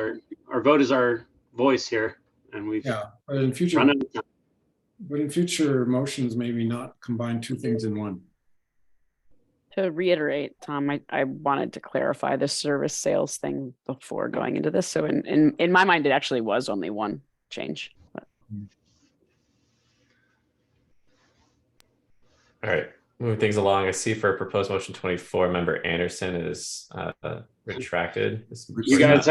our voice here, and we've Yeah, but in future, run out of time. but in future motions, maybe not combine two things in one. To reiterate, Tom, I wanted to clarify the service sales thing before going into this. So in my mind, it actually was only one change. But. All right, moving things along. I see for proposed motion 24, member Anderson is retracted. You guys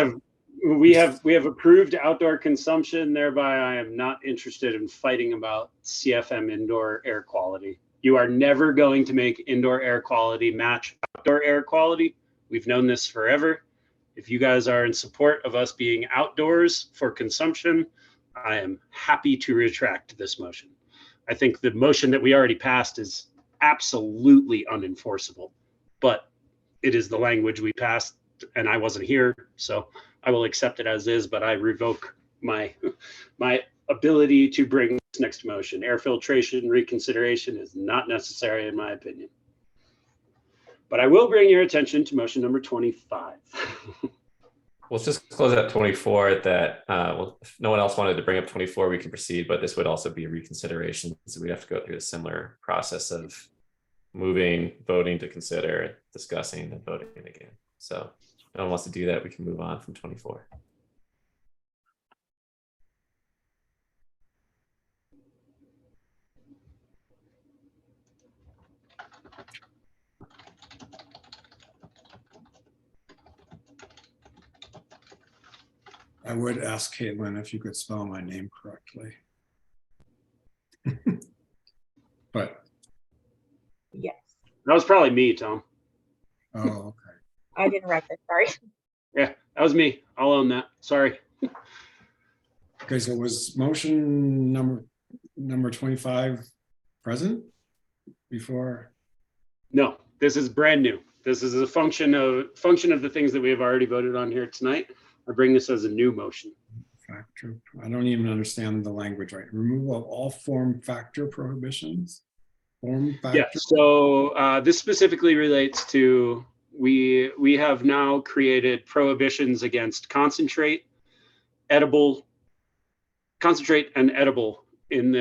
we have approved outdoor consumption. Thereby, I am not interested in fighting about CFM indoor air quality. You are never going to make indoor air quality match outdoor air quality. We've known this forever. If you guys are in support of us being outdoors for consumption, I am happy to retract this motion. I think the motion that we already passed is absolutely unenforceable, but it is the language we passed and I wasn't here, so I will accept it as is, but I revoke my ability to bring this next motion. Air filtration reconsideration is not necessary in my opinion. But I will bring your attention to motion number 25. Let's just close out 24 that, well, if no one else wanted to bring up 24, we can proceed, but this would also be a reconsideration. So we'd have to go through a similar process of moving, voting to consider, discussing, and voting again. So if no one wants to do that, we can move on from 24. I would ask Caitlin if you could spell my name correctly. But Yes. That was probably me, Tom. oh, okay. I didn't write this, sorry. Yeah, that was me. I'll own that. Sorry. Okay, so was motion number 25 present before? No, this is brand new. This is a function of the things that we have already voted on here tonight. I bring this as a new motion. Factor. I don't even understand the language right. Removal of all form factor prohibitions. Form factor. Yeah. So this specifically relates to we have now created prohibitions against concentrate and edible in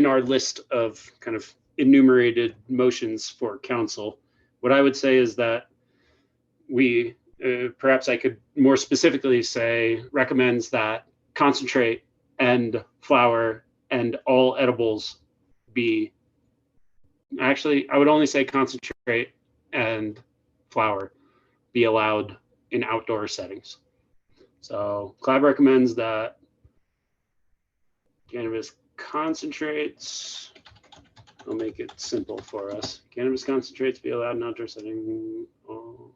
our list of kind of enumerated motions for council. What I would say is that we perhaps I could more specifically say recommends that concentrate and flour and all edibles be, actually I would only say concentrate and flour be allowed in outdoor settings. So CLAB recommends that cannabis concentrates, I'll make it simple for us. Cannabis concentrates be allowed in outdoor setting. Oh.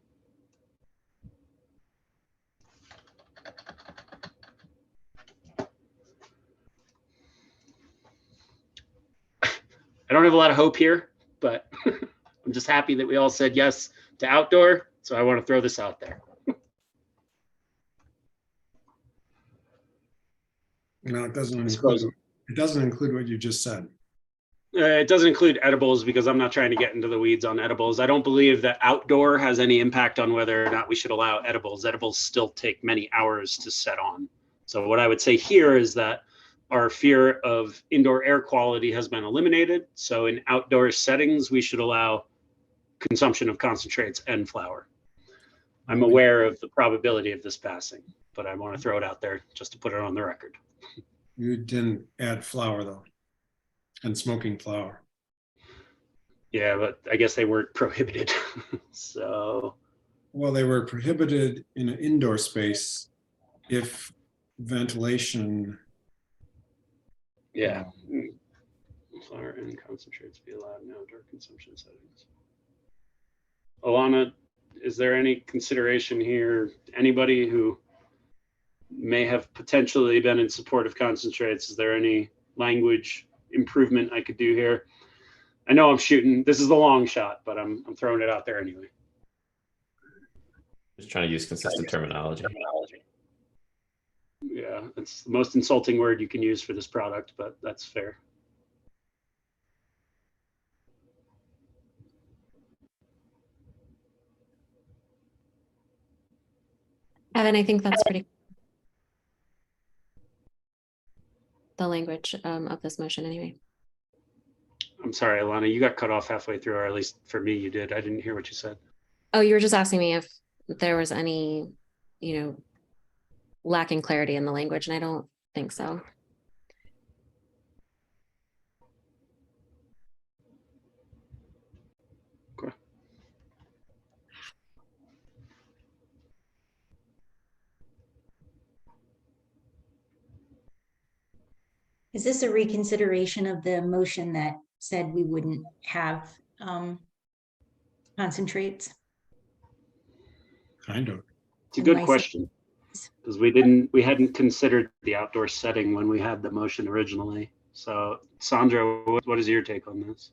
I don't have a lot of hope here, but I'm just happy that we all said yes to outdoor. So I want to throw this out there. No, it doesn't include what you just said. It doesn't include edibles because I'm not trying to get into the weeds on edibles. I don't believe that outdoor has any impact on whether or not we should allow edibles. Edibles still take many hours to set on. So what I would say here is that our fear of indoor air quality has been eliminated. So in outdoor settings, we should allow consumption of concentrates and flour. I'm aware of the probability of this passing, but I want to throw it out there just to put it on the record. You didn't add flour though, and smoking flour. Yeah, but I guess they weren't prohibited. So. Well, they were prohibited in an indoor space if ventilation. Yeah. Flour and concentrates be allowed in outdoor consumption settings. Alana, is there any consideration here? Anybody who may have potentially been in support of concentrates, is there any language improvement I could do here? I know I'm shooting, this is the long shot, but I'm throwing it out there anyway. Just trying to use consistent terminology. Yeah, it's the most insulting word you can use for this product, but that's fair. Evan, I think that's pretty. The language of this motion anyway. I'm sorry, Alana, you got cut off halfway through, or at least for me, you did. I didn't hear what you said. Oh, you were just asking me if there was any, lacking clarity in the language, and I don't think so. Okay. Is this a reconsideration of the motion that said we wouldn't have concentrates? Kind of. It's a good question, because we hadn't considered the outdoor setting when we had the motion originally. So Sandra, what is your take on this?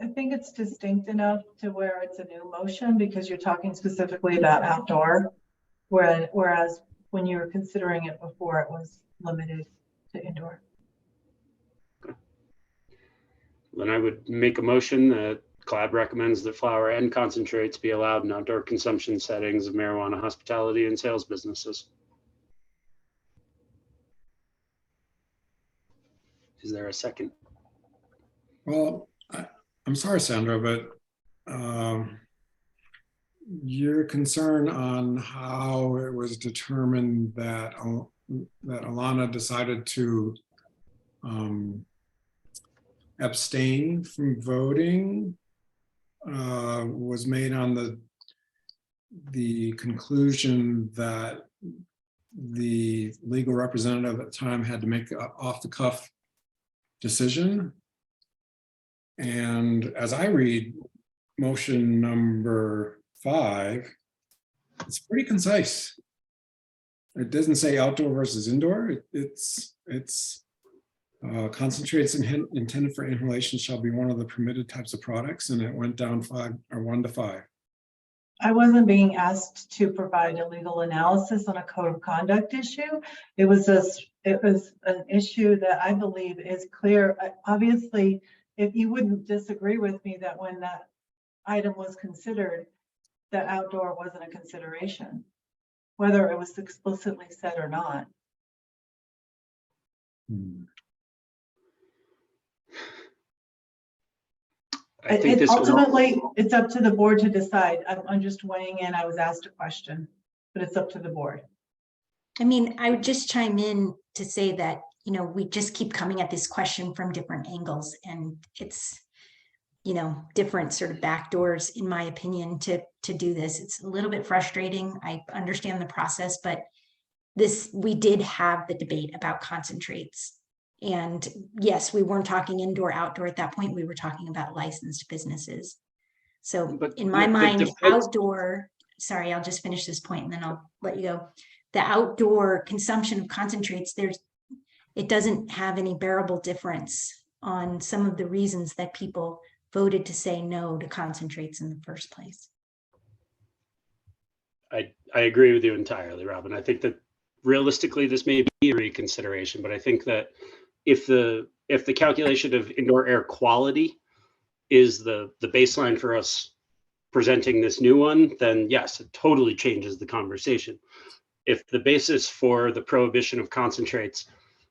I think it's distinct enough to where it's a new motion because you're talking specifically about outdoor, whereas when you were considering it before, it was limited to indoor. Then I would make a motion that CLAB recommends that flower and concentrates be allowed in outdoor consumption settings of marijuana hospitality and sales businesses. Is there a second? Well, I'm sorry, Sandra, but your concern on how it was determined that Alana decided to abstain from voting was made on the conclusion that the legal representative at the time had to make an off-the-cuff decision. And as I read motion number 5, it's pretty concise. It doesn't say outdoor versus indoor. It's concentrates intended for inhalation shall be one of the permitted types of products, and it went down 1 to 5. I wasn't being asked to provide a legal analysis on a code of conduct issue. It was an issue that I believe is clear. Obviously, if you wouldn't disagree with me that when that item was considered, that outdoor wasn't a consideration, whether it was explicitly said or not. I think this ultimately, it's up to the board to decide. I'm just weighing in. I was asked a question, but it's up to the board. I mean, I would just chime in to say that, we just keep coming at this question from different angles, and it's, different sort of backdoors, in my opinion, to do this. It's a little bit frustrating. I understand the process, but we did have the debate about concentrates. And yes, we weren't talking indoor, outdoor at that point. We were talking about licensed businesses. So in my mind, outdoor, sorry, I'll just finish this point and then I'll let you go. The outdoor consumption of concentrates, it doesn't have any bearable difference on some of the reasons that people voted to say no to concentrates in the first place. I agree with you entirely, Robin. I think that realistically, this may be a reconsideration, but I think that if the calculation of indoor air quality is the baseline for us presenting this new one, then yes, it totally changes the conversation. If the basis for the prohibition of concentrates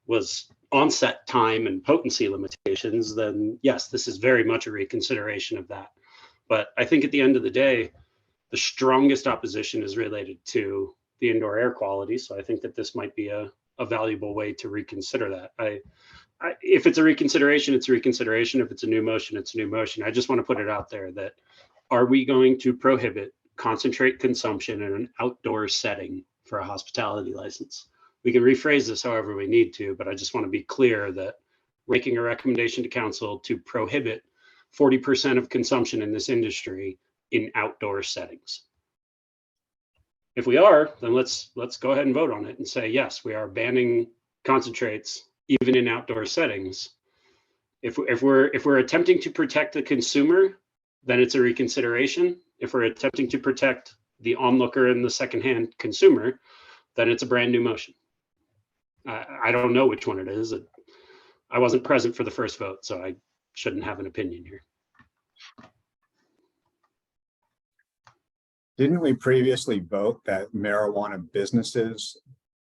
was onset time and potency limitations, then yes, this is very much a reconsideration of that. But I think at the end of the day, the strongest opposition is related to the indoor air quality. So I think that this might be a valuable way to reconsider that. If it's a reconsideration, it's a reconsideration. If it's a new motion, it's a new motion. I just want to put it out there that, are we going to prohibit concentrate consumption in an outdoor setting for a hospitality license? We can rephrase this however we need to, but I just want to be clear that we're making a recommendation to council to prohibit 40% of consumption in this industry in outdoor settings. If we are, then let's go ahead and vote on it and say, yes, we are banning concentrates even in outdoor settings. If we're attempting to protect the consumer, then it's a reconsideration. If we're attempting to protect the onlooker and the secondhand consumer, then it's a brand new motion. I don't know which one it is. I wasn't present for the first vote, so I shouldn't have an opinion here. Didn't we previously vote that marijuana businesses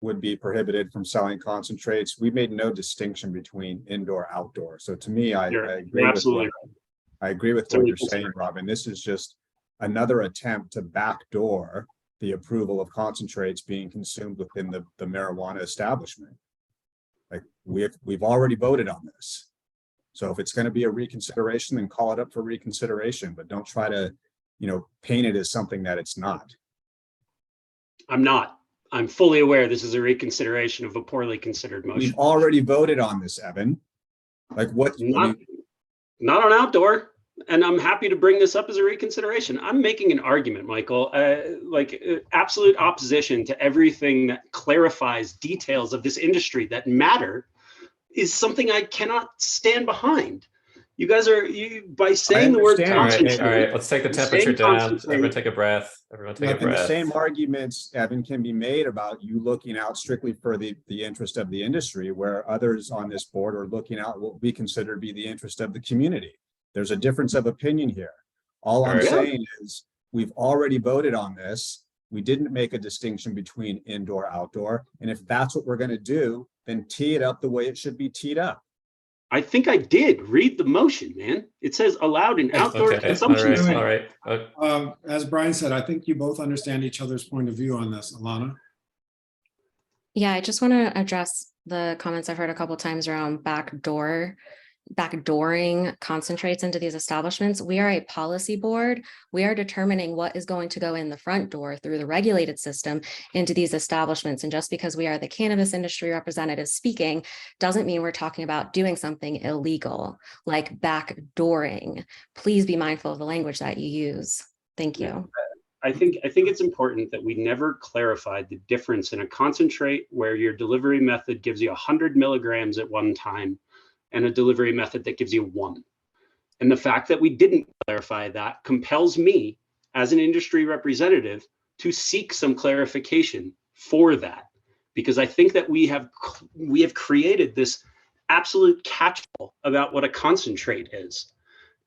would be prohibited from selling concentrates? We made no distinction between indoor, outdoor. So to me, I agree with absolutely what, I agree with what you're saying, Robin. This is just another attempt to backdoor the approval of concentrates being consumed within the marijuana establishment. Like we've already voted on this. So if it's going to be a reconsideration, then call it up for reconsideration, but don't try to, paint it as something that it's not. I'm not. I'm fully aware this is a reconsideration of a poorly considered motion. We've already voted on this, Evan. Like what? Not on outdoor. And I'm happy to bring this up as a reconsideration. I'm making an argument, Michael, absolute opposition to everything that clarifies details of this industry that matter is something I cannot stand behind. You guys are by saying the word concentrate. All right, let's take the temperature down. Everyone take a breath. Everyone take a breath. The same arguments, Evan, can be made about you looking out strictly for the interest of the industry, where others on this board are looking out what we consider to be the interest of the community. There's a difference of opinion here. All I'm saying is we've already voted on this. We didn't make a distinction between indoor, outdoor. And if that's what we're going to do, then tee it up the way it should be teed up. I think I did read the motion, man. It says allowed in outdoor consumption. All right. As Brian said, I think you both understand each other's point of view on this. Alana? Yeah, I just want to address the comments I've heard a couple times around backdooring concentrates into these establishments. We are a policy board. We are determining what is going to go in the front door through the regulated system into these establishments. And just because we are the cannabis industry representative speaking doesn't mean we're talking about doing something illegal like backdooring. Please be mindful of the language that you use. Thank you. I think it's important that we never clarified the difference in a concentrate where your delivery method gives you 100 milligrams at one time and a delivery method that gives you 1. And the fact that we didn't clarify that compels me as an industry representative to seek some clarification for that, because I think that we have created this absolute catch-all about what a concentrate is.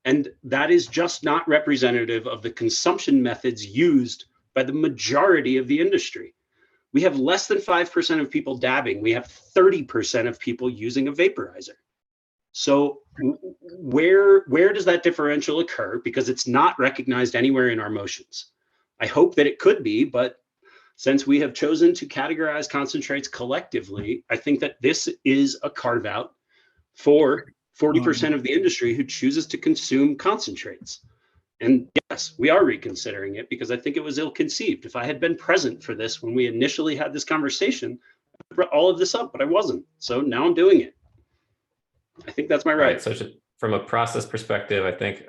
And that is just not representative of the consumption methods used by the majority of the industry. We have less than 5% of people dabbing. We have 30% of people using a vaporizer. So where does that differential occur? Because it's not recognized anywhere in our motions. I hope that it could be, but since we have chosen to categorize concentrates collectively, I think that this is a carve out for 40% of the industry who chooses to consume concentrates. And yes, we are reconsidering it because I think it was ill-conceived. If I had been present for this when we initially had this conversation, I brought all of this up, but I wasn't. So now I'm doing it. I think that's my right. So from a process perspective, I think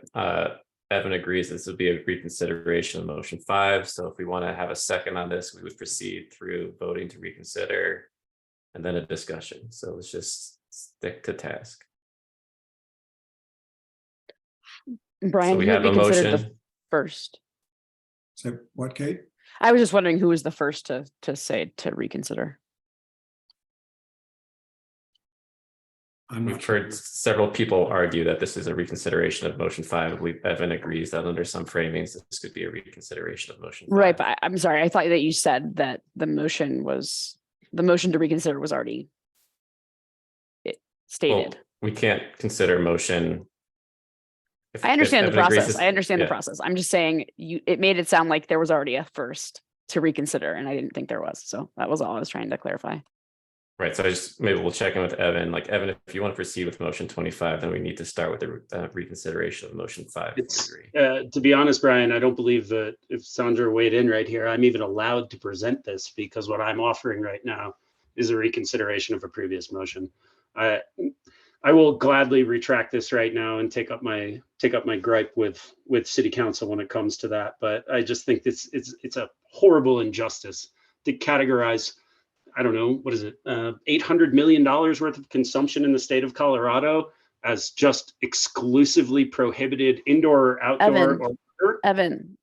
Evan agrees this would be a reconsideration of motion 5. So if we want to have a second on this, we would proceed through voting to reconsider and then a discussion. So let's just stick to task. Brian, so we who have a reconsidered motion. the first? So what, Kate? I was just wondering who was the first to say to reconsider. We've heard several people argue that this is a reconsideration of motion 5. I believe Evan agrees that under some framings, this could be a reconsideration of motion 5. Right, but I'm sorry. I thought that you said that the motion to reconsider was already stated. Well, we can't consider motion. I understand the process. I understand the process. I'm just saying it made it sound like there was already a first to reconsider, and I didn't think there was. So that was all I was trying to clarify. Right. So maybe we'll check in with Evan. Like Evan, if you want to proceed with motion 25, then we need to start with the reconsideration of motion 5. To be honest, Brian, I don't believe that if Sandra weighed in right here, I'm even allowed to present this because what I'm offering right now is a reconsideration of a previous motion. I will gladly retract this right now and take up my gripe with City Council when it comes to that. But I just think it's a horrible injustice to categorize, I don't know, what is it, $800 million worth of consumption in the state of Colorado as just exclusively prohibited indoor or outdoor. Evan,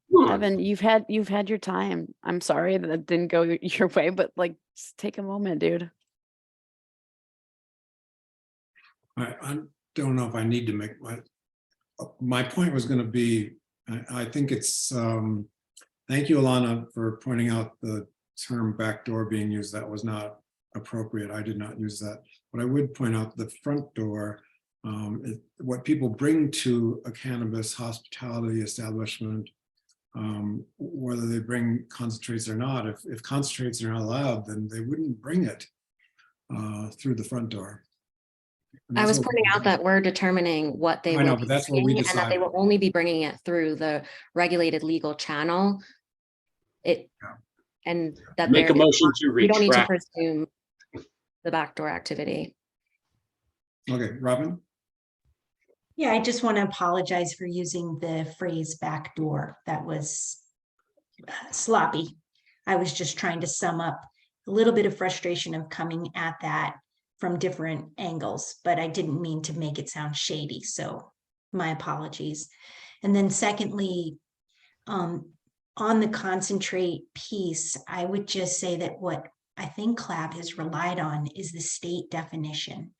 you've had your time. I'm sorry that it didn't go your way, but like, just take a moment, dude. I don't know if I need to make my point was going to be, I think it's Thank you, Alana, for pointing out the term backdoor being used. That was not appropriate. I did not use that. But I would point out the front door, what people bring to a cannabis hospitality establishment, whether they bring concentrates or not. If concentrates are not allowed, then they wouldn't bring it through the front door. And I that's was what pointing we- out that we're determining what they I know, will but be that's what we bringing and that they decided. will only be bringing it through the regulated legal channel. And that Make a there, motion to we don't need to retract. presume the backdoor activity. Okay, Robin? Yeah, I just want to apologize for using the phrase backdoor. That was sloppy. I was just trying to sum up a little bit of frustration of coming at that from different angles, but I didn't mean to make it sound shady. So my apologies. And then secondly, on the concentrate piece, I would just say that what I think CLAB has relied on is the state definition.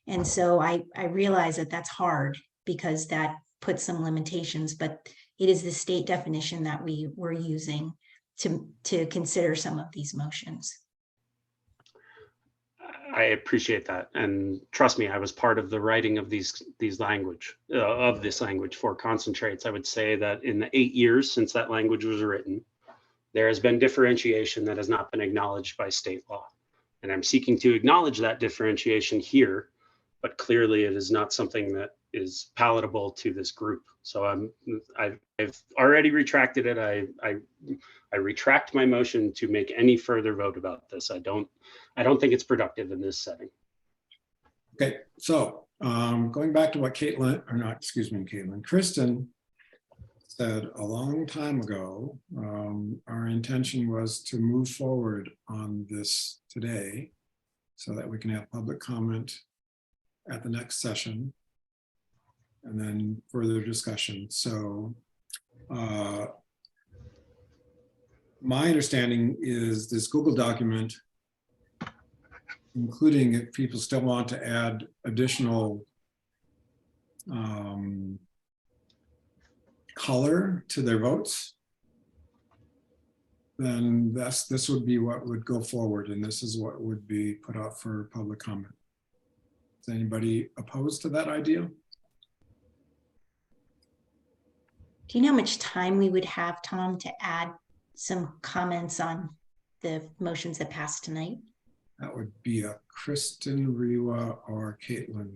And so I realize that that's hard because that puts some limitations, but it is the state definition that we were using to consider some of these motions. I appreciate that, and trust me, I was part of the writing of this language for concentrates. I would say that in the 8 years since that language was written, there has been differentiation that has not been acknowledged by state law, and I'm seeking to acknowledge that differentiation here. But clearly, it is not something that is palatable to this group. So I've already retracted it. I retract my motion to make any further vote about this. I don't think it's productive in this setting. Okay, so going back to what Kristen said a long time ago, our intention was to move forward on this today so that we can have public comment at the next session and then further discussion. So my understanding is this Google document, including if people still want to add additional color to their votes, then this would be what would go forward, and this is what would be put out for public comment. Is anybody opposed to that idea? Do you know how much time we would have, Tom, to add some comments on the motions that passed tonight? That would be a Kristen, Riwa, or Caitlin,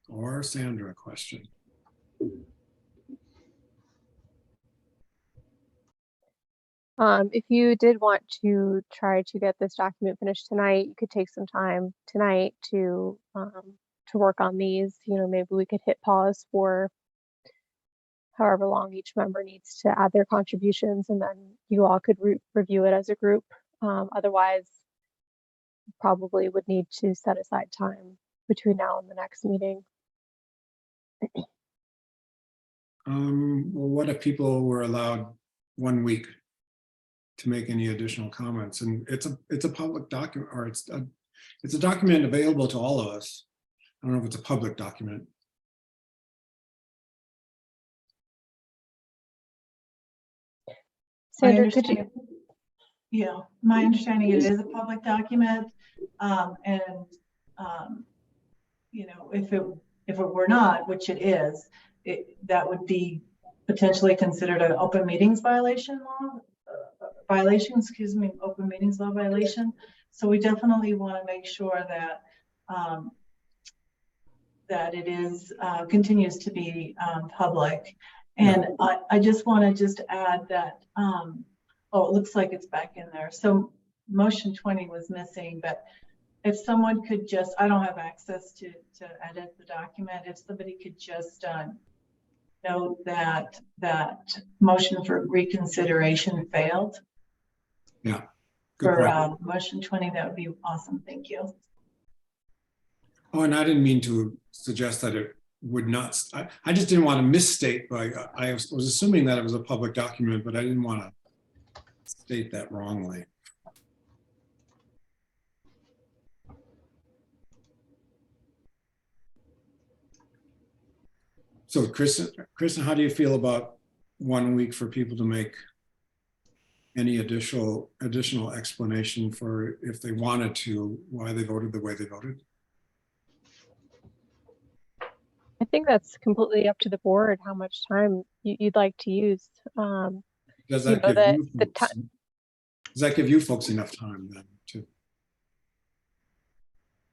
or Sandra question. If you did want to try to get this document finished tonight, you could take some time tonight to work on these. You know, maybe we could hit pause for however long each member needs to add their contributions, and then you all could review it as a group. Otherwise, probably would need to set aside time between now and the next meeting. Well, what if people were allowed 1 week to make any additional comments? And it's a public document, or it's a document available to all of us. I don't know if it's a public document. Sandra, could you? Yeah, my understanding it is a public document, you know, if it were not, which it is, that would be potentially considered an open meetings violation, open meetings law violation. So we definitely want to make sure that that it is continues to be public. And I just want to add that, oh, it looks like it's back in there. So motion 20 was missing, but if someone could just, I don't have access to edit the document. If somebody could just note that motion for reconsideration failed. Yeah. Good For point. motion 20, that would be awesome. Thank you. Oh, and I didn't mean to suggest that it would not. I just didn't want to misstate. I was assuming that it was a public document, but I didn't want to state that wrongly. So, Kristen, how do you feel about 1 week for people to make any additional explanation for if they wanted to, why they voted the way they voted? I think that's completely up to the board, how much time you'd like to use. Does You that know, give you the folks, does that give you folks enough time then to?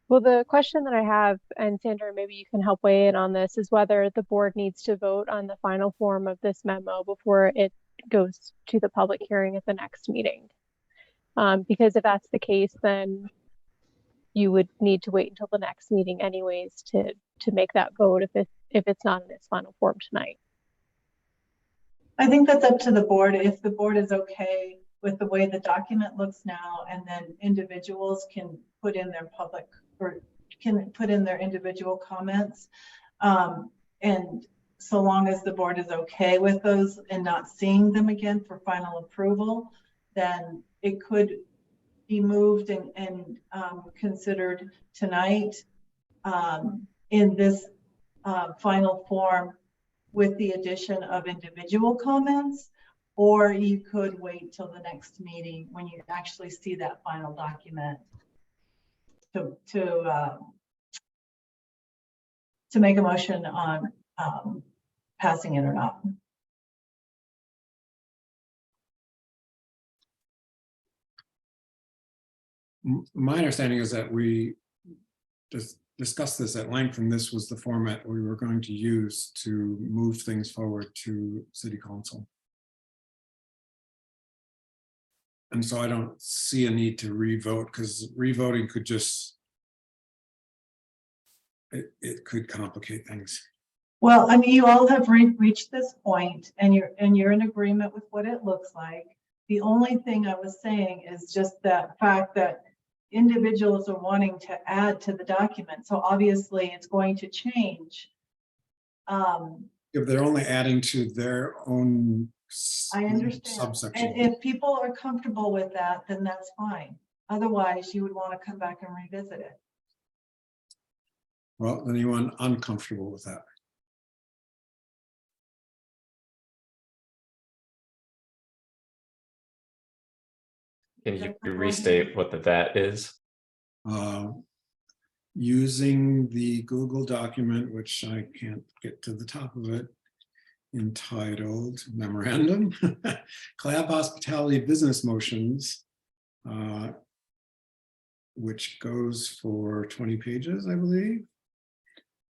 Well, the question that I have, and Sandra, maybe you can help weigh in on this, is whether the board needs to vote on the final form of this memo before it goes to the public hearing at the next meeting. Because if that's the case, then you would need to wait until the next meeting anyways to make that vote if it's not in its final form tonight. I think that's up to the board. If the board is okay with the way the document looks now, and then individuals can put in their public or can put in their individual comments. And so long as the board is okay with those and not seeing them again for final approval, then it could be moved and considered tonight in this final form with the addition of individual comments, or you could wait till the next meeting when you actually see that final document to make a motion on passing it or not. My understanding is that we discussed this at length, and this was the format we were going to use to move things forward to City Council. And so I don't see a need to revote, because revoting could just, it could complicate things. Well, I mean, you all have reached this point, and you're in agreement with what it looks like. The only thing I was saying is just that fact that individuals are wanting to add to the document. So obviously it's going to change. If they're only adding to their own I understand. subsection. And if people are comfortable with that, then that's fine. Otherwise, you would want to come back and revisit it. Well, anyone uncomfortable with that? Can you restate what that is? Using the Google document, which I can't get to the top of it, entitled Memorandum, Clab Hospitality Business Motions, which goes for 20 pages, I believe.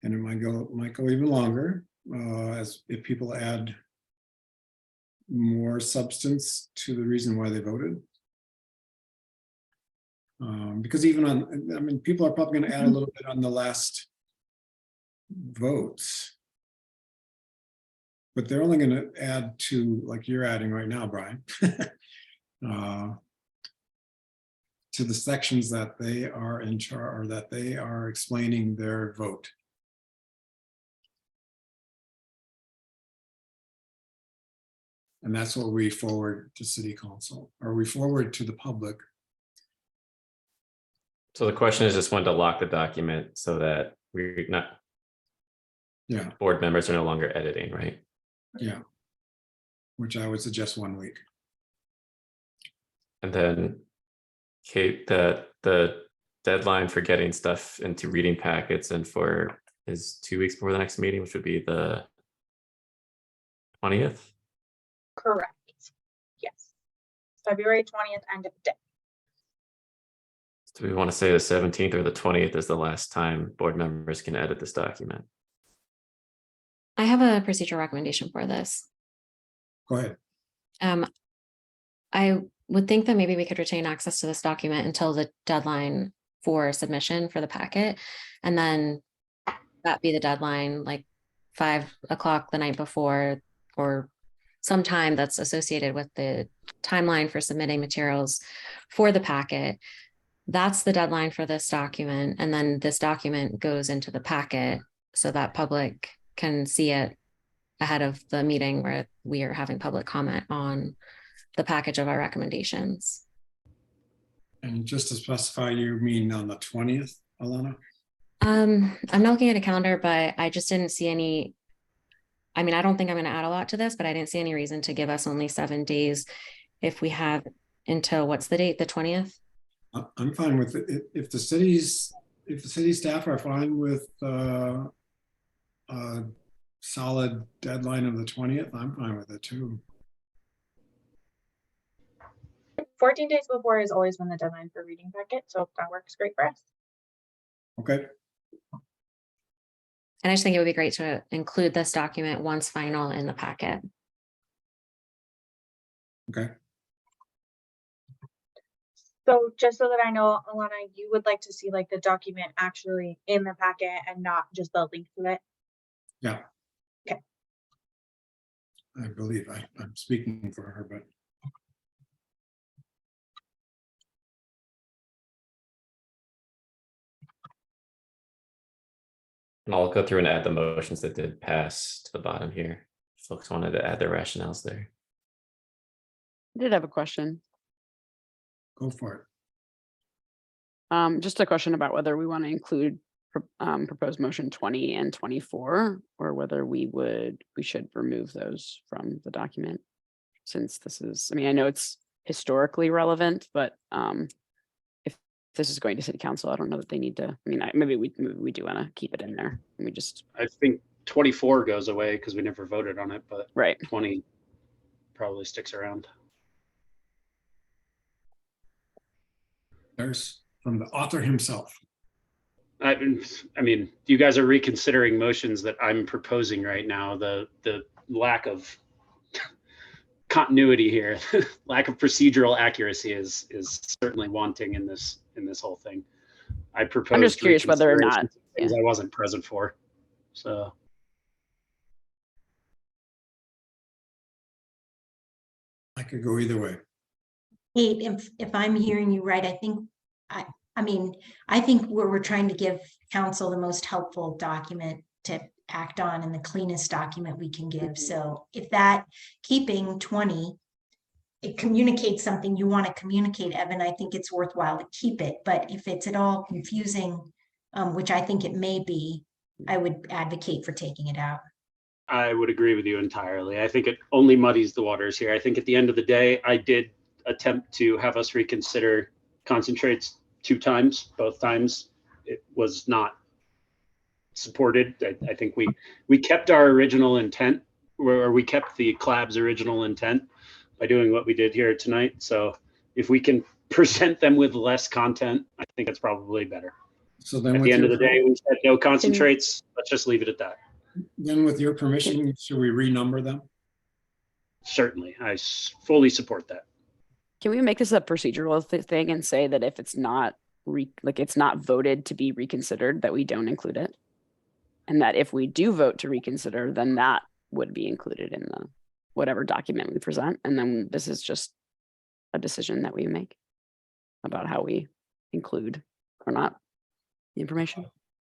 And it might go even longer, as if people add more substance to the reason why they voted. Because even on, I mean, people are probably going to add a little bit on the last votes, but they're only going to add to, like you're adding right now, Brian, to the sections that they are in charge, or that they are explaining their vote. And that's what we forward to City Council, or we forward to the public. So the question is just when to lock the document so that we're not, board members are no longer editing, right? Yeah, which I would suggest 1 week. And then, Kate, the deadline for getting stuff into reading packets and is 2 weeks before the next meeting, which would be the 20th. Correct. Yes. February 20th, end of day. Do we want to say the 17th or the 20th is the last time board members can edit this document? I have a procedural recommendation for this. Go ahead. I would think that maybe we could retain access to this document until the deadline for submission for the packet, and then that be the deadline, like 5 o'clock the night before, or some time that's associated with the timeline for submitting materials for the packet. That's the deadline for this document. And then this document goes into the packet so that public can see it ahead of the meeting where we are having public comment on the package of our recommendations. And just to specify, you mean on the 20th, Alana? I'm not looking at a calendar, but I just didn't see any. I mean, I don't think I'm going to add a lot to this, but I didn't see any reason to give us only 7 days if we have until, what's the date, the 20th? I'm fine with it. If the city staff are fine with a solid deadline of the 20th, I'm fine with it too. 14 days before is always when the deadline for reading packet, so that works great for us. Okay. And I just think it would be great to include this document once final in the packet. Okay. So just so that I know, Alana, you would like to see like the document actually in the packet and not just the link to it? Yeah. Okay. I believe I'm speaking for her, but. And I'll go through and add the motions that did pass to the bottom here. Folks wanted to add their rationales there. I did have a question. Go for it. Just a question about whether we want to include proposed motion 20 and 24, or whether we should remove those from the document, since this is, I mean, I know it's historically relevant, but if this is going to city council, I don't know that they need to, I mean, maybe we do want to keep it in there. And we just, I think 24 goes away because we never voted on it, but right. 20 probably sticks around. There's from the author himself. I mean, you guys are reconsidering motions that I'm proposing right now. The lack of continuity here, lack of procedural accuracy is certainly wanting in this whole thing. I proposed. I'm just curious whether or not things I wasn't present for. So I could go either way. Kate, if I'm hearing you right, I mean, I think we're trying to give council the most helpful document to act on and the cleanest document we can give. So if that keeping 20, it communicates something you want to communicate, Evan, I think it's worthwhile to keep it. But if it's at all confusing, which I think it may be, I would advocate for taking it out. I would agree with you entirely. I think it only muddies the waters here. I think at the end of the day, I did attempt to have us reconsider concentrates 2 times. Both times it was not supported. I think we kept our original intent, or we kept the CLAB's original intent by doing what we did here tonight. So if we can present them with less content, I think that's probably better. So then at the end of the day, we said no concentrates. Let's just leave it at that. Then with your permission, should we renumber them? Certainly, I fully support that. Can we make this a procedural thing and say that if it's not it's not voted to be reconsidered, that we don't include it? And that if we do vote to reconsider, then that would be included in the whatever document we present. And then this is just a decision that we make about how we include or not the information.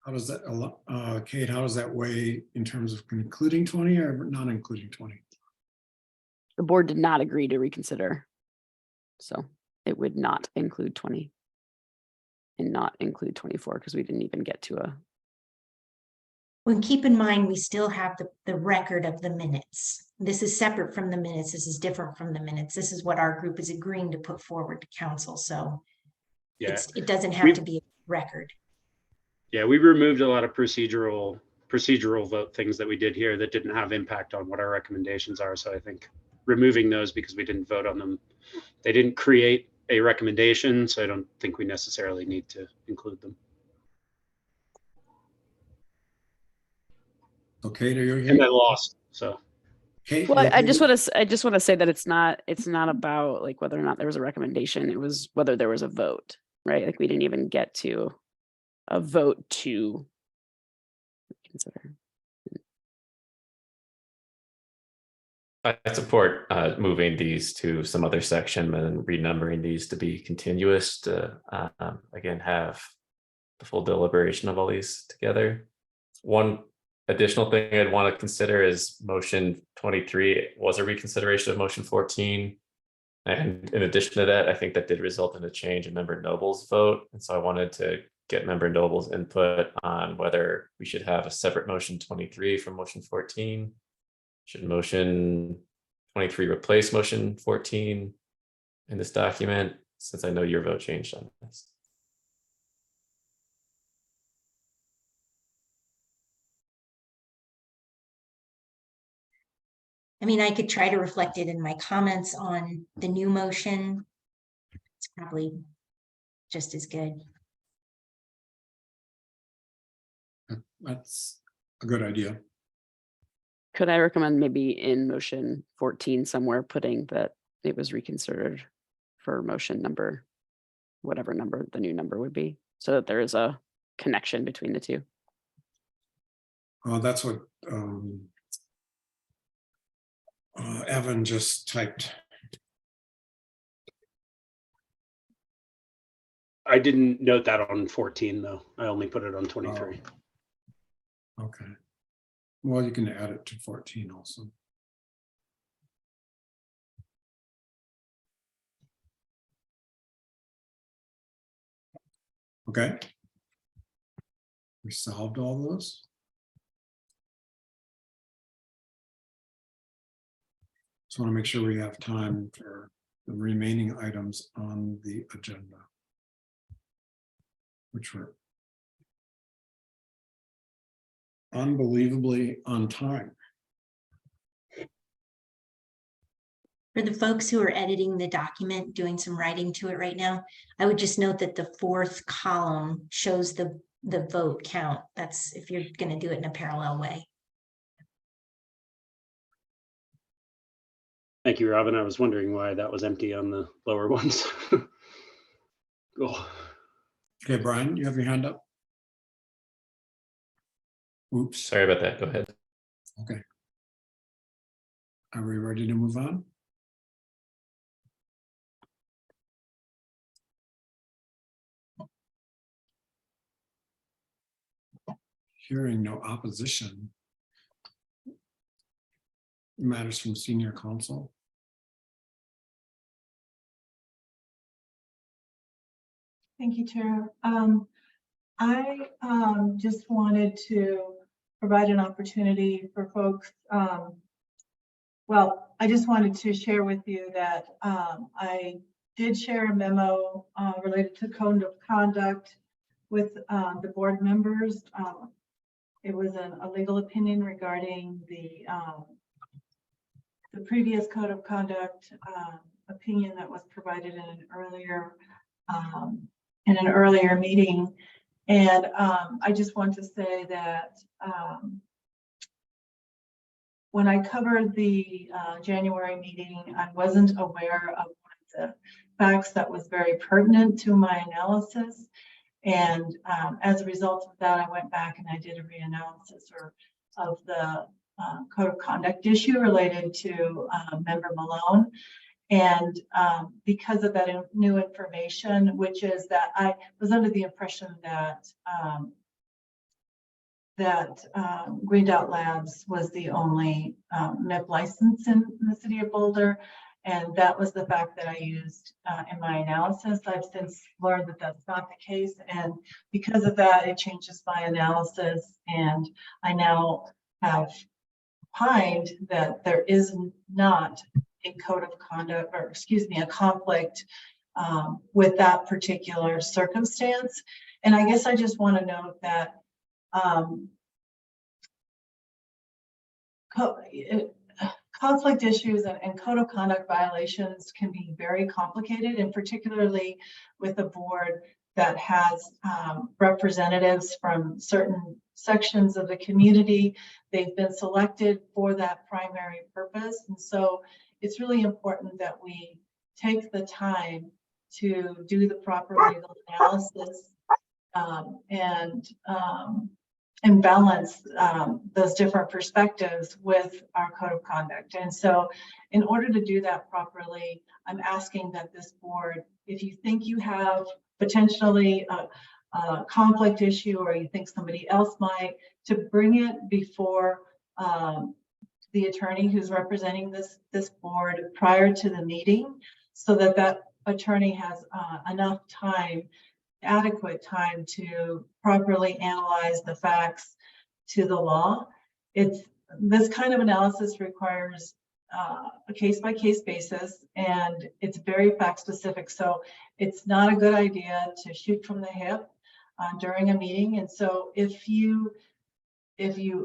How does that, Kate, how does that weigh in terms of including 20 or not including 20? The board did not agree to reconsider. So it would not include 20 and not include 24 because we didn't even get to a. Well, keep in mind, we still have the record of the minutes. This is separate from the minutes. This is different from the minutes. This is what our group is agreeing to put forward to council. So yeah, it doesn't have to be a record. Yeah, we removed a lot of procedural vote things that we did here that didn't have impact on what our recommendations are. So I think removing those because we didn't vote on them, they didn't create a recommendation. So I don't think we necessarily need to include them. Okay, you're and I lost. So Kate, well, I just want to say that it's not about like whether or not there was a recommendation. It was whether there was a vote, right? Like we didn't even get to a vote to consider. I support moving these to some other section and renumbering these to be continuous to again have the full deliberation of all these together. One additional thing I'd want to consider is motion 23 was a reconsideration of motion 14. And in addition to that, I think that did result in a change in Member Noble's vote. And so I wanted to get Member Noble's input on whether we should have a separate motion 23 from motion 14. Should motion 23 replace motion 14? in this document, since I know your vote changed on this. I mean, I could try to reflect it in my comments on the new motion. It's probably just as good. That's a good idea. Could I recommend maybe in motion 14 somewhere putting that it was reconsidered for motion number, whatever number the new number would be, so that there is a connection between the two? That's what Evan just typed. I didn't note that on 14 though. I only put it on 23. Okay. Well, you can add it to 14 also. Okay. We solved all those. Just want to make sure we have time for the remaining items on the agenda, which were unbelievably on time. For the folks who are editing the document, doing some writing to it right now, I would just note that the fourth column shows the vote count. That's if you're going to do it in a parallel way. Thank you, Robin. I was wondering why that was empty on the lower ones. Cool. Okay, Brian, you have your hand up. Oops. Sorry about that. Go ahead. Okay. Are we ready to move on? Hearing no opposition. Matters from senior counsel. Thank you, Chair. I just wanted to provide an opportunity for folks. Well, I just wanted to share with you that I did share a memo related to code of conduct with the board members. It was a legal opinion regarding the previous code of conduct opinion that was provided in an earlier meeting. And I just want to say that when I covered the January meeting, I wasn't aware of one of the facts that was very pertinent to my analysis. And as a result of that, I went back and I did a reanalysis of the code of conduct issue related to Member Malone. And because of that new information, which is that I was under the impression that Green Dot Labs was the only MIP license in the city of Boulder. And that was the fact that I used in my analysis. I've since learned that that's not the case. And because of that, it changes my analysis. And I now have opined that there is not a code of conduct, or excuse me, a conflict with that particular circumstance. And I guess I just want to note that conflict issues and code of conduct violations can be very complicated, and particularly with a board that has representatives from certain sections of the community. They've been selected for that primary purpose. And so it's really important that we take the time to do the proper legal analysis and balance those different perspectives with our code of conduct. And so in order to do that properly, I'm asking that this board, if you think you have potentially a conflict issue, or you think somebody else might, to bring it before the attorney who's representing this board prior to the meeting, so that that attorney has enough time, adequate time, to properly analyze the facts to the law. This kind of analysis requires a case-by-case basis, and it's very fact-specific. So it's not a good idea to shoot from the hip during a meeting. And so if you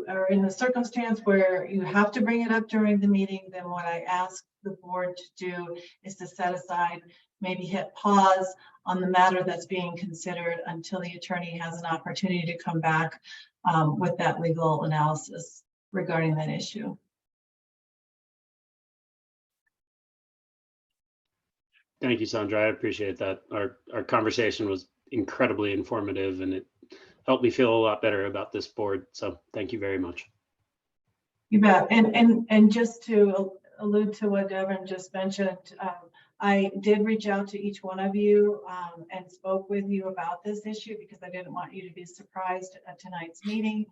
are in the circumstance where you have to bring it up during the meeting, then what I ask the board to do is to set aside, maybe hit pause on the matter that's being considered until the attorney has an opportunity to come back with that legal analysis regarding that issue. Thank you, Sandra. I appreciate that. Our conversation was incredibly informative, and it helped me feel a lot better about this board. So thank you very much. You bet. And just to allude to what Devin just mentioned, I did reach out to each one of you and spoke with you about this issue because I didn't want you to be surprised at tonight's meeting.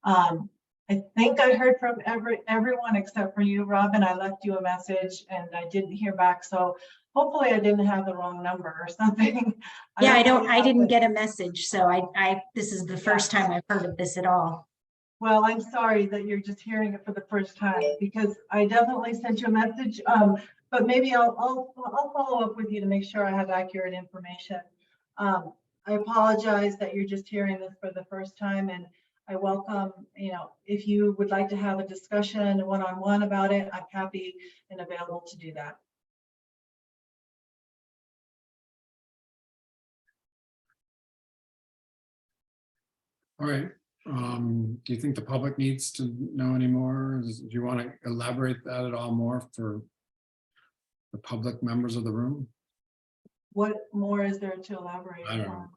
I think I heard from everyone except for you, Robin. I left you a message and I didn't hear back. So hopefully I didn't have the wrong number or something. Yeah, I didn't get a message. So this is the first time I've heard of this at all. Well, I'm sorry that you're just hearing it for the first time because I definitely sent you a message. But maybe I'll follow up with you to make sure I have accurate information. I apologize that you're just hearing this for the first time, and I welcome, if you would like to have a discussion one-on-one about it, I'm happy and available to do that. All right. Do you think the public needs to know any more? Do you want to elaborate that at all more for the public members of the room? What more is there to elaborate I don't on? know.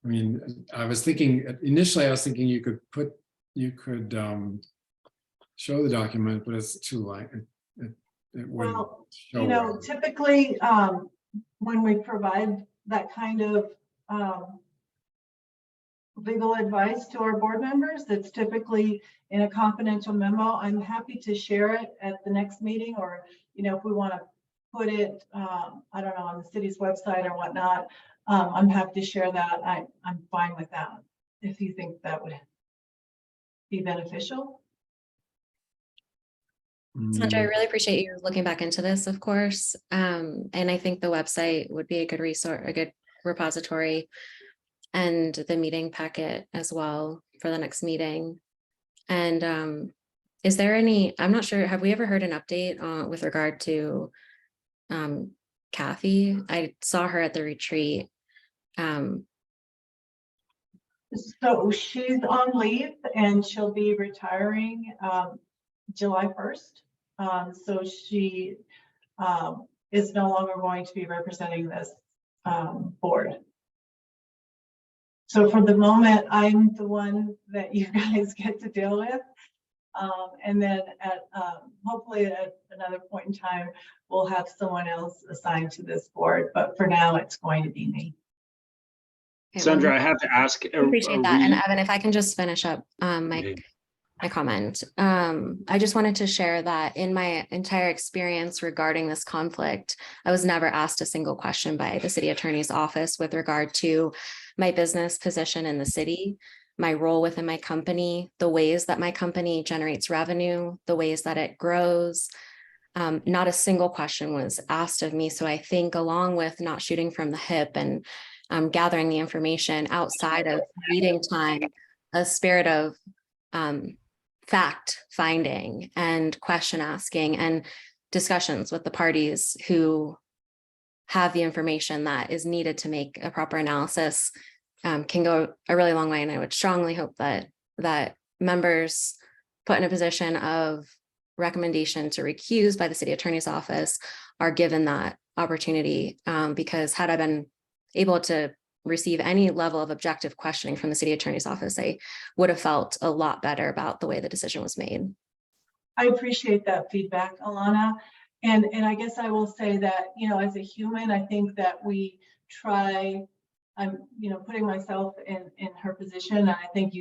I mean, I was thinking initially, I was thinking you could show the document, but it's too light. It wouldn't show well. Typically when we provide that kind of legal advice to our board members, it's typically in a confidential memo. I'm happy to share it at the next meeting, or if we want to put it I don't know, on the city's website or whatnot. I'm happy to share that. I'm fine with that if you think that would be beneficial. Sandra, I really appreciate you looking back into this, of course. And I think the website would be a good resource, a good repository, and the meeting packet as well for the next meeting. And is there any, I'm not sure, have we ever heard an update with regard to Kathy? I saw her at the retreat. So she's on leave and she'll be retiring July 1st. So she is no longer going to be representing this board. So for the moment, I'm the one that you guys get to deal with. And then at hopefully at another point in time, we'll have someone else assigned to this board. But for now, it's going to be me. Okay, Sandra, well, I have to ask. I appreciate that. And Evan, if I can just finish up my comment. I just wanted to share that in my entire experience regarding this conflict, I was never asked a single question by the city attorney's office with regard to my business position in the city, my role within my company, the ways that my company generates revenue, the ways that it grows. Not a single question was asked of me. So I think along with not shooting from the hip and gathering the information outside of meeting time, a spirit of fact finding and question asking and discussions with the parties who have the information that is needed to make a proper analysis can go a really long way. And I would strongly hope that members put in a position of recommendation to recuse by the city attorney's office are given that opportunity, because had I been able to receive any level of objective questioning from the city attorney's office, I would have felt a lot better about the way the decision was made. I appreciate that feedback, Alana. And I guess I will say that, as a human, I think that we try, I'm, putting myself in her position. And I think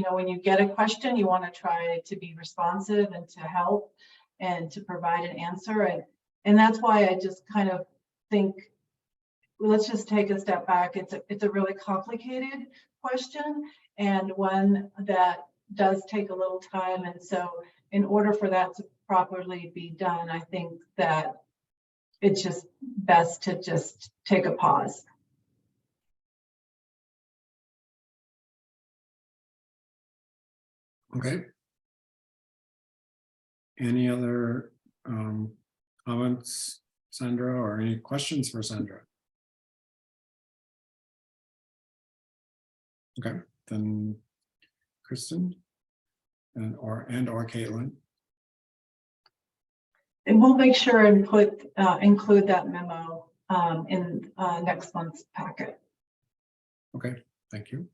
when you get a question, you want to try to be responsive and to help and to provide an answer. And that's why I just kind of think, let's just take a step back. It's a really complicated question and one that does take a little time. And so in order for that properly be done, I think that it's just best to just take a pause. Okay. Any other comments, Sandra, or any questions for Sandra? Okay, then Kristen or Caitlin. And we'll make sure and include that memo in next month's packet. Okay, thank you.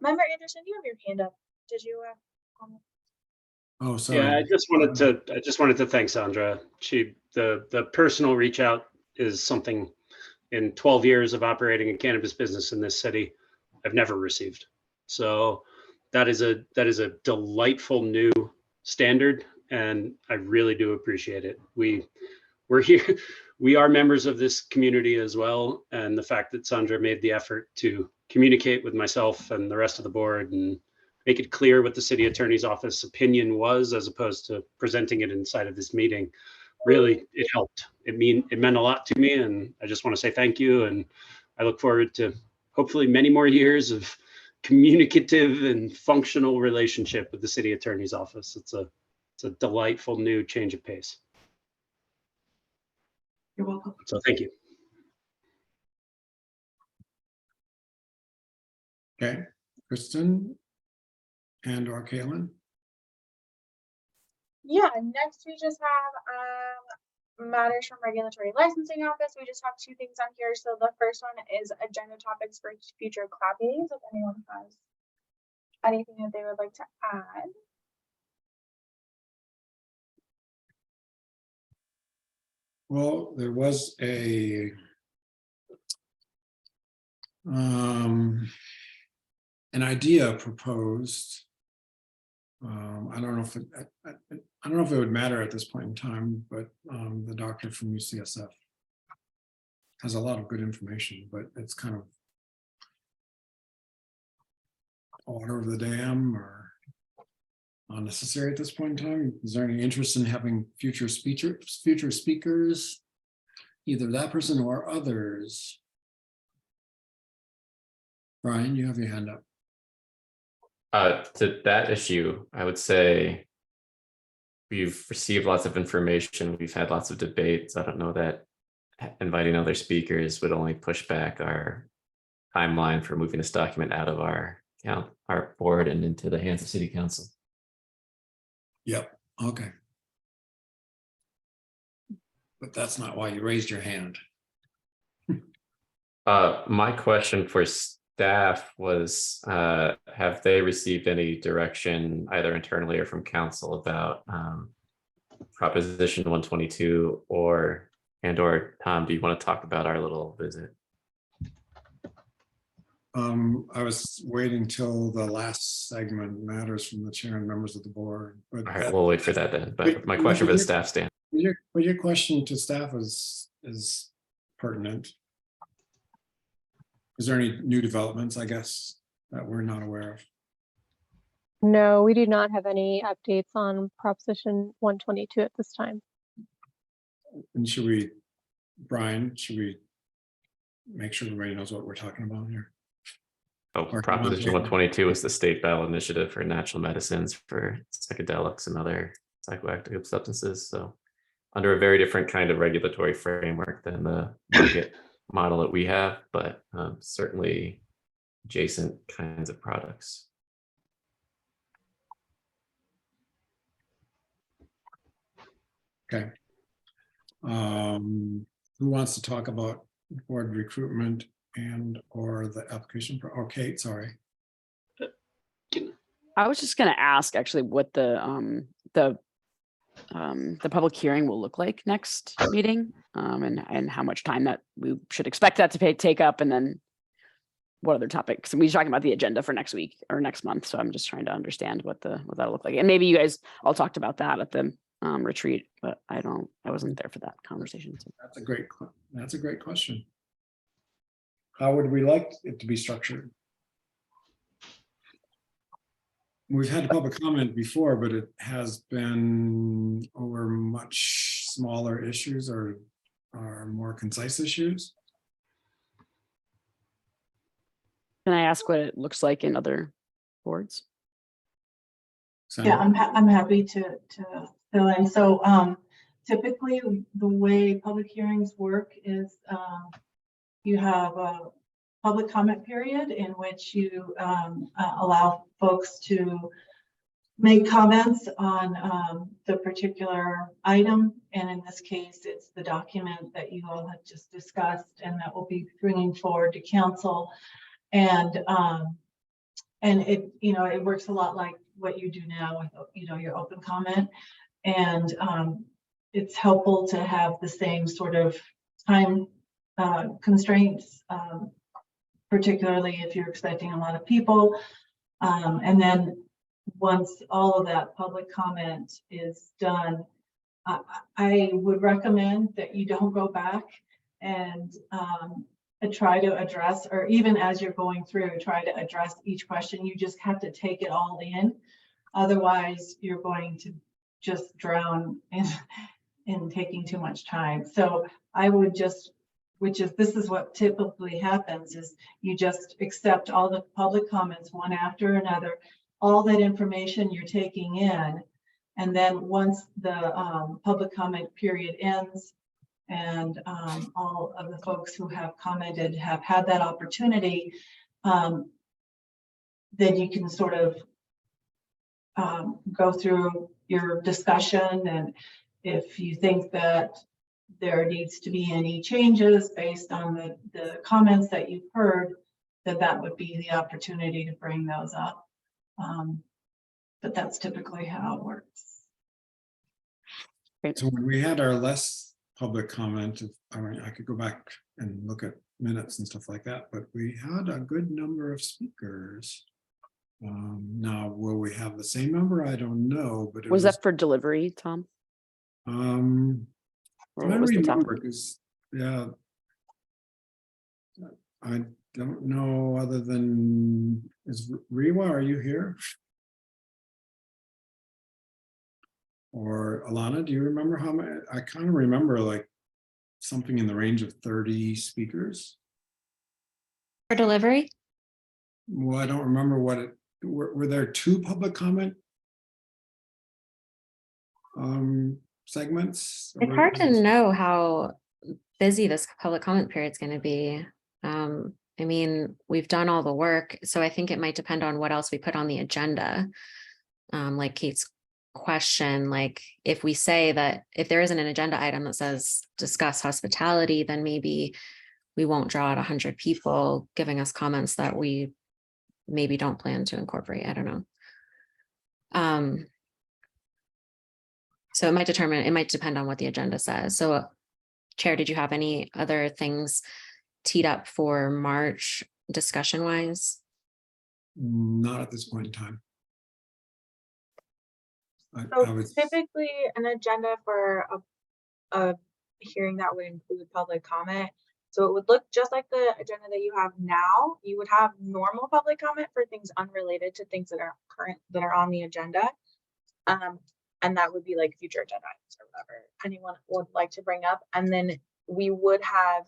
Member Anderson, you have your hand up. Did you comment? Oh, sorry. Yeah, I just wanted to thank Sandra. The personal reach out is something in 12 years of operating a cannabis business in this city I've never received. So that is a delightful new standard, and I really do appreciate it. We're here. We are members of this community as well, and the fact that Sandra made the effort to communicate with myself and the rest of the board and make it clear what the city attorney's office opinion was, as opposed to presenting it inside of this meeting, really, it helped. It meant a lot to me, and I just want to say thank you. And I look forward to hopefully many more years of communicative and functional relationship with the city attorney's office. It's a delightful new change of pace. You're welcome. So thank you. Okay, Kristen or Caitlin. Yeah, next we just have matters from regulatory licensing office. We just have two things on here. So the first one is agenda topics for future club meetings. If anyone has anything that they would like to add. Well, there was an idea proposed. I don't know if I don't know if it would matter at this point in time, but the doctor from UCSF has a lot of good information, but it's kind of water over the dam or unnecessary at this point in time. Is there any interest in having future speakers, either that person or others? Brian, you have your hand up. To that issue, I would say we've received lots of information. We've had lots of debates. I don't know that inviting other speakers would only push back our timeline for moving this document out of our board and into the hands of City Council. Yep. Okay. But that's not why you raised your hand. My question for staff was, have they received any direction either internally or from council about Proposition 122 or Tom, do you want to talk about our little visit? I was waiting till the last segment, matters from the chair and members of the board. But All right, we'll wait for that then. But my question for the staff stand. Your question to staff is pertinent. Is there any new developments, I guess, that we're not aware of? No, we do not have any updates on Proposition 122 at this time. And Brian, should we make sure everybody knows what we're talking about here? Oh, Proposition 122 is the state ballot initiative for natural medicines for psychedelics and other psychoactive substances. So under a very different kind of regulatory framework than the market model that we have, but certainly adjacent kinds of products. Okay. Who wants to talk about board recruitment or the application for, Kate, sorry. I was just going to ask actually what the public hearing will look like next meeting, and how much time that we should expect that to take up, and then what other topics. And we're talking about the agenda for next week or next month, so I'm just trying to understand what that'll look like. And maybe you guys all talked about that at the retreat, but I wasn't there for that conversation. So. That's a great question. How would we like it to be structured? we've had public comment before, but it has been over much smaller issues or more concise issues. Can I ask what it looks like in other boards? Yeah, I'm happy to fill in. So typically the way public hearings work is you have a public comment period in which you allow folks to make comments on the particular item. And in this case, it's the document that you all have just discussed and that will be bringing forward to council. And it, you know, it works a lot like what you do now with, you know, your open comment. And it's helpful to have the same sort of time constraints, particularly if you're expecting a lot of people. And then once all of that public comment is done, I would recommend that you don't go back and try to address, or even as you're going through, try to address each question. You just have to take it all in. Otherwise, you're going to just drown in taking too much time. So I would just, this is what typically happens, is you just accept all the public comments one after another, all that information you're taking in. And then once the public comment period ends, and all of the folks who have commented have had that opportunity, then you can sort of go through your discussion. And if you think that there needs to be any changes based on the comments that you've heard, that would be the opportunity to bring those up. But that's typically how it works. So when we had our less public comment, I mean, I could go back and look at minutes and stuff like that, but we had a good number of speakers. Now, will we have the same number? I don't know, but it Was that for delivery, Tom? I What was the topic? remember, because yeah, I don't know other than, is Rewa, are you here? Or Alana, do you remember how many? I kind of remember like something in the range of 30 speakers. For delivery? Well, I don't remember what it, were there 2 public comment segments? It's hard to know how busy this public comment period is going to be. I mean, we've done all the work, so I think it might depend on what else we put on the agenda. Like Kate's question, like if we say that if there isn't an agenda item that says discuss hospitality, then maybe we won't draw out 100 people giving us comments that we maybe don't plan to incorporate. I don't know. So it might depend on what the agenda says. So Chair, did you have any other things teed up for March discussion wise? Not at this point in time. So typically an agenda for a hearing that would include public comment. So it would look just like the agenda that you have now. You would have normal public comment for things unrelated to things that are on the agenda. And that would be like future agenda items or whatever anyone would like to bring up. And then we would have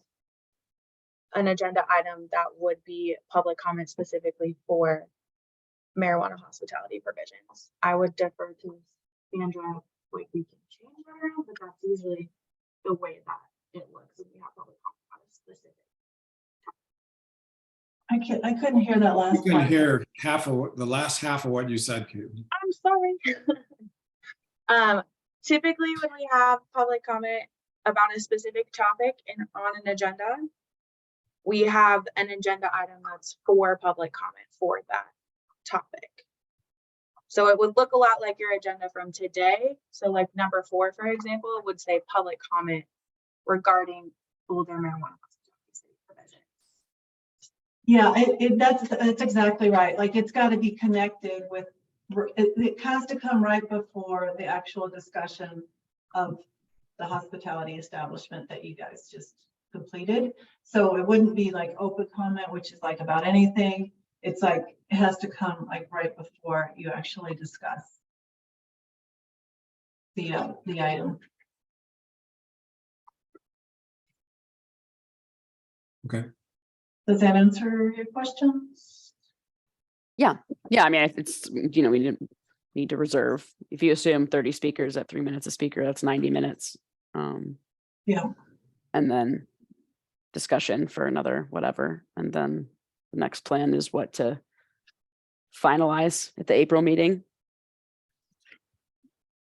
an agenda item that would be public comment specifically for marijuana hospitality provisions. I would defer to Sandra, like we can change that around, but that's usually the way that it looks when we have public comment on a specific. I couldn't hear that last part. You couldn't hear the last half of what you said, Kate. I'm sorry. Typically when we have public comment about a specific topic on an agenda, we have an agenda item that's for public comment for that topic. So it would look a lot like your agenda from today. So like number 4, for example, would say public comment regarding older marijuana provisions. Yeah, that's exactly right. Like it's got to be connected with, it has to come right before the actual discussion of the hospitality establishment that you guys just completed. So it wouldn't be like open comment, which is like about anything. it's like, it has to come like right before you actually discuss the item. Okay. Does that answer your questions? Yeah. I mean, it's, you know, we need to reserve. If you assume 30 speakers at 3 minutes a speaker, that's 90 minutes. Yeah. And then discussion for another whatever. And then the next plan is what to finalize at the April meeting.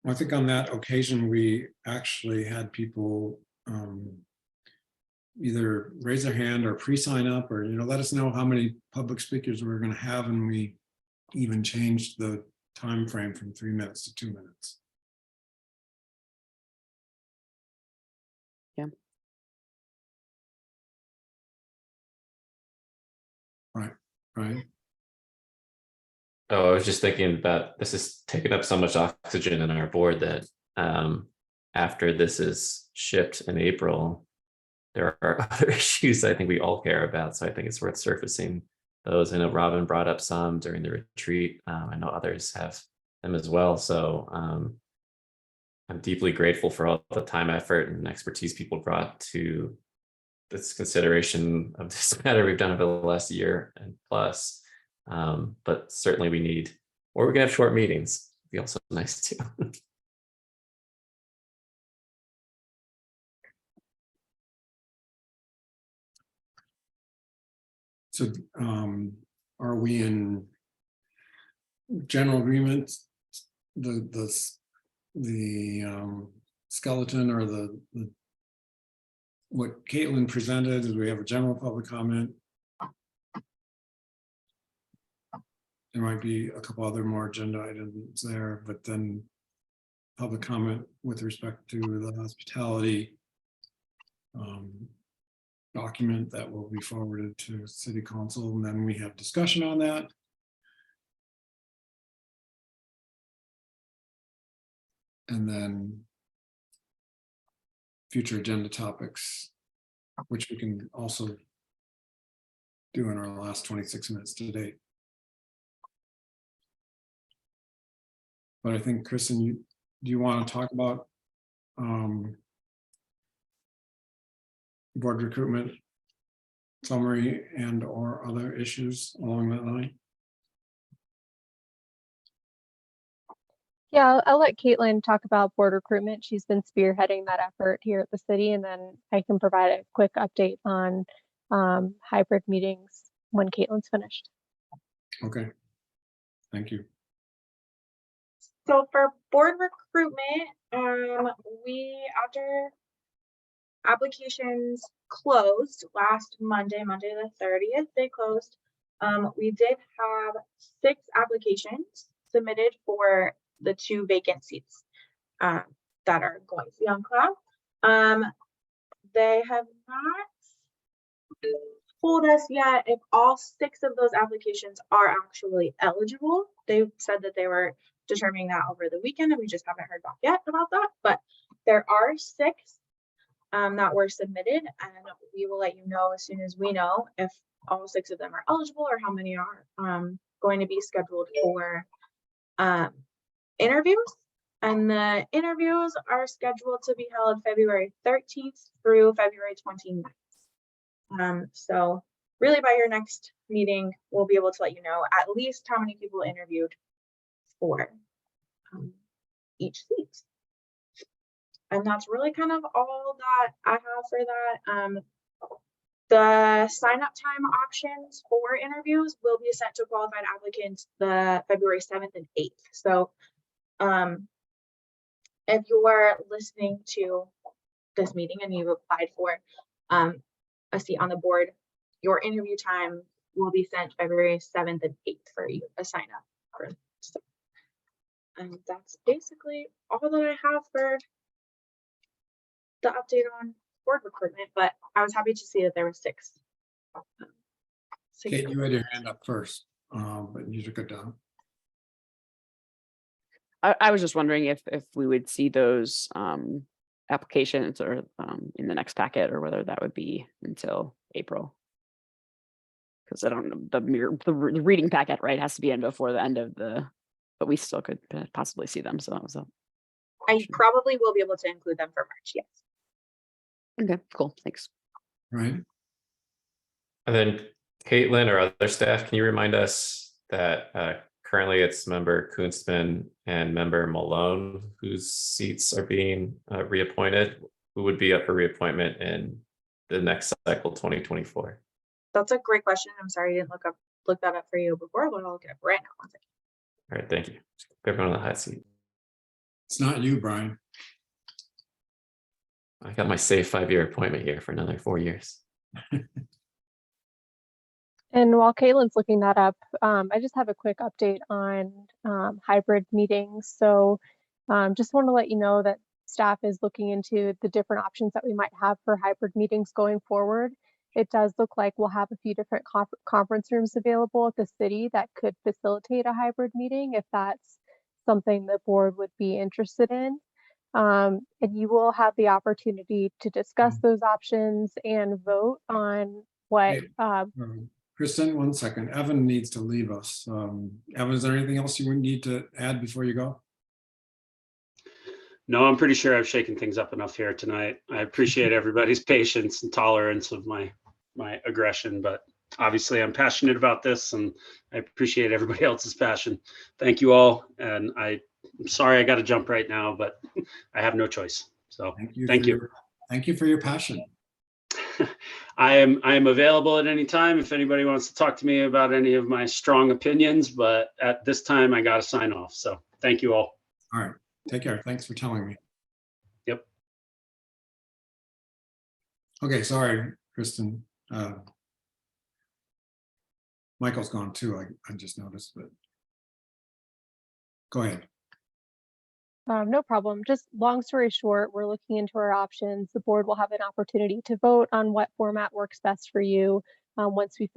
I think on that occasion, we actually had people either raise their hand or pre-sign up, or, you know, let us know how many public speakers we're going to have. And we even changed the time frame from 3 minutes to 2 minutes. Yeah. Right. Oh, I was just thinking about, this is taking up so much oxygen in our board that after this is shipped in April, there are other issues I think we all care about. So I think it's worth surfacing those. I know Robin brought up some during the retreat. I know others have them as well. So I'm deeply grateful for all the time, effort, and expertise people brought to this consideration of this matter we've done over the last year and plus. But certainly we need, or we can have short meetings. It'd be also nice too. So are we in general agreement? The skeleton or the what Caitlin presented, is we have a general public comment. There might be a couple other more agenda items there, but then public comment with respect to the hospitality document that will be forwarded to City Council, and then we have discussion on that. And then future agenda topics, which we can also do in our last 26 minutes to date. But I think, Kristen, do you want to talk about board recruitment summary and or other issues along that line? Yeah, I'll let Caitlin talk about board recruitment. She's been spearheading that effort here at the city, and then I can provide a quick update on hybrid meetings when Caitlin's finished. Okay, thank you. So for board recruitment, after applications closed last Monday the 30th, they closed. We did have 6 applications submitted for the 2 vacant seats that are going to be on cloud. They have not told us yet if all 6 of those applications are actually eligible. They said that they were determining that over the weekend, and we just haven't heard back yet about that. But there are 6 that were submitted, and we will let you know as soon as we know if all 6 of them are eligible or how many are going to be scheduled for interviews. And the interviews are scheduled to be held February 13th through February 29th. So really by your next meeting, we'll be able to let you know at least how many people interviewed for each seat. And that's really kind of all that I have for that. The sign-up time options for interviews will be sent to qualified applicants the February 7th and 8th. So if you're listening to this meeting and you've applied for a seat on the board, your interview time will be sent February 7th and 8th for you to sign up for. So, and that's basically all that I have for the update on board recruitment, but I was happy to see that there were 6. Kate, you had your hand up first, but you took it down. I was just wondering if we would see those applications or in the next packet, or whether that would be until April. Because I don't know, the reading packet, right, has to be in before the end of but we still could possibly see them. So that was I probably will be able to include them for March, yes. okay, cool, thanks. Right. And then Caitlin or other staff, can you remind us that currently it's member Kunstman and member Malone whose seats are being reappointed, who would be up for reappointment in the next cycle 2024? That's a great question. I'm sorry I didn't look that up for you before, but I'll get it right now. One second. All right, thank you. Everyone on the hot seat. It's not you, Brian. I got my safe 5-year appointment here for another 4 years. And while Caitlin's looking that up, I just have a quick update on hybrid meetings. So just want to let you know that staff is looking into the different options that we might have for hybrid meetings going forward. It does look like we'll have a few different conference rooms available at the city that could facilitate a hybrid meeting if that's something the board would be interested in. And you will have the opportunity to discuss those options and vote on what. Kristen, 1 second. Evan needs to leave us. Evan, is there anything else you would need to add before you go? No, I'm pretty sure I've shaken things up enough here tonight. I appreciate everybody's patience and tolerance of my aggression, but obviously I'm passionate about this and I appreciate everybody else's passion. Thank you all. And I'm sorry I got to jump right now, but I have no choice. So thank you. Thank you for your passion. I am available at any time if anybody wants to talk to me about any of my strong opinions, but at this time I got to sign off. So thank you all. All right. Take care. Thanks for telling me. Yep. Okay. Sorry, Kristen. Michael's gone too. I just noticed, but go ahead. No problem. Just long story short, we're looking into our options. The board will have an opportunity to vote on what format works best for you. Once we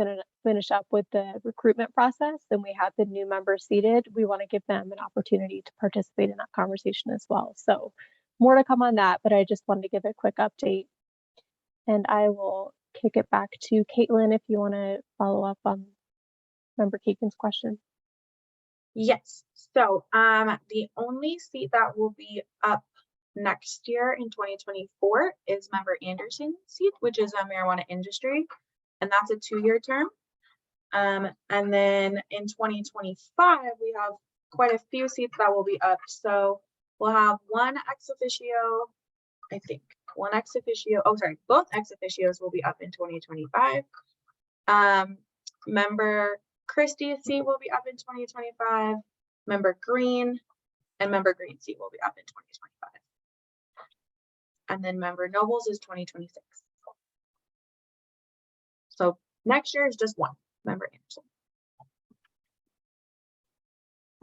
finish up with the recruitment process and we have the new members seated, we want to give them an opportunity to participate in that conversation as well. So more to come on that, but I just wanted to give a quick update. And I will kick it back to Caitlin if you want to follow up on Member Keegan's question. Yes. So the only seat that will be up next year in 2024 is Member Anderson's seat, which is a marijuana industry, and that's a 2-year term. And then in 2025, we have quite a few seats that will be up. So we'll have one ex officio, I think, one ex officio. Oh, sorry, both ex officios will be up in 2025. Member Christie's seat will be up in 2025. Member Green and Member Green's seat will be up in 2025. And then Member Noble's is 2026. So next year is just one, Member Anderson.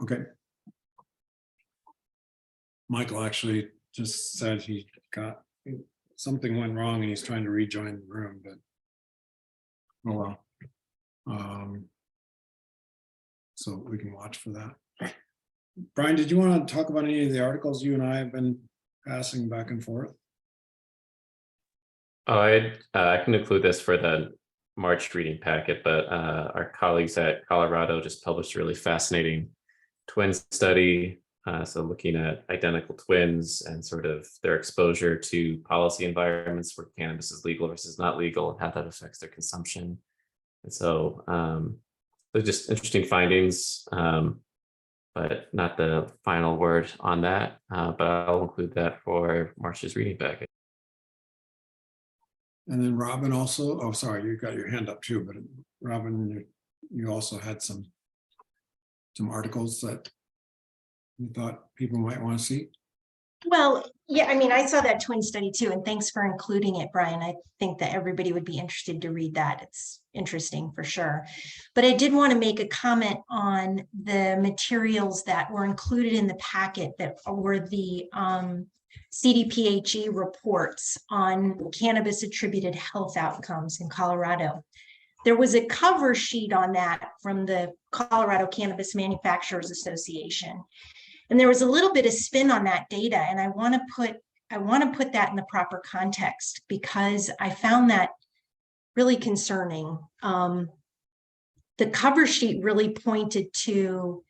Okay. Michael actually just said he got something went wrong and he's trying to rejoin the room, but oh well. So we can watch for that. Brian, did you want to talk about any of the articles you and I have been passing back and forth? Oh, I can include this for the March reading packet, but our colleagues at Colorado just published a really fascinating twin study. So looking at identical twins and sort of their exposure to policy environments where cannabis is legal versus not legal and how that affects their consumption. And so they're just interesting findings, but not the final word on that. But I'll include that for March's reading packet. And then Robin also, oh, sorry, you got your hand up too, but Robin, you also had some articles that you thought people might want to see. Well, yeah, I mean, I saw that twin study too, and thanks for including it, Brian. I think that everybody would be interested to read that. It's interesting for sure. But I did want to make a comment on the materials that were included in the packet that were the CDPHE reports on cannabis attributed health outcomes in Colorado. There was a cover sheet on that from the Colorado Cannabis Manufacturers Association. And there was a little bit of spin on that data, and I want to put that in the proper context because I found that really concerning. the cover sheet really pointed to,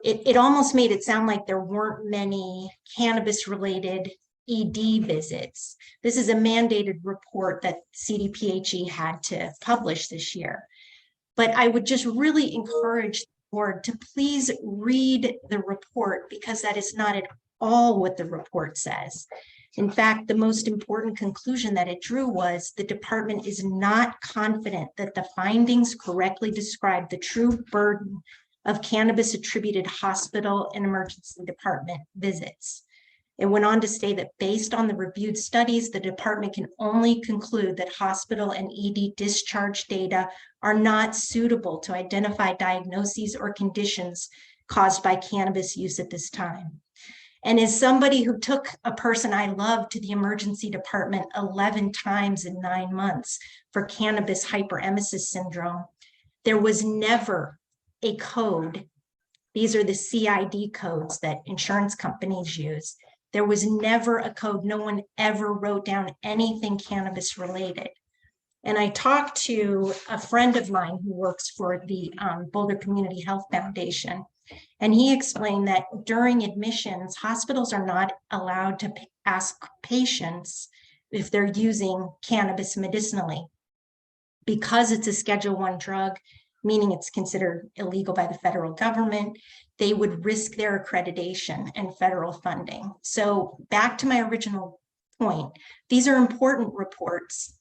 it almost made it sound like there weren't many cannabis-related ED visits. This is a mandated report that CDPHE had to publish this year. But I would just really encourage the board to please read the report, because that is not at all what the report says. In fact, the most important conclusion that it drew was the department is not confident that the findings correctly describe the true burden of cannabis attributed hospital and emergency department visits. It went on to say that based on the reviewed studies, the department can only conclude that hospital and ED discharge data are not suitable to identify diagnoses or conditions caused by cannabis use at this time. And as somebody who took a person I love to the emergency department 11 times in 9 months for cannabis hyperemesis syndrome, there was never a code. These are the CID codes that insurance companies use. There was never a code. No one ever wrote down anything cannabis related. And I talked to a friend of mine who works for the Boulder Community Health Foundation, and he explained that during admissions, hospitals are not allowed to ask patients if they're using cannabis medicinally, because it's a Schedule I drug, meaning it's considered illegal by the federal government. They would risk their accreditation and federal funding. So back to my original point, these are important reports.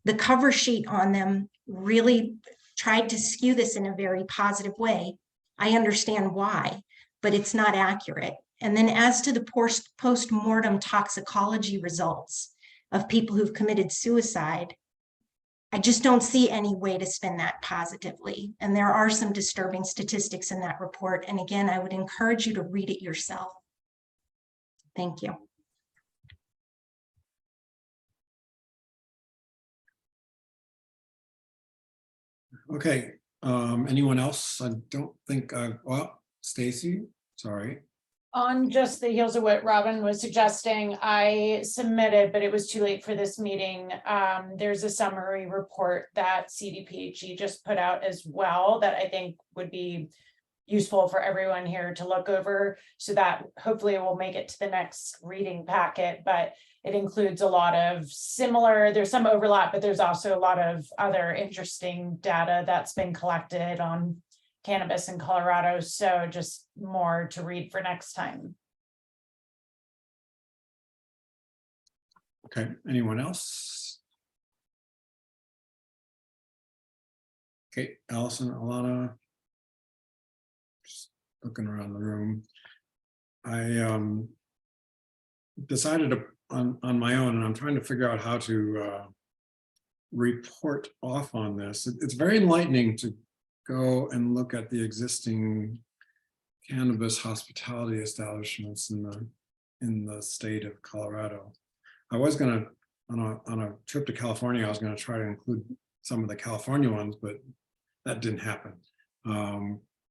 The cover sheet on them really tried to skew this in a very positive way. I understand why, but it's not accurate. And then as to the post-mortem toxicology results of people who've committed suicide, I just don't see any way to spin that positively. And there are some disturbing statistics in that report. And again, I would encourage you to read it yourself. Thank you. Okay, anyone else? I don't think well, Stacy, sorry. On just the heels of what Robin was suggesting, I submitted, but it was too late for this meeting. There's a summary report that CDPHE just put out as well that I think would be useful for everyone here to look over, so that hopefully it will make it to the next reading packet. But it includes a lot of similar, there's some overlap, but there's also a lot of other interesting data that's been collected on cannabis in Colorado. So just more to read for next time. Okay, anyone else? Okay, Allison, Alana. Just looking around the room. I decided on my own, and I'm trying to figure out how to report off on this. It's very enlightening to go and look at the existing cannabis hospitality establishments in the state of Colorado. I was gonna, on a trip to California, I was gonna try to include some of the California ones, but that didn't happen.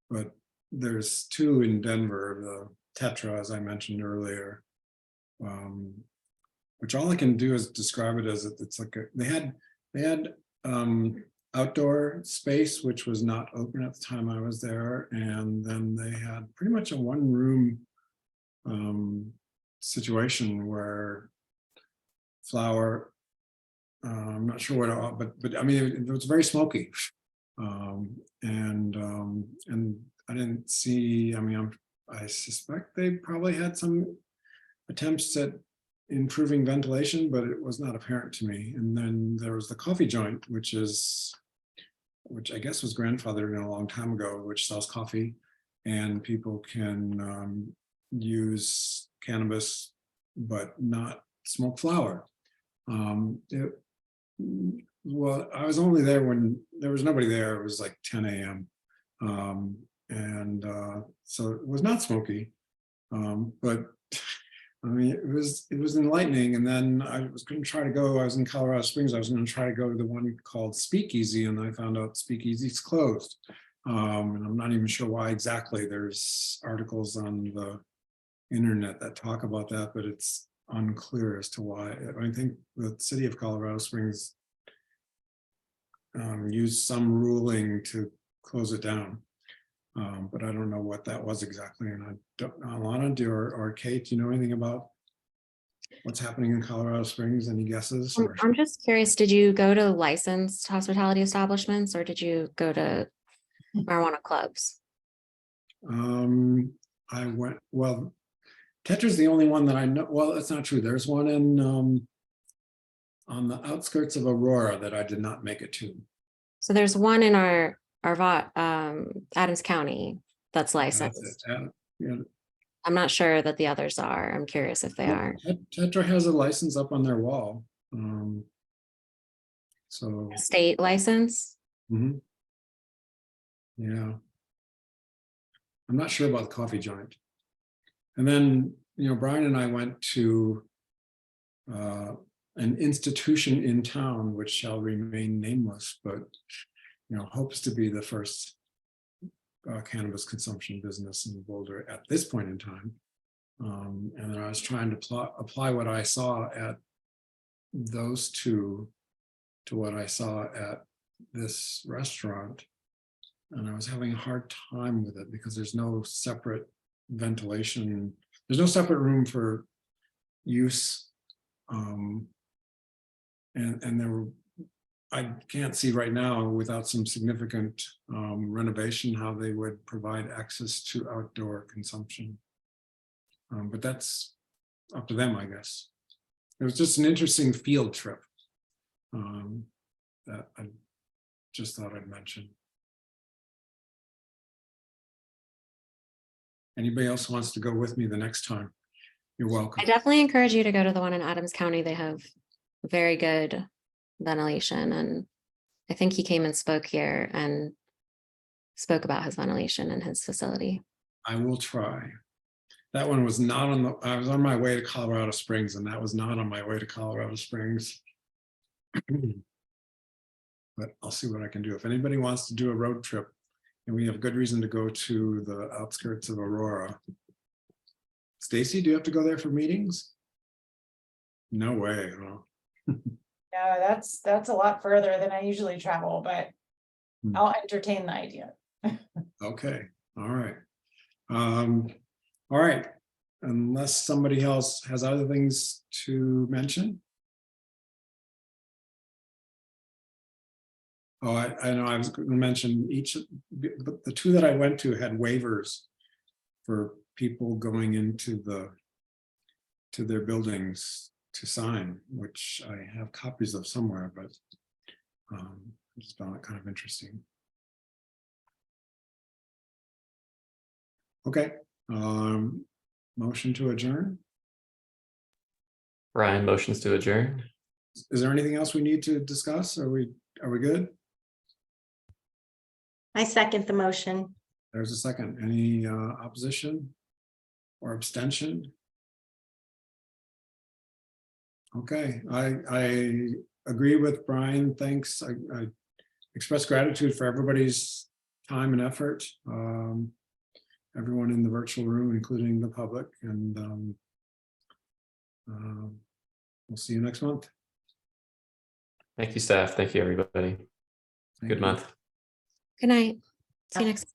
But there's 2 in Denver, the Tetra, as I mentioned earlier, which all I can do is describe it as it's like they had outdoor space, which was not open at the time I was there. And then they had pretty much a 1-room situation where flower, I'm not sure what, but I mean, it was very smoky. And I didn't see, I mean, I suspect they probably had some attempts at improving ventilation, but it was not apparent to me. And then there was the coffee joint, which I guess was grandfathered in a long time ago, which sells coffee, and people can use cannabis, but not smoke flower. Well, I was only there when there was nobody there. It was like 10 a.m. So it was not smoky, but I mean, it was enlightening. And then I was going to try to go, I was in Colorado Springs, I was going to try to go to the one called Speakeasy, and I found out Speakeasy's closed. And I'm not even sure why exactly. There's articles on the internet that talk about that, but it's unclear as to why. I think the city of Colorado Springs used some ruling to close it down. But I don't know what that was exactly. And I don't know, Alana, or Kate, do you know anything about what's happening in Colorado Springs? Any guesses? Or? I'm just curious, did you go to licensed hospitality establishments or did you go to marijuana clubs? I went, well, Tetra's the only one that I know. Well, that's not true. There's one in on the outskirts of Aurora that I did not make it to. So there's one in our Adams County that's licensed. Yeah. I'm not sure that the others are. I'm curious if they are. Tetra has a license up on their wall. So State license? yeah. I'm not sure about the coffee joint. And then, Brian and I went to an institution in town, which shall remain nameless, but hopes to be the first cannabis consumption business in Boulder at this point in time. And then I was trying to apply what I saw at those two to what I saw at this restaurant. And I was having a hard time with it because there's no separate ventilation. There's no separate room for use. And there were, I can't see right now without some significant renovation how they would provide access to outdoor consumption. But that's up to them, I guess. It was just an interesting field trip that I just thought I'd mention. Anybody else wants to go with me the next time? You're welcome. I definitely encourage you to go to the one in Adams County. They have very good ventilation. And I think he came and spoke here and spoke about his ventilation in his facility. I will try. That one was not on the, I was on my way to Colorado Springs, and that was not on my way to Colorado Springs. But I'll see what I can do. If anybody wants to do a road trip and we have good reason to go to the outskirts of Aurora. Stacy, do you have to go there for meetings? No way, huh? Yeah, that's a lot further than I usually travel, but I'll entertain the idea. Okay, all right. All right, unless somebody else has other things to mention. Oh, I know I was going to mention the two that I went to had waivers for people going into their buildings to sign, which I have copies of somewhere, but I just found it kind of interesting. Okay, motion to adjourn. Ryan motions to adjourn. Is there anything else we need to discuss? Are we good? I second the motion. There's a second. Any opposition or abstention? Okay, I agree with Brian. Thanks. I express gratitude for everybody's time and effort. Everyone in the virtual room, including the public, and we'll see you next month. Thank you, staff. Thank you, everybody. Good month. Good night. See you next.